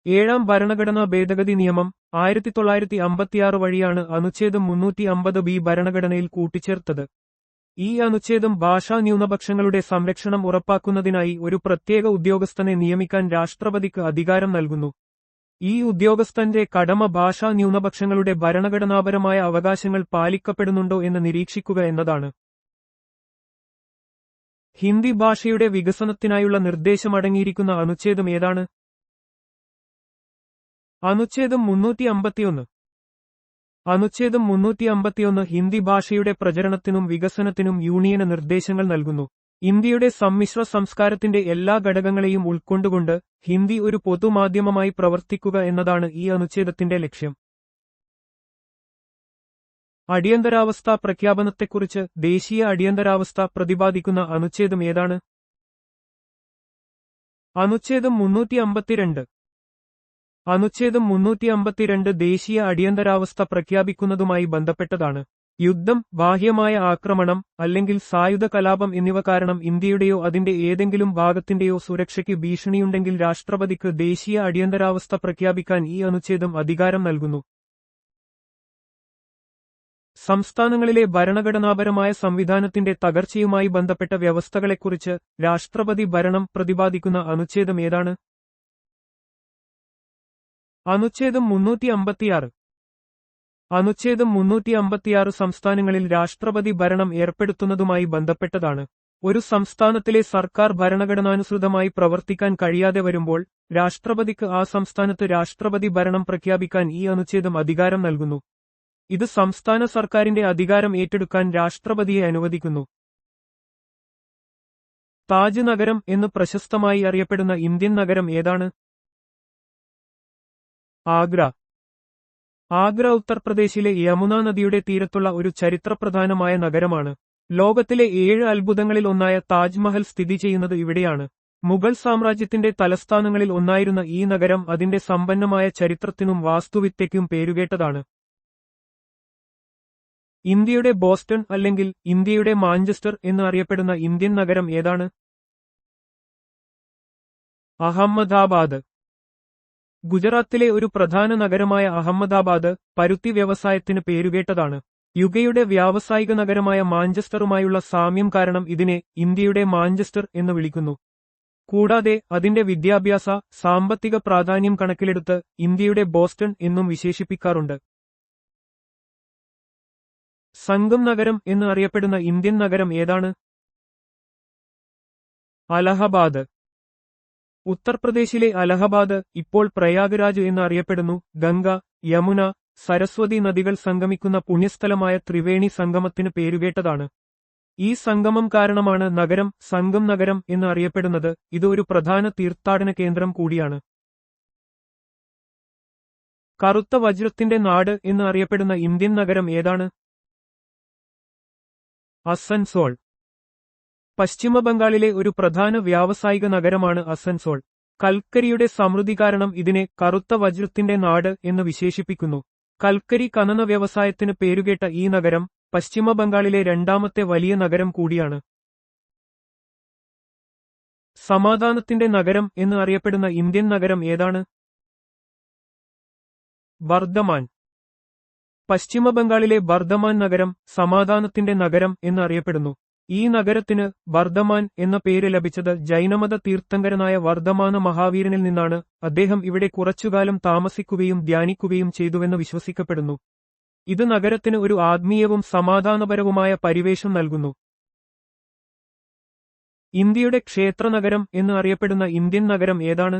7ാം ഭരണഘടനാ ഭേദഗതി നിയമം 1956 വഴിയാണ് അനുച്ഛേദം 350B ഭരണഘടനയിൽ കൂട്ടിച്ചേർത്തത്. ഈ അനുച്ഛേദം ഭാഷാ ന്യൂനപക്ഷങ്ങളുടെ സംരക്ഷണം ഉറപ്പാക്കുന്നതിനായി ഒരു പ്രത്യേക ഉദ്യോഗസ്ഥനെ നിയമിക്കാൻ രാഷ്ട്രപതിക്ക് അധികാരം നൽകുന്നു. ഈ ഉദ്യോഗസ്ഥന്റെ കടമ ഭാഷാ ന്യൂനപക്ഷങ്ങളുടെ ഭരണഘടനാപരമായ അവകാശങ്ങൾ പാലിക്കപ്പെടുന്നുണ്ടോ എന്ന് നിരീക്ഷിക്കുക എന്നതാണ്. ഹിന്ദി ഭാഷയുടെ വികസനത്തിനായുള്ള നിർദ്ദേശമടങ്ങിയിരിക്കുന്ന അനുച്ഛേദം ഏതാണ്? അനുച്ഛേദം 351. അനുച്ഛേദം 351 ഹിന്ദി ഭാഷയുടെ പ്രചരണത്തിനും വികസനത്തിനും യൂണിയന് നിർദ്ദേശങ്ങൾ നൽകുന്നു. ഇന്ത്യയുടെ സമ്മിശ്ര സംസ്കാരത്തിന്റെ എല്ലാ ഘടകങ്ങളെയും ഉൾക്കൊണ്ടുകൊണ്ട് ഹിന്ദി ഒരു പൊതുമാധ്യമമായി പ്രവർത്തിക്കുക എന്നതാണ് ഈ അനുച്ഛേദത്തിന്റെ ലക്ഷ്യം. അടിയന്തരാവസ്ഥാ പ്രഖ്യാപനത്തെക്കുറിച്ച് ദേശീയ അടിയന്തരാവസ്ഥ പ്രതിപാദിക്കുന്ന അനുച്ഛേദം ഏതാണ്? അനുച്ഛേദം 352. അനുച്ഛേദം 352 ദേശീയ അടിയന്തരാവസ്ഥ പ്രഖ്യാപിക്കുന്നതുമായി ബന്ധപ്പെട്ടതാണ്. യുദ്ധം, ബാഹ്യമായ ആക്രമണം അല്ലെങ്കിൽ സായുധ കലാപം എന്നിവ കാരണം ഇന്ത്യയുടെയോ അതിന്റെ ഏതെങ്കിലും ഭാഗത്തിന്റെയോ സുരക്ഷയ്ക്ക് ഭീഷണിയുണ്ടെങ്കിൽ രാഷ്ട്രപതിക്ക് ദേശീയ അടിയന്തരാവസ്ഥ പ്രഖ്യാപിക്കാൻ ഈ അനുച്ഛേദം അധികാരം നൽകുന്നു. സംസ്ഥാനങ്ങളിലെ ഭരണഘടനാപരമായ സംവിധാനത്തിന്റെ തകർച്ചയുമായി ബന്ധപ്പെട്ട വ്യവസ്ഥകളെക്കുറിച്ച് രാഷ്ട്രപതി ഭരണം പ്രതിപാദിക്കുന്ന അനുച്ഛേദം ഏതാണ്? അനുച്ഛേദം 356. അനുച്ഛേദം 356 സംസ്ഥാനങ്ങളിൽ രാഷ്ട്രപതി ഭരണം ഏർപ്പെടുത്തുന്നതുമായി ബന്ധപ്പെട്ടതാണ്. ഒരു സംസ്ഥാനത്തിലെ സർക്കാർ ഭരണഘടനാനുസൃതമായി പ്രവർത്തിക്കാൻ കഴിയാതെ വരുമ്പോൾ രാഷ്ട്രപതിക്ക് ആ സംസ്ഥാനത്ത് രാഷ്ട്രപതി ഭരണം പ്രഖ്യാപിക്കാൻ ഈ അനുച്ഛേദം അധികാരം നൽകുന്നു. ഇത് സംസ്ഥാന സർക്കാരിന്റെ അധികാരം ഏറ്റെടുക്കാൻ രാഷ്ട്രപതിയെ അനുവദിക്കുന്നു. താജ് നഗരം എന്ന് പ്രശസ്തമായി അറിയപ്പെടുന്ന ഇന്ത്യൻ നഗരം ഏതാണ്? ആഗ്ര. ആഗ്ര ഉത്തർപ്രദേശിലെ യമുന നദിയുടെ തീരത്തുള്ള ഒരു ചരിത്രപ്രധാനമായ നഗരമാണ്. ലോകത്തിലെ 7 അത്ഭുതങ്ങളിൽ ഒന്നായ താജ്മഹൽ സ്ഥിതി ചെയ്യുന്നത് ഇവിടെയാണ്. മുഗൾ സാമ്രാജ്യത്തിന്റെ തലസ്ഥാനങ്ങളിൽ ഒന്നായിരുന്ന ഈ നഗരം അതിന്റെ സമ്പന്നമായ ചരിത്രത്തിനും വാസ്തുവിദ്യയ്ക്കും പേരുകേട്ടതാണ്. ഇന്ത്യയുടെ ബോസ്റ്റൺ അല്ലെങ്കിൽ ഇന്ത്യയുടെ മാഞ്ചസ്റ്റർ എന്ന് അറിയപ്പെടുന്ന ഇന്ത്യൻ നഗരം ഏതാണ്? അഹമ്മദാബാദ്. ഗുജറാത്തിലെ ഒരു പ്രധാന നഗരമായ അഹമ്മദാബാദ് പരുത്തി വ്യവസായത്തിന് പേരുകേട്ടതാണ്. യുകയുടെ വ്യാവസായിക നഗരമായ മാഞ്ചസ്റ്ററുമായുള്ള സാമ്യം കാരണം ഇതിനെ ഇന്ത്യയുടെ മാഞ്ചസ്റ്റർ എന്ന് വിളിക്കുന്നു. കൂടാതെ അതിന്റെ വിദ്യാഭ്യാസ, സാമ്പത്തിക പ്രാധാന്യം കണക്കിലെടുത്ത് ഇന്ത്യയുടെ ബോസ്റ്റൺ എന്നും വിശേഷിപ്പിക്കാറുണ്ട്. സംഗം നഗരം എന്ന് അറിയപ്പെടുന്ന ഇന്ത്യൻ നഗരം ഏതാണ്? അലഹബാദ്. ഉത്തർപ്രദേശിലെ അലഹബാദ് ഇപ്പോൾ പ്രയാഗ്രാജ് എന്ന് അറിയപ്പെടുന്നു. ഗംഗ, യമുന, സരസ്വതി നദികൾ സംഗമിക്കുന്ന പുണ്യസ്ഥലമായ ത്രിവേണി സംഗമത്തിന് പേരുകേട്ടതാണ്. ഈ സംഗമം കാരണമാണ് നഗരം സംഗം നഗരം എന്ന് അറിയപ്പെടുന്നത്. ഇത് ഒരു പ്രധാന തീർത്ഥാടന കേന്ദ്രം കൂടിയാണ്. കറുത്ത വജ്രത്തിന്റെ നാട് എന്ന് അറിയപ്പെടുന്ന ഇന്ത്യൻ നഗരം ഏതാണ്? അസൻസോൾ. പശ്ചിമബംഗാളിലെ ഒരു പ്രധാന വ്യാവസായിക നഗരമാണ് അസൻസോൾ. കൽക്കരിയുടെ സമൃദ്ധി കാരണം ഇതിനെ കറുത്ത വജ്രത്തിന്റെ നാട് എന്ന് വിശേഷിപ്പിക്കുന്നു. കൽക്കരി ഖനന വ്യവസായത്തിന് പേരുകേട്ട ഈ നഗരം പശ്ചിമബംഗാളിലെ രണ്ടാമത്തെ വലിയ നഗരം കൂടിയാണ്. സമാധാനത്തിന്റെ നഗരം എന്ന് അറിയപ്പെടുന്ന ഇന്ത്യൻ നഗരം ഏതാണ്? ബർദമാൻ. പശ്ചിമബംഗാളിലെ ബർദമാൻ നഗരം സമാധാനത്തിന്റെ നഗരം എന്ന് അറിയപ്പെടുന്നു. ഈ നഗരത്തിന് വർദ്ധമാൻ എന്ന പേര് ലഭിച്ചത് ജൈനമത തീർത്ഥങ്കരനായ വർദ്ധമാന മഹാവീരനിൽ നിന്നാണ്. അദ്ദേഹം ഇവിടെ കുറച്ചുകാലം താമസിക്കുകയും ധ്യാനിക്കുകയും ചെയ്തുവെന്ന് വിശ്വസിക്കപ്പെടുന്നു. ഇത് നഗരത്തിന് ഒരു ആത്മീയവും സമാധാനപരവുമായ പരിവേഷം നൽകുന്നു. ഇന്ത്യയുടെ ക്ഷേത്രനഗരം എന്ന് അറിയപ്പെടുന്ന ഇന്ത്യൻ നഗരം ഏതാണ്?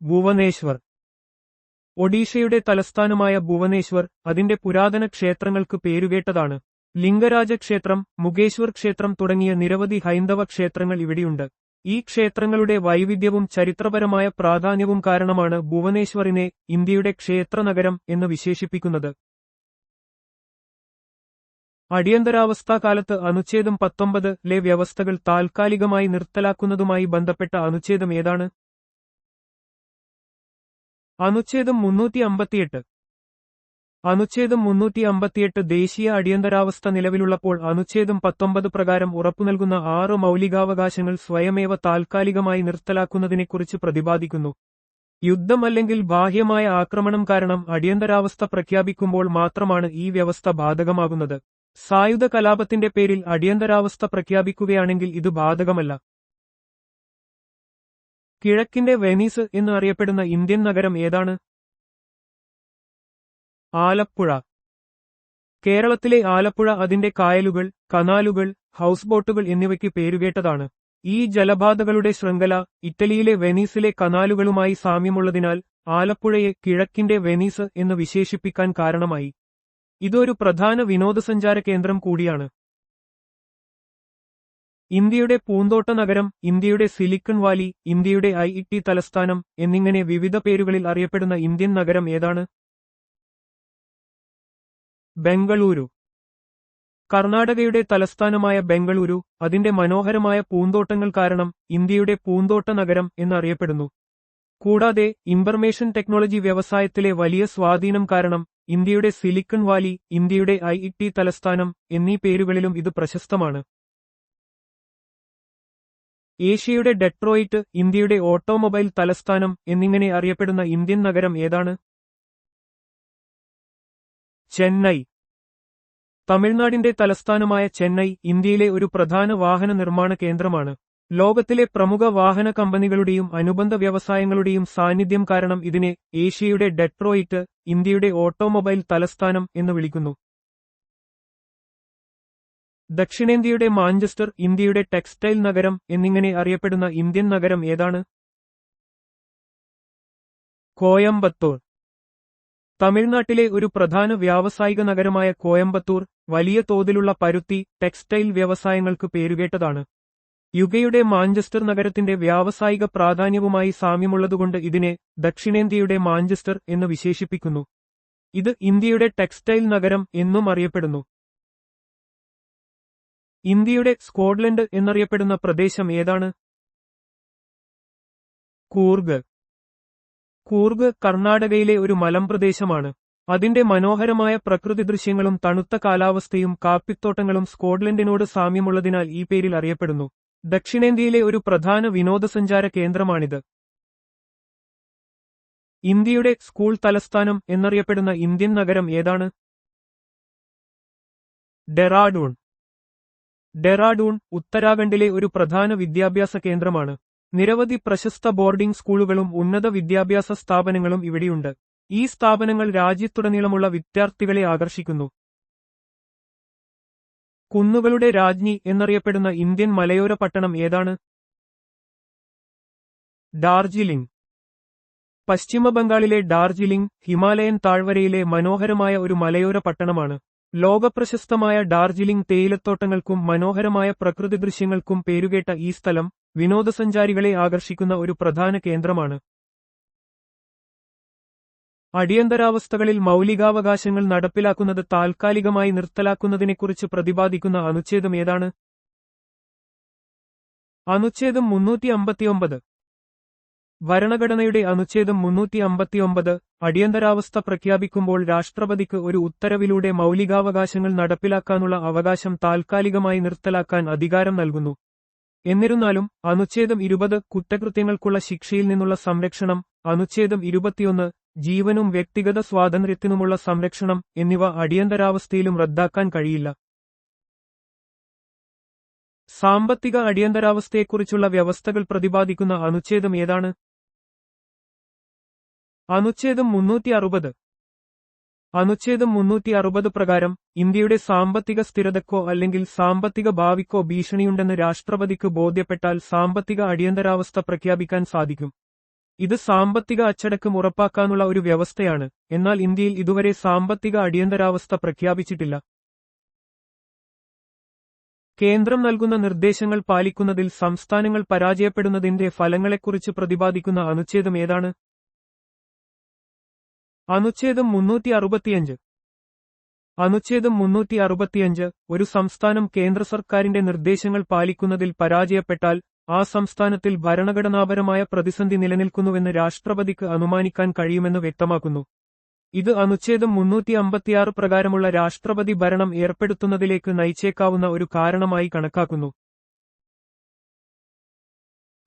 ഭുവനേശ്വർ. ഒഡീഷയുടെ തലസ്ഥാനമായ ഭുവനേശ്വർ അതിന്റെ പുരാതന ക്ഷേത്രങ്ങൾക്ക് പേരുകേട്ടതാണ്. ലിംഗരാജ ക്ഷേത്രം, മുകേശ്വർ ക്ഷേത്രം തുടങ്ങിയ നിരവധി ഹൈന്ദവ ക്ഷേത്രങ്ങൾ ഇവിടെയുണ്ട്. ഈ ക്ഷേത്രങ്ങളുടെ വൈവിധ്യവും ചരിത്രപരമായ പ്രാധാന്യവും കാരണമാണ് ഭുവനേശ്വറിനെ ഇന്ത്യയുടെ ക്ഷേത്രനഗരം എന്ന് വിശേഷിപ്പിക്കുന്നത്. അടിയന്തരാവസ്ഥാകാലത്ത് അനുച്ഛേദം 19-ലെ വ്യവസ്ഥകൾ താൽക്കാലികമായി നിർത്തലാക്കുന്നതുമായി ബന്ധപ്പെട്ട അനുച്ഛേദം ഏതാണ്? അനുച്ഛേദം 358. അനുച്ഛേദം 358 ദേശീയ അടിയന്തരാവസ്ഥ നിലവിലുള്ളപ്പോൾ അനുച്ഛേദം 19 പ്രകാരം ഉറപ്പുനൽകുന്ന 6 മൗലികാവകാശങ്ങൾ സ്വയമേവ താൽക്കാലികമായി നിർത്തലാക്കുന്നതിനെക്കുറിച്ച് പ്രതിപാദിക്കുന്നു. യുദ്ധം അല്ലെങ്കിൽ ബാഹ്യമായ ആക്രമണം കാരണം അടിയന്തരാവസ്ഥ പ്രഖ്യാപിക്കുമ്പോൾ മാത്രമാണ് ഈ വ്യവസ്ഥ ബാധകമാകുന്നത്. സായുധ കലാപത്തിന്റെ പേരിൽ അടിയന്തരാവസ്ഥ പ്രഖ്യാപിക്കുകയാണെങ്കിൽ ഇത് ബാധകമല്ല. കിഴക്കിന്റെ വെനീസ് എന്ന് അറിയപ്പെടുന്ന ഇന്ത്യൻ നഗരം ഏതാണ്? ആലപ്പുഴ. കേരളത്തിലെ ആലപ്പുഴ അതിന്റെ കായലുകൾ, കനാലുകൾ, ഹൗസ് ബോട്ടുകൾ എന്നിവയ്ക്ക് പേരുകേട്ടതാണ്. ഈ ജലപാതകളുടെ ശൃംഖല ഇറ്റലിയിലെ വെനീസിലെ കനാലുകളുമായി സാമ്യമുള്ളതിനാൽ ആലപ്പുഴയെ കിഴക്കിന്റെ വെനീസ് എന്ന് വിശേഷിപ്പിക്കാൻ കാരണമായി. ഇതൊരു പ്രധാന വിനോദസഞ്ചാര കേന്ദ്രം കൂടിയാണ്. ഇന്ത്യയുടെ പൂന്തോട്ട നഗരം, ഇന്ത്യയുടെ സിലിക്കൺ വാലി, ഇന്ത്യയുടെ ഐഐടി തലസ്ഥാനം എന്നിങ്ങനെ വിവിധ പേരുകളിൽ അറിയപ്പെടുന്ന ഇന്ത്യൻ നഗരം ഏതാണ്? ബംഗളൂരു. കർണാടകയുടെ തലസ്ഥാനമായ ബംഗളൂരു അതിന്റെ മനോഹരമായ പൂന്തോട്ടങ്ങൾ കാരണം ഇന്ത്യയുടെ പൂന്തോട്ട നഗരം എന്നറിയപ്പെടുന്നു. കൂടാതെ ഇൻഫർമേഷൻ ടെക്നോളജി വ്യവസായത്തിലെ വലിയ സ്വാധീനം കാരണം ഇന്ത്യയുടെ സിലിക്കൺ വാലി, ഇന്ത്യയുടെ ഐഐടി തലസ്ഥാനം എന്നീ പേരുകളിലും ഇത് പ്രശസ്തമാണ്. ഏഷ്യയുടെ ഡെട്രോയിറ്റ്, ഇന്ത്യയുടെ ഓട്ടോമൊബൈൽ തലസ്ഥാനം എന്നിങ്ങനെ അറിയപ്പെടുന്ന ഇന്ത്യൻ നഗരം ഏതാണ്? ചെന്നൈ. തമിഴ്നാടിന്റെ തലസ്ഥാനമായ ചെന്നൈ ഇന്ത്യയിലെ ഒരു പ്രധാന വാഹന നിർമ്മാണ കേന്ദ്രമാണ്. ലോകത്തിലെ പ്രമുഖ വാഹന കമ്പനികളുടെയും അനുബന്ധ വ്യവസായങ്ങളുടെയും സാന്നിധ്യം കാരണം ഇതിനെ ഏഷ്യയുടെ ഡെട്രോയിറ്റ്, ഇന്ത്യയുടെ ഓട്ടോമൊബൈൽ തലസ്ഥാനം എന്ന് വിളിക്കുന്നു. ദക്ഷിണേന്ത്യയുടെ മാഞ്ചസ്റ്റർ, ഇന്ത്യയുടെ ടെക്സ്റ്റൈൽ നഗരം എന്നിങ്ങനെ അറിയപ്പെടുന്ന ഇന്ത്യൻ നഗരം ഏതാണ്? കോയമ്പത്തൂർ. തമിഴ്നാട്ടിലെ ഒരു പ്രധാന വ്യാവസായിക നഗരമായ കോയമ്പത്തൂർ വലിയ തോതിലുള്ള പരുത്തി, ടെക്സ്റ്റൈൽ വ്യവസായങ്ങൾക്ക് പേരുകേട്ടതാണ്. യുകെയുടെ മാഞ്ചസ്റ്റർ നഗരത്തിന്റെ വ്യാവസായിക പ്രാധാന്യവുമായി സാമ്യമുള്ളതുകൊണ്ട് ഇതിനെ ദക്ഷിണേന്ത്യയുടെ മാഞ്ചസ്റ്റർ എന്ന് വിശേഷിപ്പിക്കുന്നു. ഇത് ഇന്ത്യയുടെ ടെക്സ്റ്റൈൽ നഗരം എന്നും അറിയപ്പെടുന്നു. ഇന്ത്യയുടെ സ്കോട്ട്ലൻഡ് എന്നറിയപ്പെടുന്ന പ്രദേശം ഏതാണ്? കൂർഗ്. കൂർഗ് കർണാടകയിലെ ഒരു മലമ്പ്രദേശമാണ്. അതിന്റെ മനോഹരമായ പ്രകൃതി ദൃശ്യങ്ങളും തണുത്ത കാലാവസ്ഥയും കാപ്പിത്തോട്ടങ്ങളും സ്കോട്ട്ലൻഡിനോട് സാമ്യമുള്ളതിനാൽ ഈ പേരിൽ അറിയപ്പെടുന്നു. ദക്ഷിണേന്ത്യയിലെ ഒരു പ്രധാന വിനോദസഞ്ചാര കേന്ദ്രമാണിത്. ഇന്ത്യയുടെ സ്കൂൾ തലസ്ഥാനം എന്നറിയപ്പെടുന്ന ഇന്ത്യൻ നഗരം ഏതാണ്? ഡെറാഡൂൺ. ഡെറാഡൂൺ ഉത്തരാഖണ്ഡിലെ ഒരു പ്രധാന വിദ്യാഭ്യാസ കേന്ദ്രമാണ്. നിരവധി പ്രശസ്ത ബോർഡിംഗ് സ്കൂളുകളും ഉന്നത വിദ്യാഭ്യാസ സ്ഥാപനങ്ങളും ഇവിടെയുണ്ട്. ഈ സ്ഥാപനങ്ങൾ രാജ്യത്തുടനീളമുള്ള വിദ്യാർത്ഥികളെ ആകർഷിക്കുന്നു. കുന്നുകളുടെ രാജ്ഞി എന്നറിയപ്പെടുന്ന ഇന്ത്യൻ മലയോര പട്ടണം ഏതാണ്? ഡാർജിലിംഗ്. പശ്ചിമബംഗാളിലെ ഡാർജിലിംഗ് ഹിമാലയൻ താഴ്വരയിലെ മനോഹരമായ ഒരു മലയോര പട്ടണമാണ്. ലോകപ്രശസ്തമായ ഡാർജിലിംഗ് തേയിലത്തോട്ടങ്ങൾക്കും മനോഹരമായ പ്രകൃതി ദൃശ്യങ്ങൾക്കും പേരുകേട്ട ഈ സ്ഥലം വിനോദസഞ്ചാരികളെ ആകർഷിക്കുന്ന ഒരു പ്രധാന കേന്ദ്രമാണ്. അടിയന്തരാവസ്ഥകളിൽ മൗലികാവകാശങ്ങൾ നടപ്പിലാക്കുന്നത് താൽക്കാലികമായി നിർത്തലാക്കുന്നതിനെക്കുറിച്ച് പ്രതിപാദിക്കുന്ന അനുച്ഛേദം ഏതാണ്? അനുച്ഛേദം 359. ഭരണഘടനയുടെ അനുച്ഛേദം 359 അടിയന്തരാവസ്ഥ പ്രഖ്യാപിക്കുമ്പോൾ രാഷ്ട്രപതിക്ക് ഒരു ഉത്തരവിലൂടെ മൗലികാവകാശങ്ങൾ നടപ്പിലാക്കാനുള്ള അവകാശം താൽക്കാലികമായി നിർത്തലാക്കാൻ അധികാരം നൽകുന്നു. എന്നിരുന്നാലും അനുച്ഛേദം 20 കുറ്റകൃത്യങ്ങൾക്കുള്ള ശിക്ഷയിൽ നിന്നുള്ള സംരക്ഷണം, അനുച്ഛേദം 21 ജീവനും വ്യക്തിഗത സ്വാതന്ത്ര്യത്തിനുമുള്ള സംരക്ഷണം എന്നിവ അടിയന്തരാവസ്ഥയിലും റദ്ദാക്കാൻ കഴിയില്ല. സാമ്പത്തിക അടിയന്തരാവസ്ഥയെക്കുറിച്ചുള്ള വ്യവസ്ഥകൾ പ്രതിപാദിക്കുന്ന അനുച്ഛേദം ഏതാണ്? അനുച്ഛേദം 360. അനുച്ഛേദം 360 പ്രകാരം ഇന്ത്യയുടെ സാമ്പത്തിക സ്ഥിരതയ്ക്കോ അല്ലെങ്കിൽ സാമ്പത്തിക ഭാവിക്കോ ഭീഷണിയുണ്ടെന്ന് രാഷ്ട്രപതിക്ക് ബോധ്യപ്പെട്ടാൽ സാമ്പത്തിക അടിയന്തരാവസ്ഥ പ്രഖ്യാപിക്കാൻ സാധിക്കും. ഇത് സാമ്പത്തിക അച്ചടക്കം ഉറപ്പാക്കാനുള്ള ഒരു വ്യവസ്ഥയാണ്. എന്നാൽ ഇന്ത്യയിൽ ഇതുവരെ സാമ്പത്തിക അടിയന്തരാവസ്ഥ പ്രഖ്യാപിച്ചിട്ടില്ല. കേന്ദ്രം നൽകുന്ന നിർദ്ദേശങ്ങൾ പാലിക്കുന്നതിൽ സംസ്ഥാനങ്ങൾ പരാജയപ്പെടുന്നതിന്റെ ഫലങ്ങളെക്കുറിച്ച് പ്രതിപാദിക്കുന്ന അനുച്ഛേദം ഏതാണ്? അനുച്ഛേദം 365. അനുച്ഛേദം 365 ഒരു സംസ്ഥാനം കേന്ദ്ര സർക്കാരിന്റെ നിർദ്ദേശങ്ങൾ പാലിക്കുന്നതിൽ പരാജയപ്പെട്ടാൽ ആ സംസ്ഥാനത്തിൽ ഭരണഘടനാപരമായ പ്രതിസന്ധി നിലനിൽക്കുന്നുവെന്ന് രാഷ്ട്രപതിക്ക് അനുമാനിക്കാൻ കഴിയുമെന്ന് വ്യക്തമാക്കുന്നു. ഇത് അനുച്ഛേദം 356 പ്രകാരമുള്ള രാഷ്ട്രപതി ഭരണം ഏർപ്പെടുത്തുന്നതിലേക്ക് നയിച്ചേക്കാവുന്ന ഒരു കാരണമായി കണക്കാക്കുന്നു.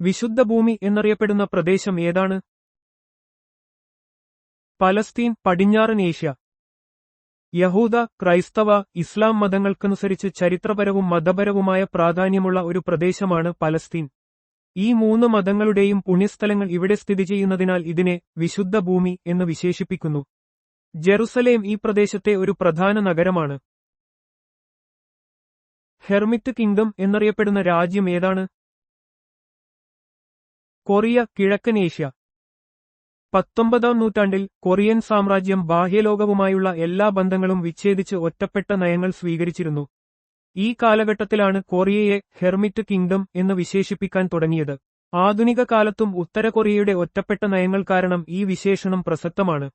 വിശുദ്ധ ഭൂമി എന്നറിയപ്പെടുന്ന പ്രദേശം ഏതാണ്? പലസ്തീൻ, പടിഞ്ഞാറൻ ഏഷ്യ. യഹൂദ, ക്രൈസ്തവ, ഇസ്ലാം മതങ്ങൾക്കനുസരിച്ച് ചരിത്രപരവും മതപരവുമായ പ്രാധാന്യമുള്ള ഒരു പ്രദേശമാണ് പലസ്തീൻ. ഈ മൂന്ന് മതങ്ങളുടെയും പുണ്യസ്ഥലങ്ങൾ ഇവിടെ സ്ഥിതി ചെയ്യുന്നതിനാൽ ഇതിനെ വിശുദ്ധ ഭൂമി എന്ന് വിശേഷിപ്പിക്കുന്നു. ജെറുസലേം ഈ പ്രദേശത്തെ ഒരു പ്രധാന നഗരമാണ്. ഹെർമിറ്റ് കിങ്ഡം എന്നറിയപ്പെടുന്ന രാജ്യം ഏതാണ്? കൊറിയ, കിഴക്കൻ ഏഷ്യ. 19-ാം നൂറ്റാണ്ടിൽ കൊറിയൻ സാമ്രാജ്യം ബാഹ്യലോകവുമായുള്ള എല്ലാ ബന്ധങ്ങളും വിച്ഛേദിച്ച് ഒറ്റപ്പെട്ട നയങ്ങൾ സ്വീകരിച്ചിരുന്നു. ഈ കാലഘട്ടത്തിലാണ് കൊറിയയെ ഹെർമിറ്റ് കിങ്ഡം എന്ന് വിശേഷിപ്പിക്കാൻ തുടങ്ങിയത്. ആധുനിക കാലത്തും ഉത്തര കൊറിയയുടെ ഒറ്റപ്പെട്ട നയങ്ങൾ കാരണം ഈ വിശേഷണം പ്രസക്തമാണ്.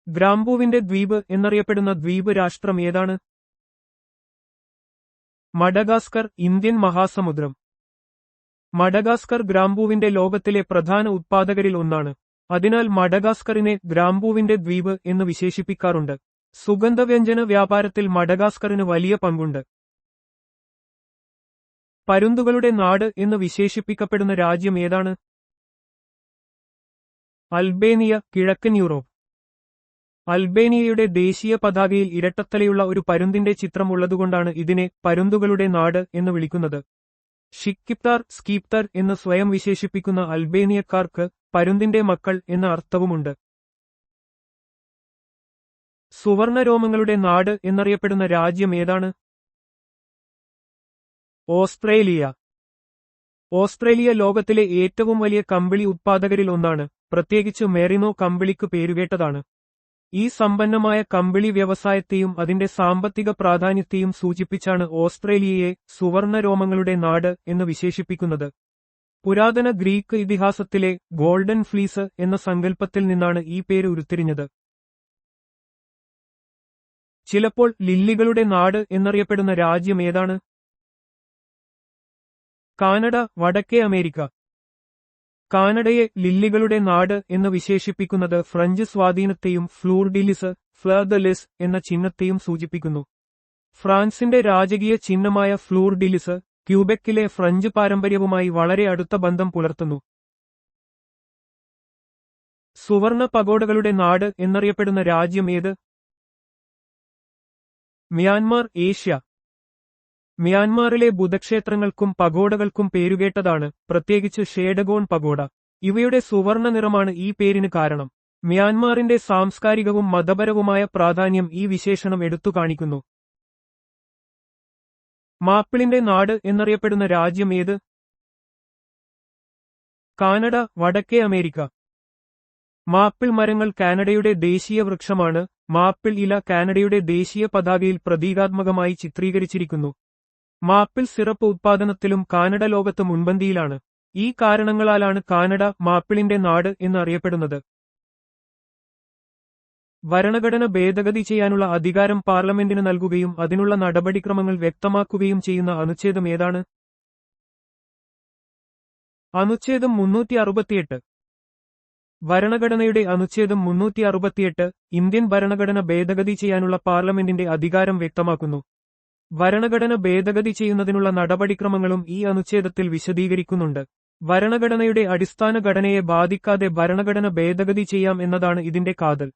ഗ്രാംപൂവിന്റെ ദ്വീപ് എന്നറിയപ്പെടുന്ന ദ്വീപ് രാഷ്ട്രം ഏതാണ്? മഡഗാസ്കർ, ഇന്ത്യൻ മഹാസമുദ്രം. മഡഗാസ്കർ ഗ്രാംപൂവിന്റെ ലോകത്തിലെ പ്രധാന ഉത്പാദകരിൽ ഒന്നാണ്. അതിനാൽ മഡഗാസ്കറിനെ ഗ്രാംപൂവിന്റെ ദ്വീപ് എന്ന് വിശേഷിപ്പിക്കാറുണ്ട്. സുഗന്ധവ്യഞ്ജന വ്യാപാരത്തിൽ മഡഗാസ്കറിന് വലിയ പങ്കുണ്ട്. പരുന്തുകളുടെ നാട് എന്ന് വിശേഷിപ്പിക്കപ്പെടുന്ന രാജ്യം ഏതാണ്? അൽബേനിയ, കിഴക്കൻ യൂറോപ്പ്. അൽബേനിയയുടെ ദേശീയ പതാകയിൽ ഇരട്ടത്തലയുള്ള ഒരു പരുന്തിന്റെ ചിത്രം ഉള്ളതുകൊണ്ടാണ് ഇതിനെ പരുന്തുകളുടെ നാട് എന്ന് വിളിക്കുന്നത്. ഷിക്കിപ്താർ, സ്കീപ്തർ എന്ന് സ്വയം വിശേഷിപ്പിക്കുന്ന അൽബേനിയക്കാർക്ക് പരുന്തിന്റെ മക്കൾ എന്ന അർത്ഥവുമുണ്ട്. സുവർണരോമങ്ങളുടെ നാട് എന്നറിയപ്പെടുന്ന രാജ്യം ഏതാണ്? ഓസ്ട്രേലിയ. ഓസ്ട്രേലിയ ലോകത്തിലെ ഏറ്റവും വലിയ കമ്പിളി ഉത്പാദകരിൽ ഒന്നാണ്. പ്രത്യേകിച്ച് മെറിനോ കമ്പിളിക്ക് പേരുകേട്ടതാണ്. ഈ സമ്പന്നമായ കമ്പിളി വ്യവസായത്തെയും അതിന്റെ സാമ്പത്തിക പ്രാധാന്യത്തെയും സൂചിപ്പിച്ചാണ് ഓസ്ട്രേലിയയെ സുവർണരോമങ്ങളുടെ നാട് എന്ന് വിശേഷിപ്പിക്കുന്നത്. പുരാതന ഗ്രീക്ക് ഇതിഹാസത്തിലെ ഗോൾഡൻ ഫ്ലീസ് എന്ന സങ്കല്പത്തിൽ നിന്നാണ് ഈ പേര് ഉരുത്തിരിഞ്ഞത്. ചിലപ്പോൾ ലില്ലികളുടെ നാട് എന്നറിയപ്പെടുന്ന രാജ്യം ഏതാണ്? കാനഡ, വടക്കേ അമേരിക്ക. കാനഡയെ ലില്ലികളുടെ നാട് എന്ന് വിശേഷിപ്പിക്കുന്നത് ഫ്രഞ്ച് സ്വാധീനത്തെയും fleur de lis, fleur de lis എന്ന ചിഹ്നത്തെയും സൂചിപ്പിക്കുന്നു. ഫ്രാൻസിന്റെ രാജകീയ ചിഹ്നമായ ഫ്ലൂർ ഡി ലിസ് ക്യൂബെക്കിലെ ഫ്രഞ്ച് പാരമ്പര്യവുമായി വളരെ അടുത്ത ബന്ധം പുലർത്തുന്നു. സുവർണ പഗോഡകളുടെ നാട് എന്നറിയപ്പെടുന്ന രാജ്യം ഏത്? Myanmar, Asia. മ്യാൻമാറിലെ ബുദ്ധക്ഷേത്രങ്ങൾക്കും പഗോഡകൾക്കും പേരുകേട്ടതാണ്, പ്രത്യേകിച്ച് ഷേഡഗോൺ പഗോഡ. ഇവയുടെ സുവർണ നിറമാണ് ഈ പേരിന് കാരണം. മ്യാൻമാറിന്റെ സാംസ്കാരികവും മതപരവുമായ പ്രാധാന്യം ഈ വിശേഷണം എടുത്തുകാണിക്കുന്നു. മാപ്പിളിന്റെ നാട് എന്നറിയപ്പെടുന്ന രാജ്യം ഏത്? കാനഡ, വടക്കേ അമേരിക്ക. മാപ്പിൾ മരങ്ങൾ കാനഡയുടെ ദേശീയ വൃക്ഷമാണ്. മാപ്പിൾ ഇല കാനഡയുടെ ദേശീയ പതാകയിൽ പ്രതീകാത്മകമായി ചിത്രീകരിച്ചിരിക്കുന്നു. മാപ്പിൾ സിറപ്പ് ഉത്പാദനത്തിലും കാനഡ ലോകത്ത് മുൻപന്തിയിലാണ്. ഈ കാരണങ്ങളാലാണ് കാനഡ മാപ്പിളിന്റെ നാട് എന്ന് അറിയപ്പെടുന്നത്. ഭരണഘടന ഭേദഗതി ചെയ്യാനുള്ള അധികാരം പാർലമെന്റിന് നൽകുകയും അതിനുള്ള നടപടിക്രമങ്ങൾ വ്യക്തമാക്കുകയും ചെയ്യുന്ന അനുച്ഛേദം ഏതാണ്? അനുച്ഛേദം 368. ഭരണഘടനയുടെ അനുച്ഛേദം 368 ഇന്ത്യൻ ഭരണഘടന ഭേദഗതി ചെയ്യാനുള്ള പാർലമെന്റിന്റെ അധികാരം വ്യക്തമാക്കുന്നു. ഭരണഘടന ഭേദഗതി ചെയ്യുന്നതിനുള്ള നടപടിക്രമങ്ങളും ഈ അനുച്ഛേദത്തിൽ വിശദീകരിക്കുന്നുണ്ട്. ഭരണഘടനയുടെ അടിസ്ഥാന ഘടനയെ ബാധിക്കാതെ ഭരണഘടന ഭേദഗതി ചെയ്യാം എന്നതാണ് ഇതിന്റെ കാതൽ.